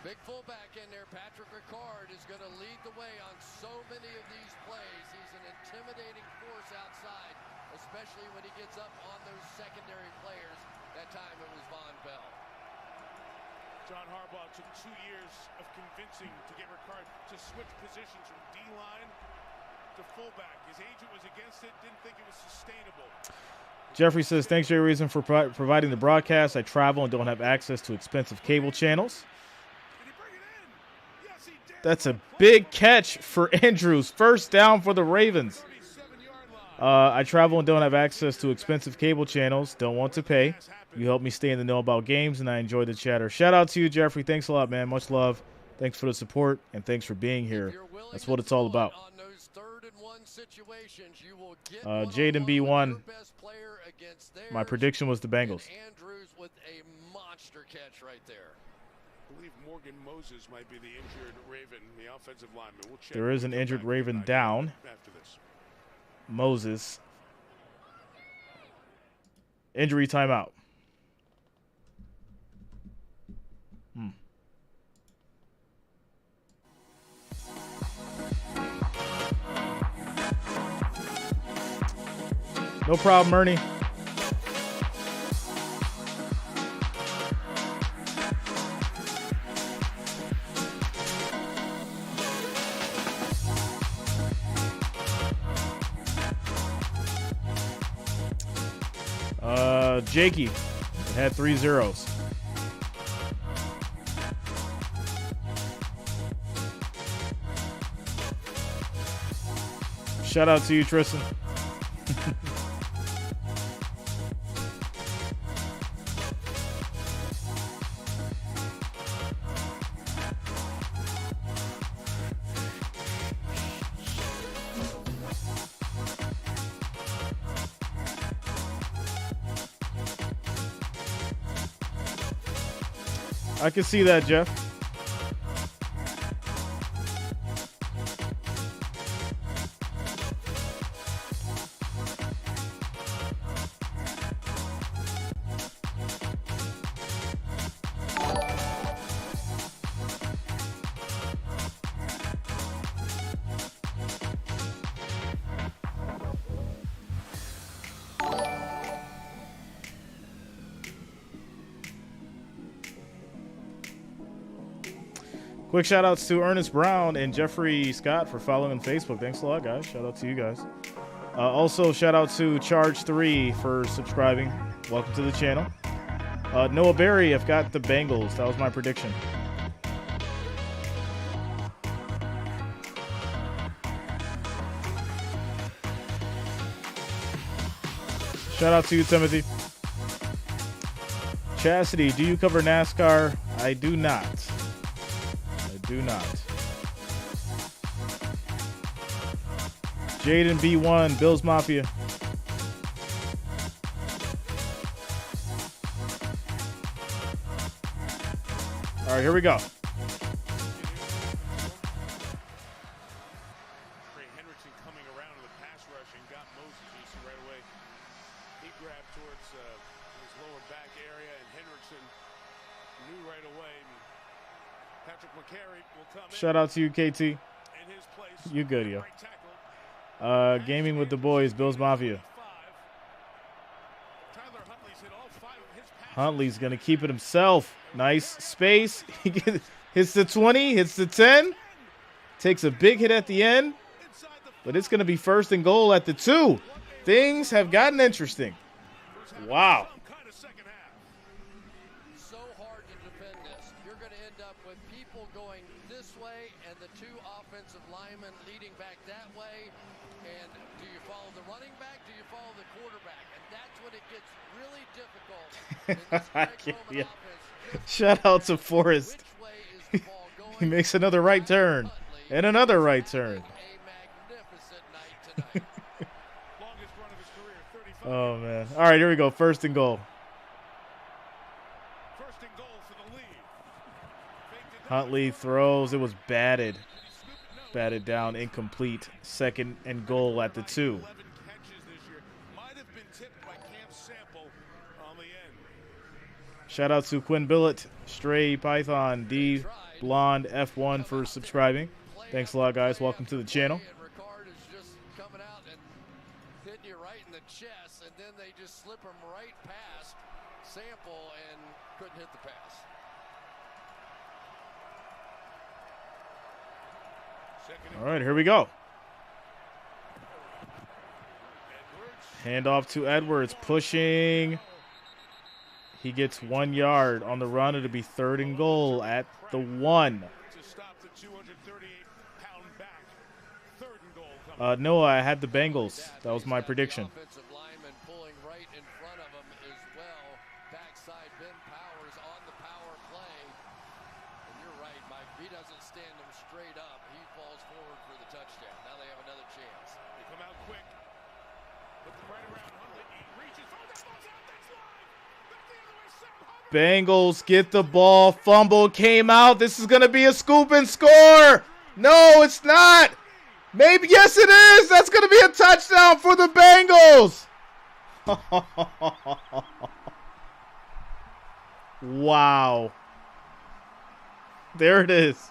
Big fullback in there, Patrick Ricard, is going to lead the way on so many of these plays. He's an intimidating force outside, especially when he gets up on those secondary players. That time it was Von Bell. John Harbaugh took 2 years of convincing to get Ricard to switch positions from D-line to fullback. His agent was against it, didn't think it was sustainable. Jeffrey says, thanks for your reason for providing the broadcast. I travel and don't have access to expensive cable channels. That's a big catch for Andrews. First down for the Ravens. I travel and don't have access to expensive cable channels. Don't want to pay. You help me stay in the know about games, and I enjoy the chatter. Shout out to you, Jeffrey. Thanks a lot, man. Much love. Thanks for the support, and thanks for being here. That's what it's all about. Jaden B1. My prediction was the Bengals. Andrews with a monster catch right there. I believe Morgan Moses might be the injured Raven, the offensive lineman. We'll check. There is an injured Raven down. After this. Moses. Injury timeout. No problem, Ernie. Jakey. It had 3 zeros. Shout out to you, Tristan. I can see that, Jeff. Quick shout outs to Ernest Brown and Jeffrey Scott for following on Facebook. Thanks a lot, guys. Shout out to you guys. Also, shout out to Charge3 for subscribing. Welcome to the channel. Noah Berry, I've got the Bengals. That was my prediction. Shout out to you, Timothy. Chastity, do you cover NASCAR? I do not. Do not. Jaden B1, Bills Mafia. All right, here we go. Hendrickson coming around to the pass rush and got Moses. You see right away. He grabbed towards his lower back area, and Hendrickson knew right away. Patrick McCary will come in. Shout out to you, KT. You good, yo. Gaming with the boys, Bills Mafia. Huntley's going to keep it himself. Nice space. He hits the 20, hits the 10. Takes a big hit at the end. But it's going to be first and goal at the 2. Things have gotten interesting. Wow. Leading back that way, and do you follow the running back? Do you follow the quarterback? And that's when it gets really difficult. Yeah. Shout out to Forrest. He makes another right turn and another right turn. Oh man! All right, here we go. First and goal. Huntley throws. It was batted. Batted down, incomplete. Second and goal at the 2. Shout out to Quinn Billett, Stray Python, D Blonde F1 for subscribing. Thanks a lot, guys. Welcome to the channel. Coming out and hitting you right in the chest, and then they just slip him right past Sample and couldn't hit the pass. All right, here we go. Handoff to Edwards, pushing. He gets 1 yard on the run. It'll be 3rd and goal at the 1. No, I had the Bengals. That was my prediction. Bengals get the ball. Fumble came out. This is going to be a scoop and score. No, it's not. Maybe. Yes, it is. That's going to be a touchdown for the Bengals. Wow. There it is.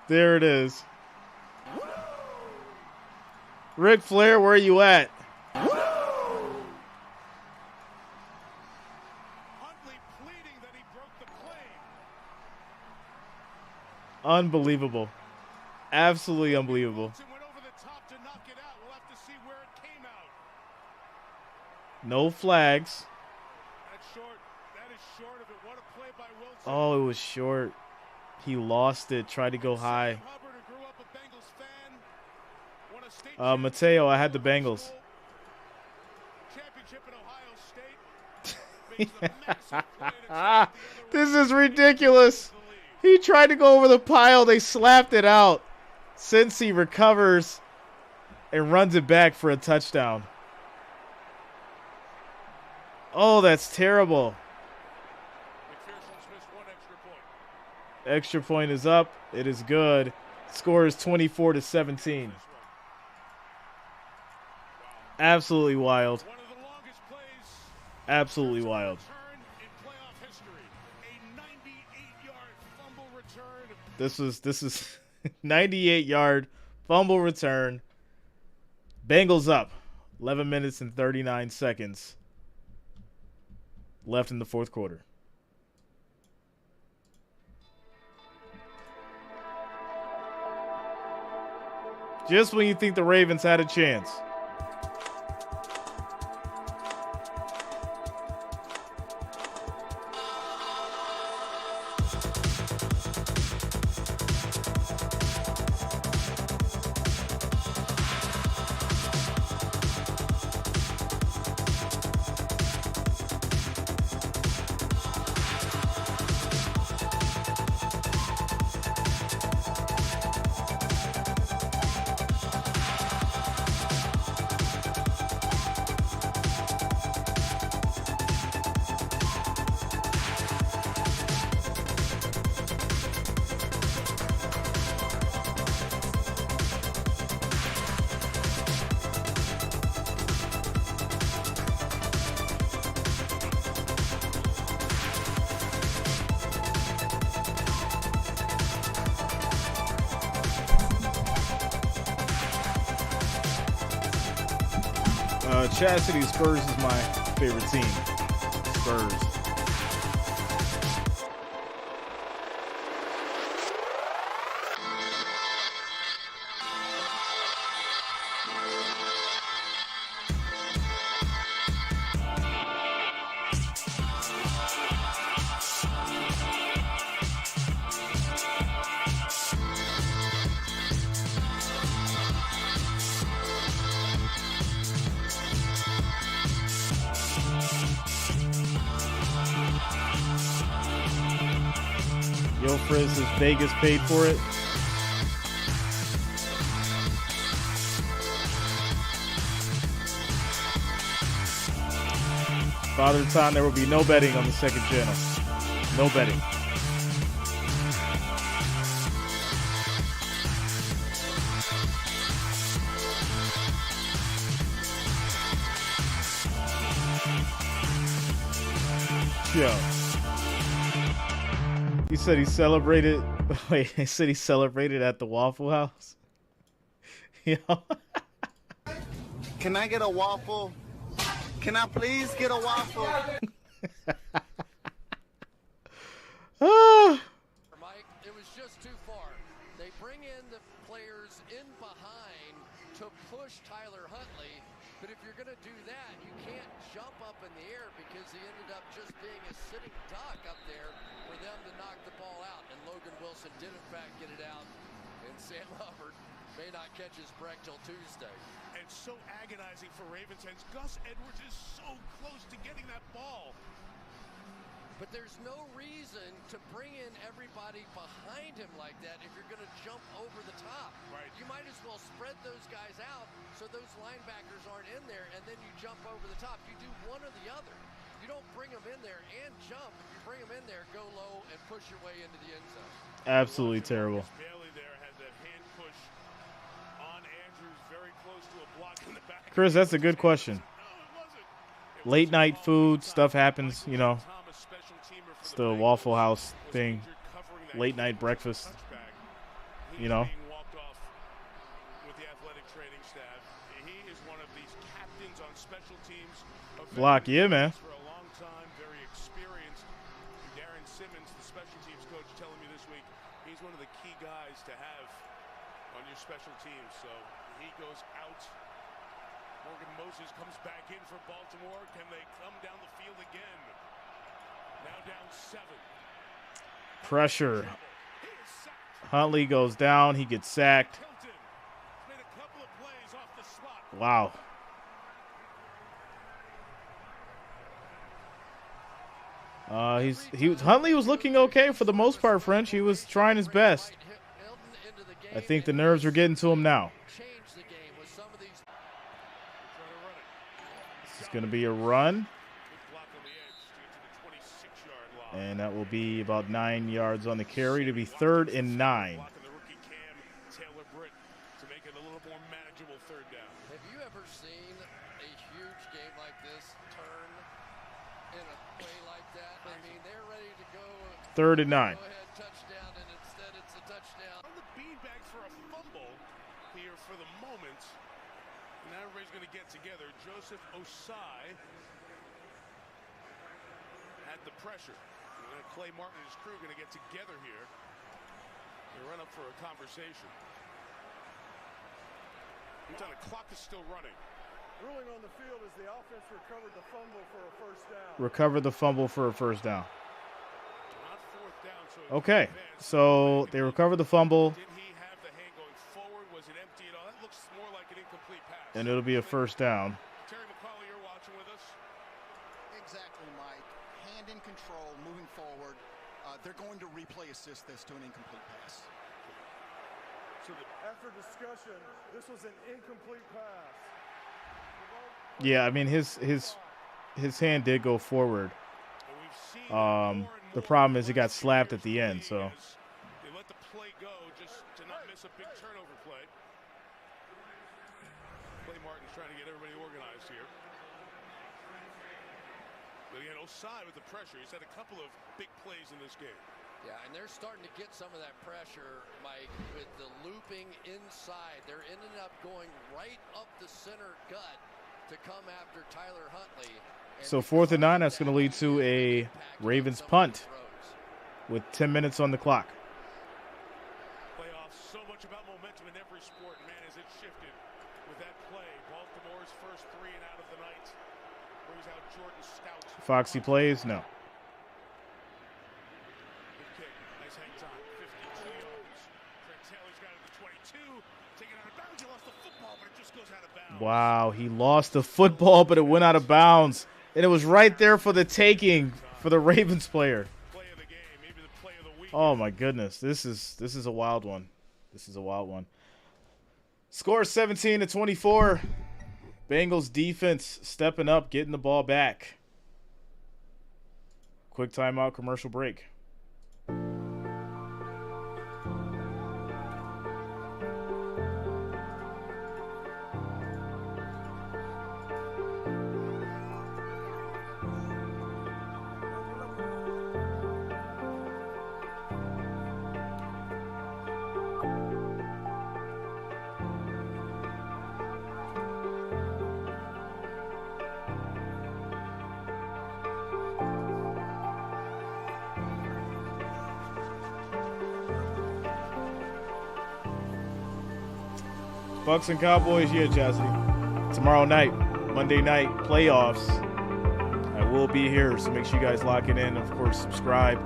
There it is. Ric Flair, where are you at? Unbelievable. Absolutely unbelievable. No flags. Oh, it was short. He lost it. Tried to go high. Mateo, I had the Bengals. This is ridiculous. He tried to go over the pile. They slapped it out. Cincy recovers and runs it back for a touchdown. Oh, that's terrible. Extra point is up. It is good. Score is 24-17. Absolutely wild. Absolutely wild. This is 98-yard fumble return. Bengals up. 11 minutes and 39 seconds left in the fourth quarter. Just when you think the Ravens had a chance. Chastity, Spurs is my favorite team. Spurs. Frizz, is Vegas paid for it? Father Time, there will be no betting on the second channel. No betting. Yo. He said he celebrated. Wait, he said he celebrated at the Waffle House. Yo. Can I get a waffle? Can I please get a waffle? Mike, it was just too far. They bring in the players in behind to push Tyler Huntley, but if perfect dock up there for them to knock the ball out. And Logan Wilson did, in fact, get it out. And Sam Hubbard may not catch his break till Tuesday. And so agonizing for Ravens fans. Gus Edwards is so close to getting that ball. But there's no reason to bring in everybody behind him like that if you're going to jump over the top. Right. You might as well spread those guys out so those linebackers aren't in there, and then you jump over the top. You do one or the other. You don't bring them in there and jump. You bring them in there, go low, and push your way into the end zone. Absolutely terrible. Bailey there had that hand push on Andrews, very close to a block in the back. Chris, that's a good question. Late night food, stuff happens, you know. It's the Waffle House thing. Late night breakfast, you know. Block, yeah, man. For a long time, very experienced. Darren Simmons, the special teams coach, telling me this week he's one of the key guys to have on your special teams. So he goes out. Morgan Moses comes back in for Baltimore. Can they come down the field again? Now down 7. Pressure. Huntley goes down. He gets sacked. Made a couple of plays off the slot. Wow. Huntley was looking okay for the most part, French. He was trying his best. I think the nerves are getting to him now. This is going to be a run. And that will be about 9 yards on the carry to be 3rd and 9. Have you ever seen a huge game like this turn in a play like that? I mean, they're ready to go. 3rd and 9. Go ahead, touchdown, and instead it's a touchdown. On the beanbag for a fumble here for the moment. Now everybody's going to get together. Joseph Osai had the pressure. Clay Martin and his crew going to get together here. They run up for a conversation. Meantime, the clock is still running. Ruling on the field as the offense recovered the fumble for a first down. Recovered the fumble for a first down. Not 4th down, so Okay, so they recovered the fumble. did he have the hand going forward? Was it empty at all? That looks more like an incomplete pass. And it'll be a first down. Terry McCauley, you're watching with us. Exactly, Mike. Hand in control, moving forward. They're going to replay assist this to an incomplete pass. So after discussion, this was an incomplete pass. Yeah, I mean his hand did go forward. The problem is he got slapped at the end, so. They let the play go just to not miss a big turnover play. Clay Martin's trying to get everybody organized here. But again, Osai with the pressure. He's had a couple of big plays in this game. Yeah, and they're starting to get some of that pressure, Mike, with the looping inside. They're ending up going right up the center gut to come after Tyler Huntley. So 4th and 9, that's going to lead to a Ravens punt with 10 minutes on the clock. Playoffs, so much about momentum in every sport. Man, has it shifted with that play. Baltimore's first 3 and out of the night. Brings out Jordan Stout. Foxy plays? No. Good kick. Nice hang time. 52 yards. Trent Taylor's got it to 22. Taking out of bounds. He lost the football, but it just goes out of bounds. Wow, he lost the football, but it went out of bounds. And it was right there for the taking for the Ravens player. Play of the game, maybe the play of the week. Oh, my goodness. This is a wild one. This is a wild one. Score 17-24. Bengals defense stepping up, getting the ball back. Quick timeout, commercial break. Bucks and Cowboys, yeah, Chastity. Tomorrow night, Monday night, playoffs at will be here, so make sure you guys lock it in. Of course, subscribe.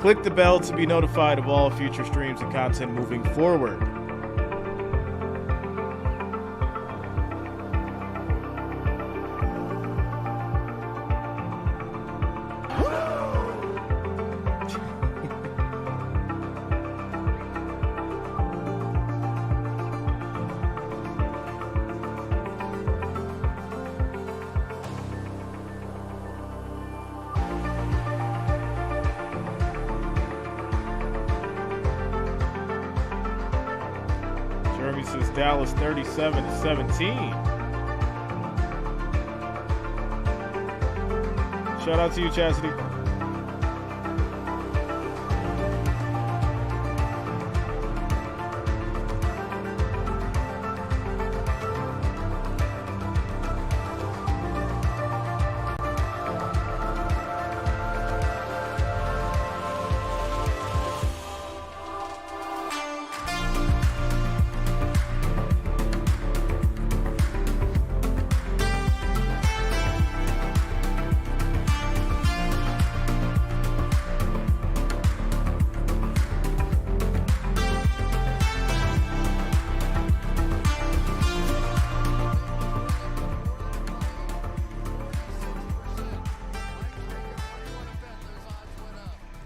Click the bell to be notified of all future streams and content moving forward. Jeremy says Dallas 37-17. Shout out to you, Chastity.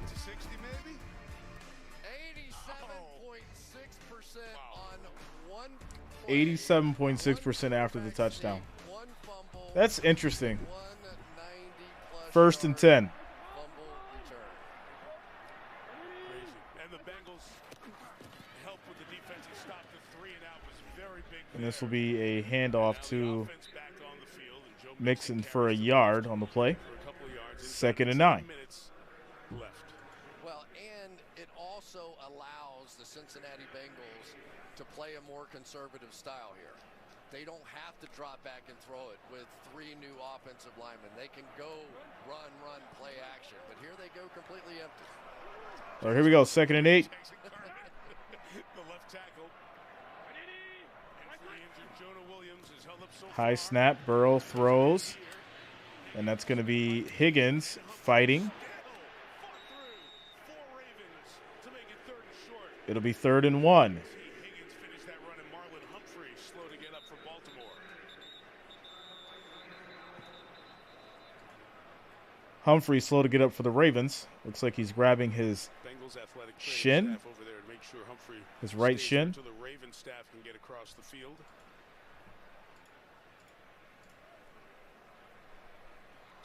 To 60 maybe? 87.6% after the touchdown. That's interesting. 1st and 10. And the Bengals help with the defensive stop. The 3 and out was very big. And this will be a handoff to Mixon for a yard on the play. 2nd and 9. Well, and it also allows the Cincinnati Bengals to play a more conservative style here. They don't have to drop back and throw it with 3 new offensive linemen. They can go run, play action. But here they go completely empty. All right, here we go. 2nd and 8. The left tackle. Jonah Williams is held up so High snap. Burrow throws. And that's going to be Higgins fighting. It'll be 3rd and 1. Higgins finished that run, and Marlon Humphrey slow to get up for Baltimore. Humphrey slow to get up for the Ravens. Looks like he's grabbing his Bengals athletic shin, staff over there to make sure Humphrey his right stays shin. until the Ravens staff can get across the field.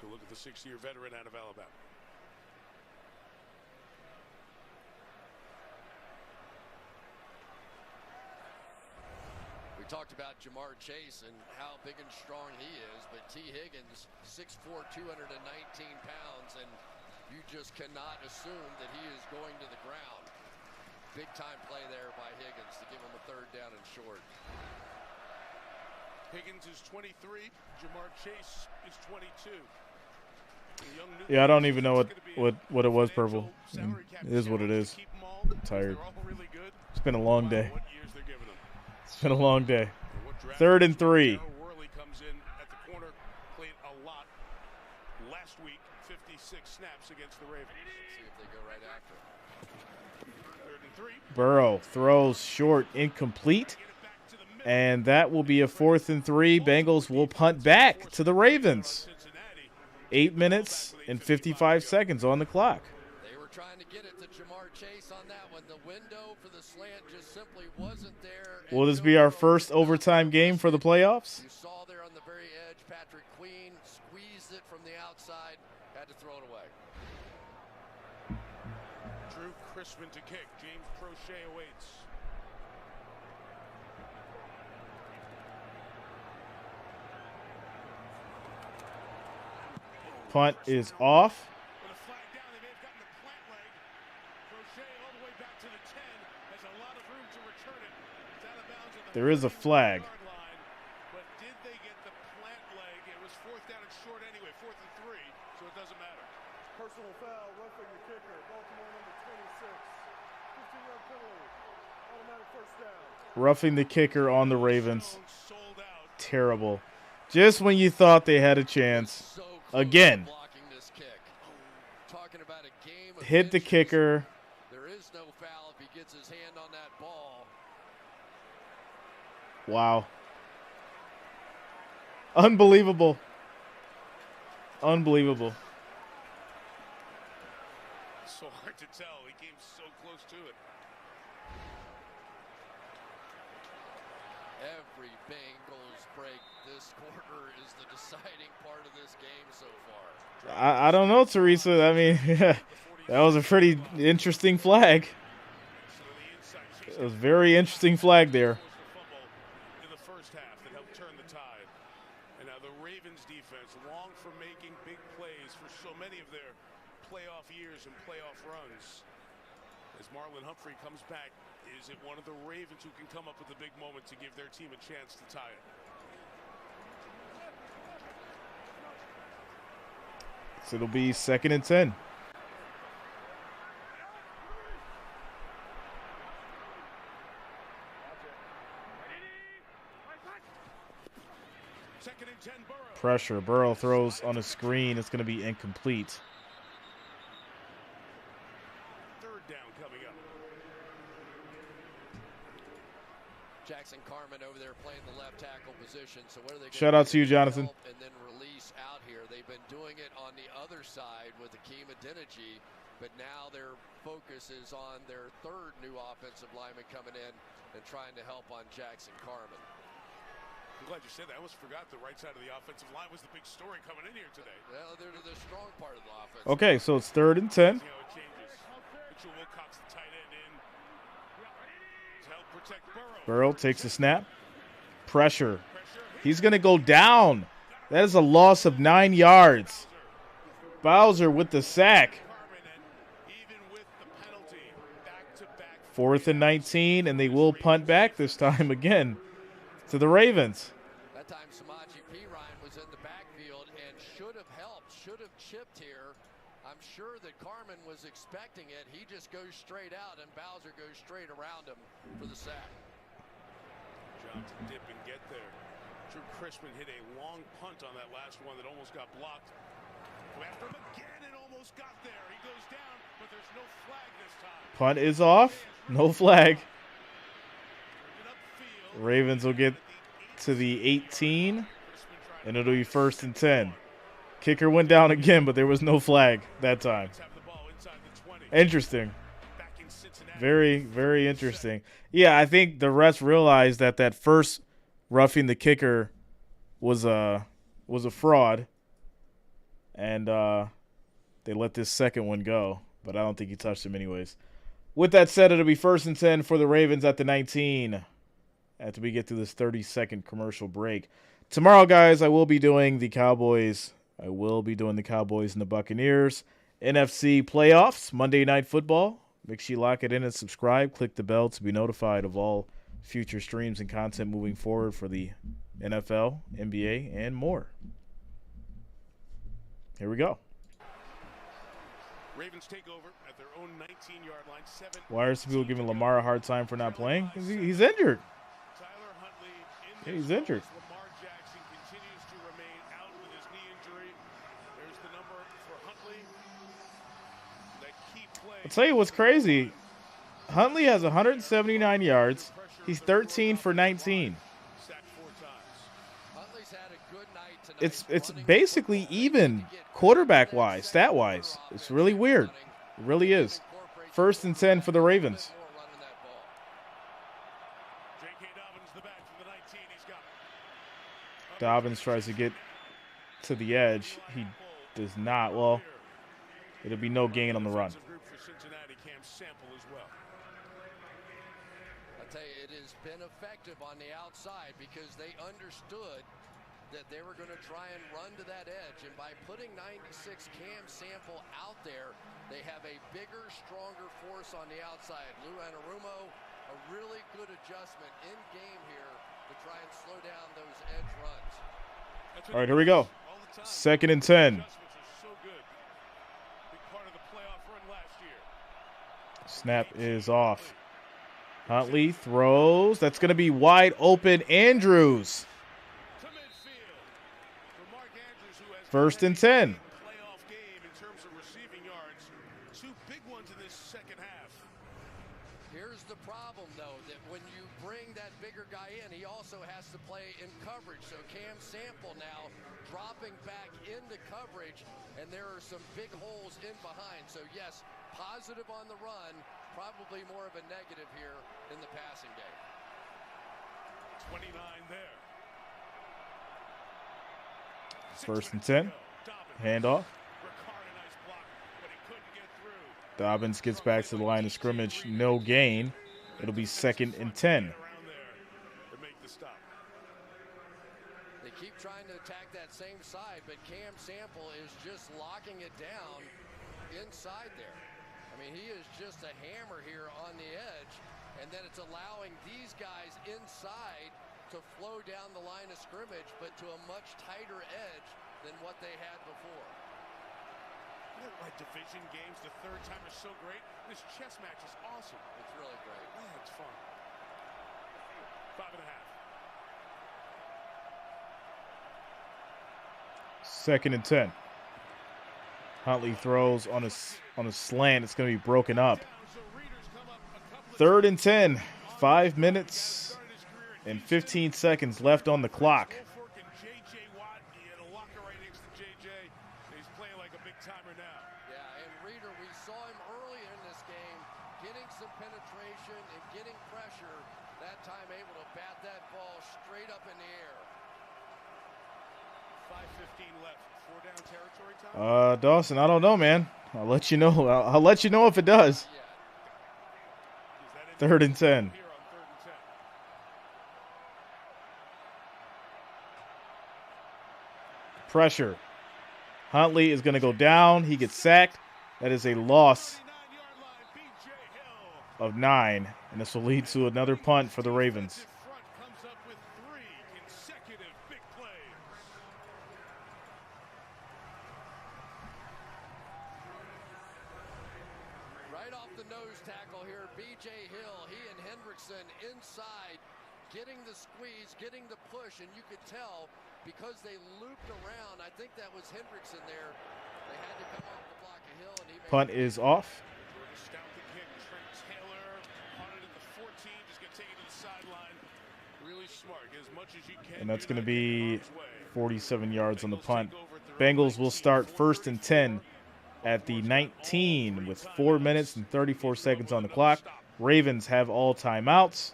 To look at the 6-year veteran out of Alabama. We talked about Jamar Chase and how big and strong he is, but T. Higgins, 6'4", 219 pounds, and you just cannot assume that he is going to the ground. Big time play there by Higgins to give him a 3rd down and short. Higgins is 23. Jamar Chase is 22. Yeah, I don't even know what it was, Purple. It is what it is. I'm tired. It's been a long day. It's been a long day. 3rd and 3. Worley comes in at the corner, played a lot last week, 56 snaps against the Ravens. See if they go right after. 3rd and 3. Burrow throws short, incomplete. And that will be a 4th and 3. Bengals will punt back to the Ravens. 8 minutes and 55 seconds on the clock. They were trying to get it to Jamar Chase on that one. The window for the slant just simply wasn't there. Will this be our first overtime game for the playoffs? You saw there on the very edge, Patrick Queen squeezed it from the outside, had to throw it away. Drew Crispin to kick. James Prochet awaits. Punt is off. With a flag down, they may have gotten the plant leg. Prochet all the way back to the 10. Has a lot of room to return it. It's out of bounds at the There is a flag. line. But did they get the plant leg? It was 4th down and short anyway, 4th and 3, so it doesn't matter. Personal foul, roughing the kicker, Baltimore number 26. 15-yard penalty, automatic 1st down. Roughing the kicker on the Ravens. Terrible. Just when you thought they had a chance. Again. hit the kicker. There is no foul if he gets his hand on that ball. Wow. Unbelievable. Unbelievable. So hard to tell. He came so close to it. Every Bengals break this quarter is the deciding part of this game so far. I don't know, Teresa. I mean, that was a pretty interesting flag. It was a very interesting flag there. In the first half that helped turn the tide. And now the Ravens defense, long for making big plays for so many of their playoff years and playoff runs. As Marlon Humphrey comes back, is it one of the Ravens who can come up with a big moment to give their team a chance to tie it? So it'll be 2nd and 10. Pressure. Burrow throws on a screen. It's going to be incomplete. Third down coming up. Jackson Carman over there playing the left tackle position. So what are they? Shout out to you, Jonathan. And then release out here. They've been doing it on the other side with Akeem Adeniji, but now their focus is on their third new offensive lineman coming in and trying to help on Jackson Carman. I'm glad you said that. I almost forgot the right side of the offensive line was the big story coming in here today. Well, they're the strong part of the offense. Okay, so it's 3rd and 10. See how it changes. Mitchell Wilcox, the tight end, in to help protect Burrow. Burrow takes a snap. Pressure. He's going to go down. That is a loss of 9 yards. Bowser with the sack. 4th and 19, and they will punt back this time again to the Ravens. That time Samaje Perine was in the backfield and should have helped, should have chipped here. I'm sure that Carman was expecting it. He just goes straight out, and Bowser goes straight around him for the sack. Job to dip and get there. Drew Chrisman hit a long punt on that last one that almost got blocked. Go after him again and almost got there. He goes down, but there's no flag this time. Punt is off. No flag. Ravens will get to the 18, and it'll be 1st and 10. Kicker went down again, but there was no flag that time. Interesting. Very, very interesting. Yeah, I think the refs realized that that first roughing the kicker was a fraud, and they let this second one go, but I don't think he touched him anyways. With that said, it'll be 1st and 10 for the Ravens at the 19. After we get through this 30-second commercial break. Tomorrow, guys, I will be doing the Cowboys. I will be doing the Cowboys and the Buccaneers. NFC playoffs, Monday Night Football. Make sure you lock it in and subscribe. Click the bell to be notified of all future streams and content moving forward for the NFL, NBA, and more. Here we go. Ravens take over at their own 19-yard line. Why are some people giving Lamar a hard time for not playing? He's injured. Tyler Huntley Yeah, he's injured. Lamar Jackson continues to remain out with his knee injury. There's the number for Huntley. That key play. I'll tell you what's crazy. Huntley has 179 yards. He's 13 for 19. It's basically even quarterback-wise, stat-wise. It's really weird. It really is. 1st and 10 for the Ravens. Dobbins tries to get to the edge. He does not. Well, it'll be no gain on the run. I'll tell you, it has been effective on the outside because they understood that they were going to try and run to that edge. And by putting 96 Cam Sample out there, they have a bigger, stronger force on the outside. Lou Anarumo, a really good adjustment in game here to try and slow down those edge runs. All right, here we go. 2nd and 10. Snap is off. Huntley throws. That's going to be wide open. Andrews. 1st and 10. big ones in this second half. Here's the problem, though, that when you bring that bigger guy in, he also has to play in coverage. So Cam Sample now dropping back into coverage, and there are some big holes in behind. So, yes, positive on the run, probably more of a negative here in the passing game. 29 there. 1st and 10. Handoff. Dobbins gets back to the line of scrimmage. No gain. It'll be 2nd and 10. They keep trying to attack that same side, but Cam Sample is just locking it down inside there. I mean, he is just a hammer here on the edge, and then it's allowing these guys inside to flow down the line of scrimmage, but to a much tighter edge than what they had before. Like division games, the third time is so great. This chess match is awesome. It's really great. Yeah, it's fun. 5.5. 2nd and 10. Huntley throws on a slant. It's going to be broken up. 3rd and 10. 5 minutes and 15 seconds left on the clock. Dawson, I don't know, man. I'll let you know. I'll let you know if it does. 3rd and 10. Pressure. Huntley is going to go down. He gets sacked. That is a loss of 9, and this will lead to another punt for the Ravens. Inside, getting the squeeze, getting the push, and you could tell because they looped around. I think that was Hendrickson there. They had to come off the block of Hill, and he punt is off. And that's going to be 47 yards on the punt. Bengals will start 1st and 10 at the 19 with 4 minutes and 34 seconds on the clock. Ravens have all timeouts,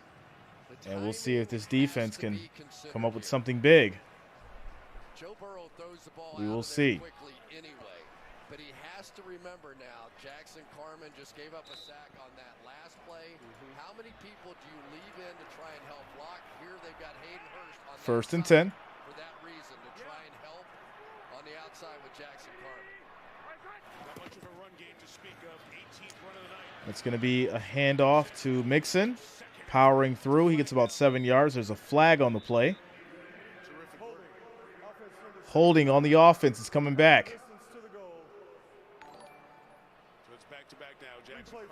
and we'll see if this defense can come up with something big. Joe Burrow throws the ball we will out see. Quickly anyway, but he has to remember now, Jackson Carman just gave up a sack on that last play. How many people do you leave in to try and help block? Here they've got Hayden Hurst on 1st and 10. For that reason, to try and help on the outside with Jackson Carman. Not much of a run game to speak of. 18th run of the night. It's going to be a handoff to Mixon. Powering through. He gets about 7 yards. There's a flag on the play. Holding on the offense is coming back. So it's back-to-back now. Jackson Carman,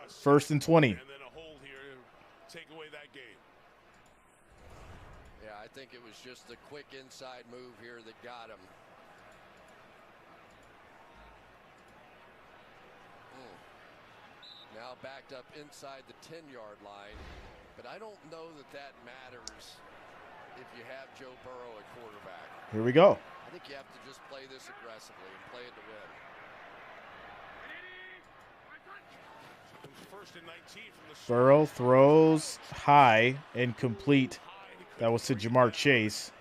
1st and 20. and then a hold here to take away that game. Yeah, I think it was just the quick inside move here that got him. Now backed up inside the 10-yard line, but I don't know that matters if you have Joe Burrow at quarterback. Here we go. I think you have to just play this aggressively and play it to win. First and 19 from the Burrow throws high and complete. That was to Jamar Chase.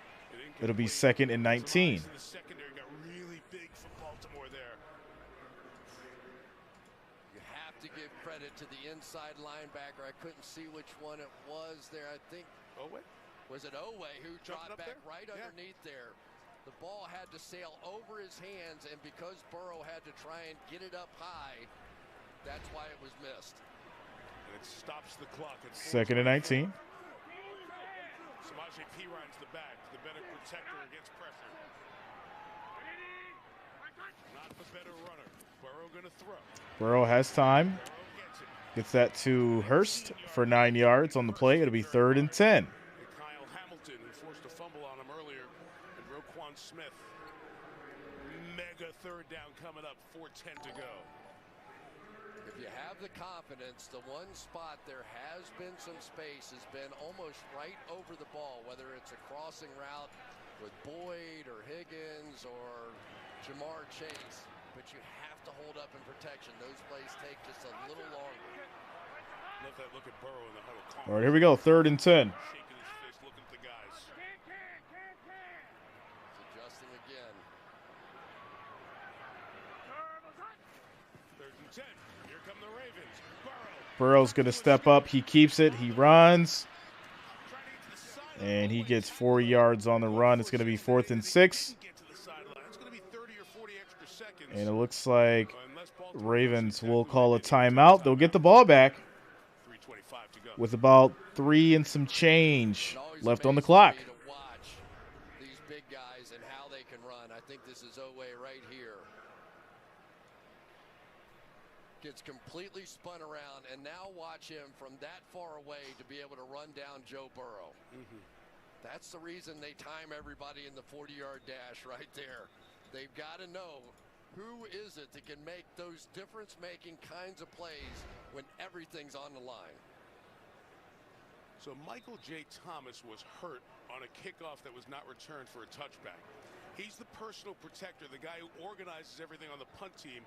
It'll be 2nd and 19. The secondary got really big for Baltimore there. You have to give credit to the inside linebacker. I couldn't see which one it was there. I think was it Owe who dropped back right underneath there. The ball had to sail over his hands, and because Burrow had to try and get it up high, that's why it was missed. And it stops the clock at 2nd and 19. Samaje Perine's the back, the better protector against pressure. Not the better runner. Burrow going to throw. Burrow has time. Gets that to Hurst for 9 yards on the play. It'll be 3rd and 10. Kyle Hamilton, who forced a fumble on him earlier, and Roquan Smith. Mega 3rd down coming up, 4:10 to go. have the confidence. The one spot there has been some space has been almost right over the ball, whether it's a crossing route with Boyd or Higgins or Jamar Chase. But you have to hold up in protection. Those plays take just a little longer. Love that look at Burrow in the huddle. All right, here we go. 3rd and 10. Shaking his fist, looking at the guys. He's adjusting again. 3rd and 10. Here come the Ravens. Burrow's going to step up. He keeps it. He runs. And he gets 4 yards on the run. It's going to be 4th and 6. And it looks like Ravens will call a timeout. They'll get the ball back with about 3 and some change left on the clock. These big guys and how they can run. I think this is Oweh right here. Gets completely spun around, and now watch him from that far away to be able to run down Joe Burrow. That's the reason they time everybody in the 40-yard dash right there. They've got to know who is it that can make those difference-making kinds of plays when everything's on the line. So Michael J. Thomas was hurt on a kickoff that was not returned for a touchback. He's the personal protector, the guy who organizes everything on the punt team.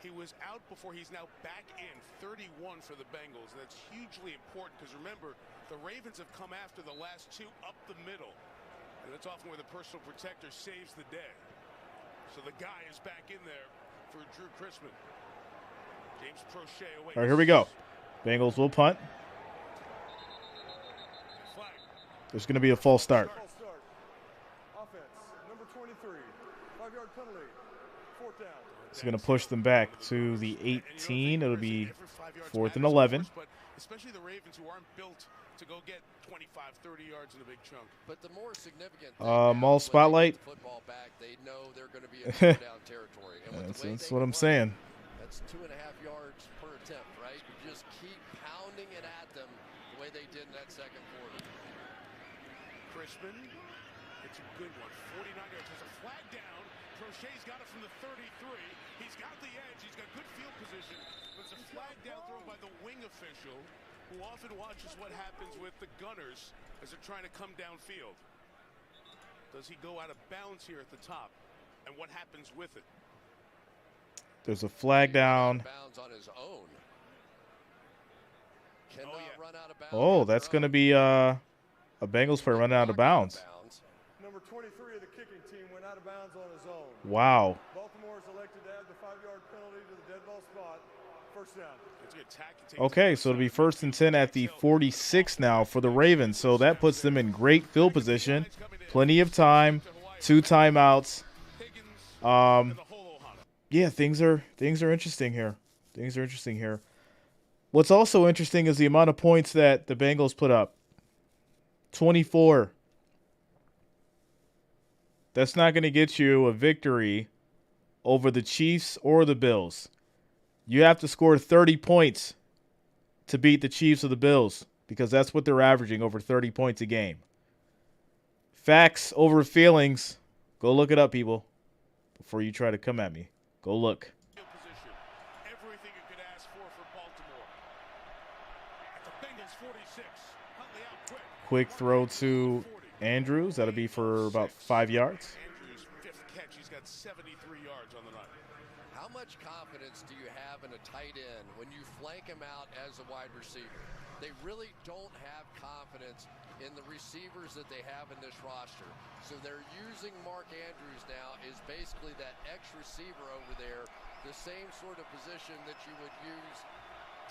He was out before. He's now back in, 31 for the Bengals. And that's hugely important because, remember, the Ravens have come after the last 2 up the middle. And that's often where the personal protector saves the day. So the guy is back in there for Drew Chrisman. James Prochet away. All right, here we go. Bengals will punt. There's going to be a false start. Offense, number 23, 5-yard penalty, 4th down. It's going to push them back to the 18. It'll be 4th and 11. But especially the Ravens, who aren't built to go get 25, 30 yards in a big chunk. But the more significant Mall spotlight. Football back, they know they're going to be in down territory. And that's what I'm saying. That's 2.5 yards per attempt, right? You just keep pounding it at them the way they did in that second quarter. Chrisman, it's a good one. 49 yards. There's a flag down. Crochet's got it from the 33. He's got the edge. He's got good field position. There's a flag down thrown by the wing official, who often watches what happens with the gunners as they're trying to come downfield. Does he go out of bounds here at the top? And what happens with it? There's a flag down. Bounds on his own. Run out of bounds. Oh, that's going to be a Bengals player running out of bounds. Number 23 of the kicking team went out of bounds on his own. Wow. Baltimore is elected to add the 5-yard penalty to the dead ball spot. 1st down. Okay, so it'll be 1st and 10 at the 46 now for the Ravens. So that puts them in great field position. Plenty of time. 2 timeouts. Yeah, things are interesting here. What's also interesting is the amount of points that the Bengals put up. 24. That's not going to get you a victory over the Chiefs or the Bills. You have to score 30 points to beat the Chiefs or the Bills because that's what they're averaging, over 30 points a game. Facts over feelings. Go look it up, people, before you try to come at me. Go look. Everything you could ask for Baltimore. At the Bengals 46. Huntley out quick. Quick throw to Andrews. That'll be for about 5 yards. Andrews' 5th catch. He's got 73 yards on the night. How much confidence do you have in a tight end when you flank him out as a wide receiver? They really don't have confidence in the receivers that they have in this roster. So they're using Mark Andrews now as basically that X receiver over there, the same sort of position that you would use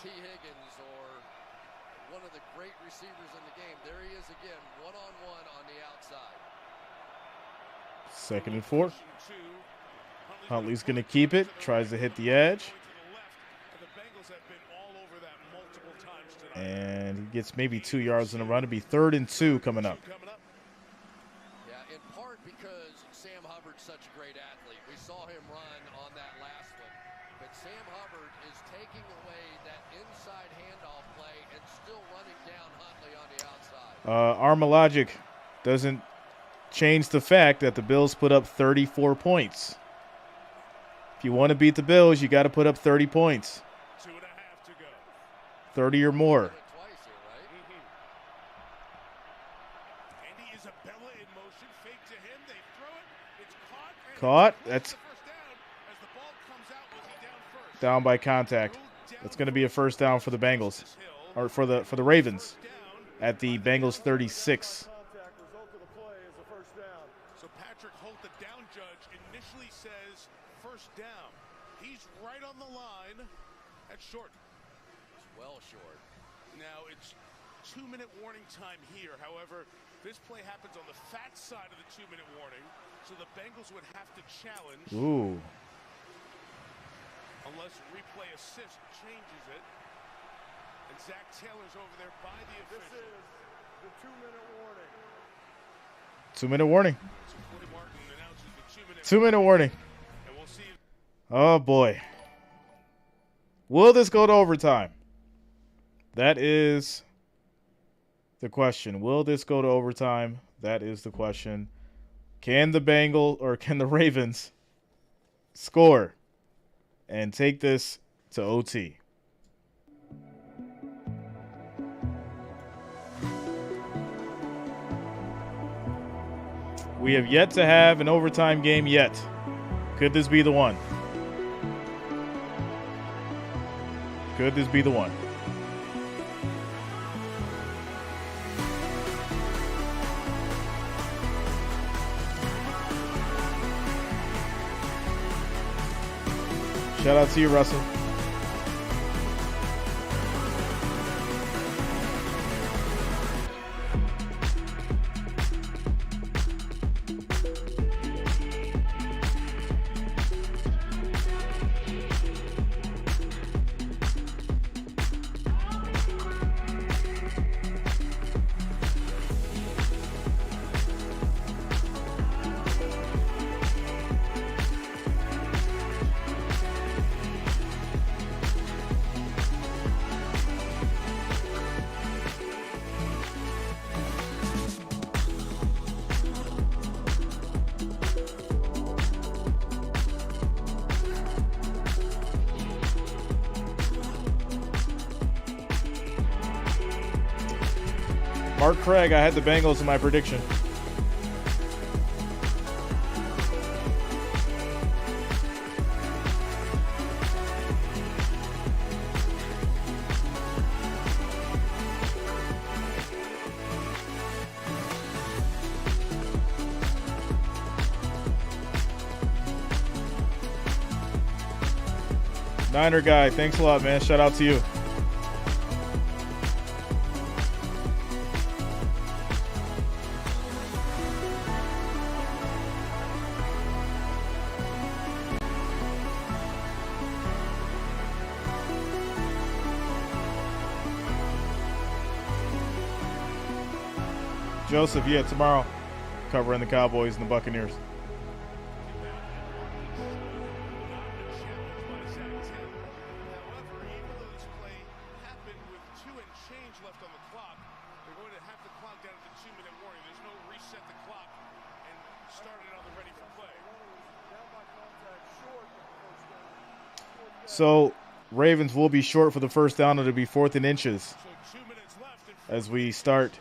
T. Higgins or one of the great receivers in the game. There he is again, one-on-one on the outside. 2nd and 4. Huntley's going to keep it. Tries to hit the edge. And he gets maybe 2 yards in a run. It'll be 3rd and 2 coming up. Yeah, in part because Sam Hubbard's such a great athlete. We saw him run on that last one. But Sam Hubbard is taking away that inside handoff play and still running down Huntley on the outside. Arma logic doesn't change the fact that the Bills put up 34 points. If you want to beat the Bills, you got to put up 30 points. 30 or more. Caught. That's down by contact. That's going to be a first down for the Bengals, or for the Ravens, at the Bengals 36. So Patrick Holt, the down judge, initially says first down. He's right on the line. That's short. It's well short. Now it's 2-minute warning time here. However, this play happens on the fat side of the 2-minute warning, so the Bengals would have to challenge. Ooh. Unless replay assist changes it. And Zach Taylor's over there by the official. This is the 2-minute warning. 2-minute warning. 2-minute warning. And we'll see. Oh, boy. Will this go to overtime? That is the question. Will this go to overtime? That is the question. Can the Ravens score and take this to OT? We have yet to have an overtime game yet. Could this be the one? Could this be the one? Shout out to you, Russell. Mark Craig, I had the Bengals in my prediction. Niner guy, thanks a lot, man. Shout out to you. Joseph, yeah, tomorrow, covering the Cowboys and the Buccaneers. So, Ravens will be short for the first down. It'll be 4th and inches as we start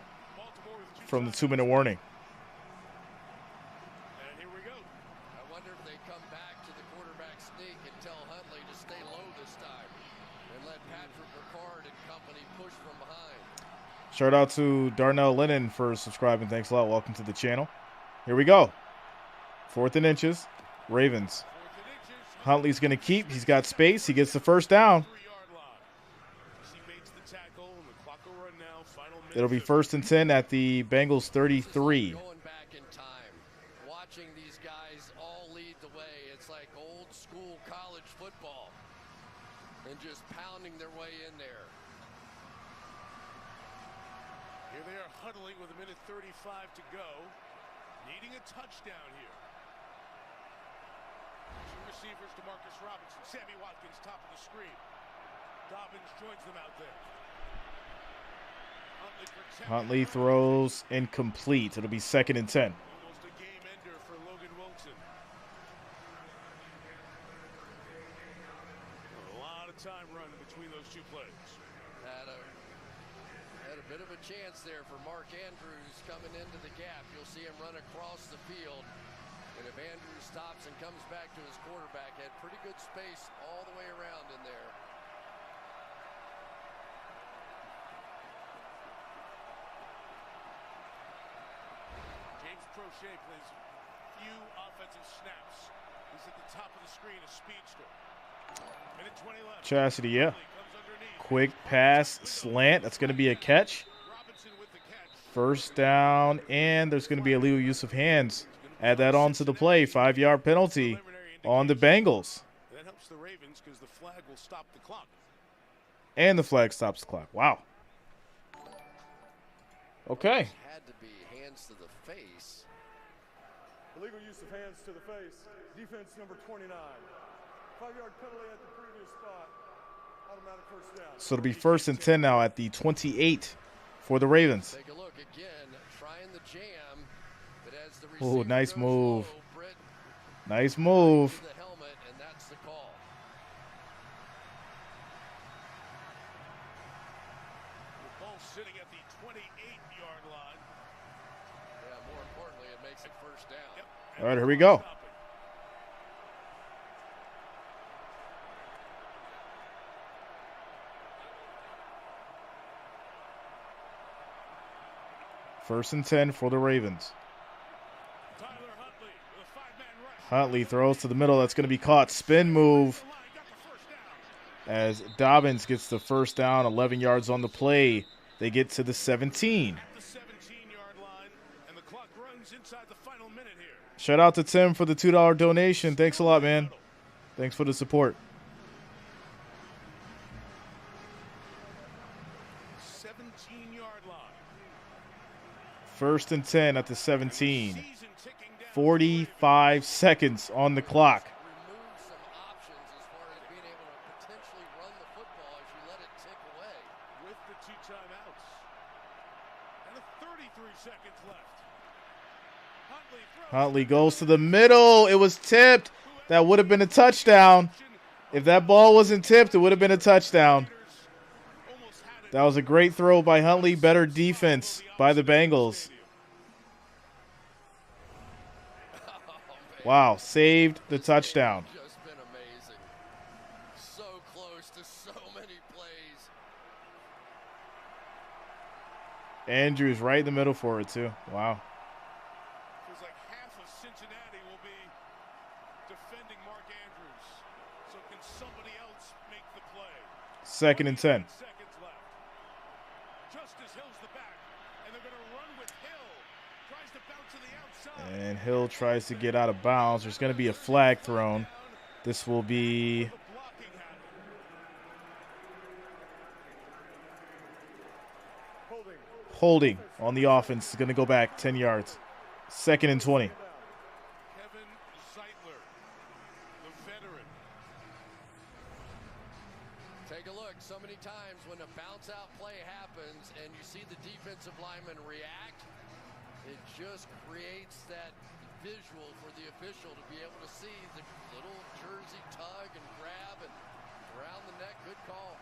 from the 2-minute warning. And here we go. I wonder if they come back to the quarterback sneak and tell Huntley to stay low this time and let Patrick Ricard and company push from behind. Shout out to Darnell Lennon for subscribing. Thanks a lot. Welcome to the channel. Here we go. 4th and inches. Ravens. Huntley's going to keep. He's got space. He gets the first down. It'll be 1st and 10 at the Bengals 33. Going back in time, watching these guys all lead the way. It's like old school college football and just pounding their way in there. Here they are huddling with 1:35 to go, needing a touchdown here. Two receivers to Marcus Robinson. Sammy Watkins, top of the screen. Dobbins joins them out there. Huntley throws incomplete. It'll be 2nd and 10. Almost a game ender for Logan Wilson. A lot of time running between those two plays. Had a bit of a chance there for Mark Andrews coming into the gap. You'll see him run across the field. And if Andrews stops and comes back to his quarterback, had pretty good space all the way around in there. James Prochet plays few offensive snaps. He's at the top of the screen, a speedster. Minute 20 left. Chastity, yeah. Quick pass, slant. That's going to be a catch. First down, and there's going to be a illegal use of hands. Add that on to the play. 5-yard penalty on the Bengals. That helps the Ravens because the flag will stop the clock. And the flag stops the clock. Wow. Okay. Had to be hands to the face. Illegal use of hands to the face. Defense number 29. 5-yard penalty at the previous spot. Automatic first down. So it'll be 1st and 10 now at the 28 for the Ravens. Take a look again, trying the jam. But as the Oh, nice move. Low, Britt Nice move. the helmet, and that's the call. The ball sitting at the 28-yard line. Yeah, more importantly, it makes it first down. Yep. All right, here we go. First and 10 for the Ravens. Huntley throws to the middle. That's going to be caught. Spin move as Dobbins gets the first down. 11 yards on the play. They get to the 17. Shout out to Tim for the $2 donation. Thanks a lot, man. Thanks for the support. 17-yard line. First and 10 at the 17. 45 seconds on the clock. Remove some options as far as being able to potentially run the football as you let it tick away. With the 2 timeouts. And 33 seconds left. Huntley goes to the middle. It was tipped. That would have been a touchdown. If that ball wasn't tipped, it would have been a touchdown. That was a great throw by Huntley. Better defense by the Bengals. Wow, saved the touchdown. Just been amazing. So close to so many plays. Andrews right in the middle for it, too. Wow. Feels like half of Cincinnati will be defending Mark Andrews. So can somebody else make the play? 2nd and 10. Seconds left. Justice Hill's the back, and they're going to run with Hill. Tries to bounce to the outside. And Hill tries to get out of bounds. There's going to be a flag thrown. This will be holding on the offense. It's going to go back 10 yards. 2nd and 20. Kevin Zeitler, the veteran. Take a look. So many times when a bounce out play happens and you see the defensive lineman react, it just creates that visual for the official to be able to see the little jersey tug and grab and around the neck. Good call.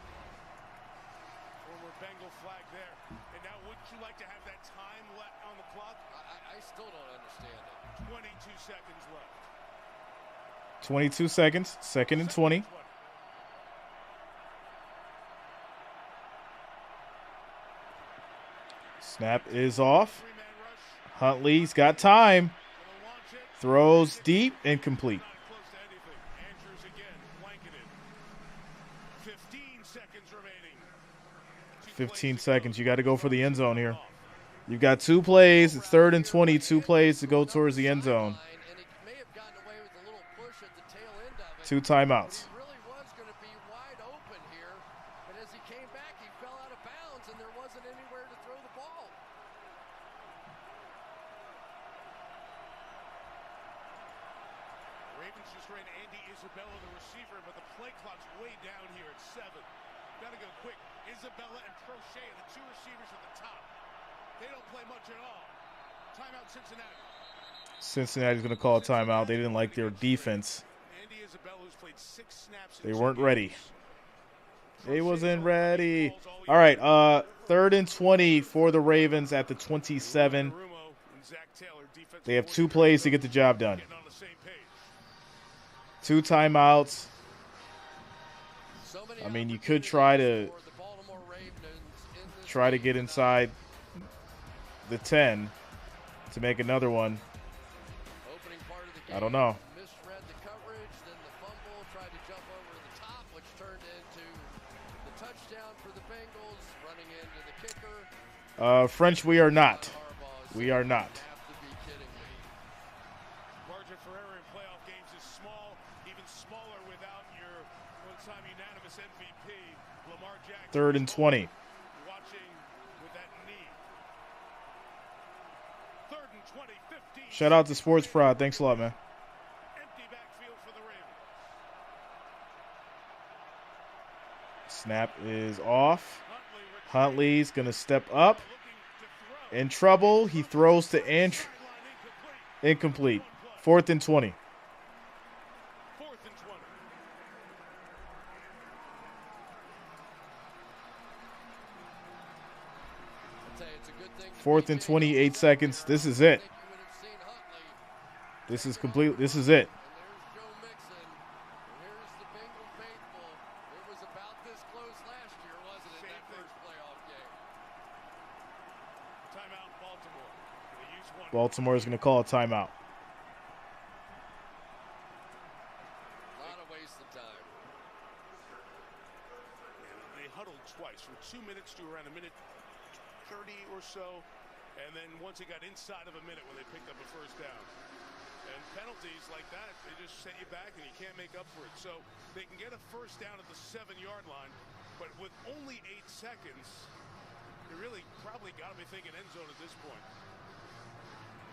Former Bengal flag there. And now wouldn't you like to have that time left on the clock? I still don't understand it. 22 seconds left. 22 seconds. 2nd and 20. Snap is off. Huntley's got time. Throws deep, incomplete. 15 seconds. You got to go for the end zone here. You've got 2 plays. It's 3rd and 20. 2 plays to go towards the end zone. 2 timeouts. Isabella and Prochet are the 2 receivers at the top. They don't play much at all. Timeout Cincinnati. Cincinnati's going to call a timeout. They didn't like their defense. Andy Isabella, who's played 6 snaps. They weren't ready. He wasn't ready. All right, 3rd and 20 for the Ravens at the 27. They have 2 plays to get the job done. 2 timeouts. I mean, you could try to get inside the 10 to make another one. I don't know. Misread the coverage, then the fumble, tried to jump over the top, which turned into the touchdown for the Bengals, running into the kicker. French, we are not. We are not. Have to be kidding me. Margin for error in playoff games is small, even smaller without your one-time unanimous MVP, Lamar Jackson. 3rd and 20. Watching with that knee. 3rd and 20, 15. Shout out to Sports Prod. Thanks a lot, man. Empty backfield for the Ravens. Snap is off. Huntley's going to step up. In trouble. He throws to Andrew. Incomplete. 4th and 20. 4th and 20. 4th and 20, 8 seconds. This is it. This is complete. This is it. Baltimore is going to call a timeout. A lot of wasted time. They huddled twice from 2 minutes to around a minute 30 or so, and then once it got inside of a minute when they picked up a first down. And penalties like that, they just set you back and you can't make up for it. So they can get a first down at the 7-yard line, but with only 8 seconds, you really probably got to be thinking end zone at this point.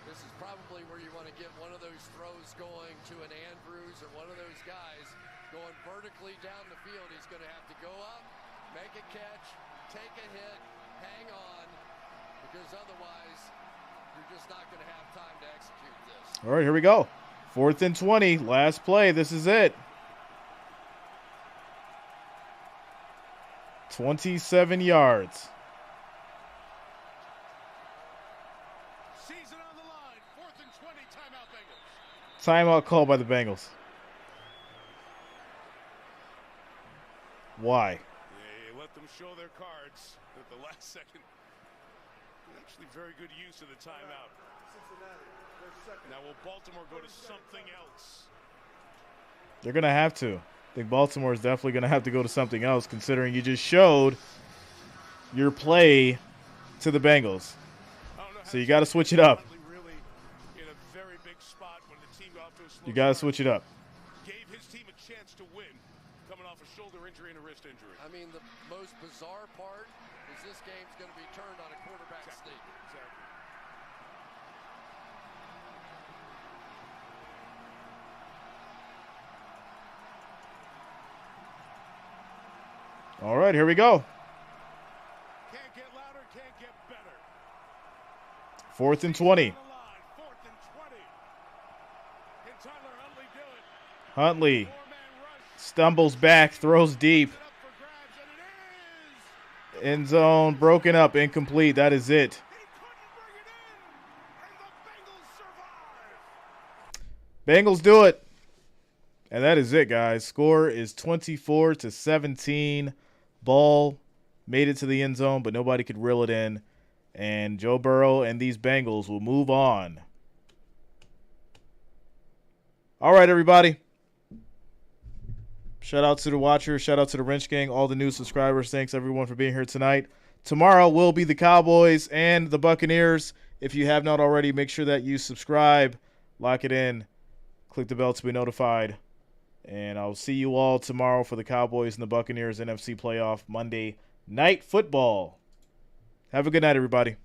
This is probably where you want to get one of those throws going to an Andrews or one of those guys going vertically down the field. He's going to have to go up, make a catch, take a hit, hang on, because otherwise you're just not going to have time to execute this. All right, here we go. 4th and 20. Last play. This is it. 27 yards. Season on the line. 4th and 20. Timeout Bengals. Timeout called by the Bengals. Why? They let them show their cards at the last second. Actually, very good use of the timeout. Now, will Baltimore go to something else? They're going to have to. I think Baltimore is definitely going to have to go to something else, considering you just showed your play to the Bengals. So you got to switch it up. You got to switch it up. Gave his team a chance to win, coming off a shoulder injury and a wrist injury. I mean, the most bizarre part is this game's going to be turned on a quarterback sneak. Exactly. All right, here we go. Can't get louder, can't get better. 4th and 20. 4th and 20. Can Tyler Huntley do it? Huntley stumbles back, throws deep. End zone broken up, incomplete. That is it. Bengals do it. And that is it, guys. Score is 24-17. Ball made it to the end zone, but nobody could reel it in. And Joe Burrow and these Bengals will move on. All right, everybody. Shout out to the watchers. Shout out to the Wrench Gang, all the new subscribers. Thanks, everyone, for being here tonight. Tomorrow will be the Cowboys and the Buccaneers. If you have not already, make sure that you subscribe, lock it in, click the bell to be notified. And I'll see you all tomorrow for the Cowboys and the Buccaneers NFC playoff Monday Night Football. Have a good night, everybody.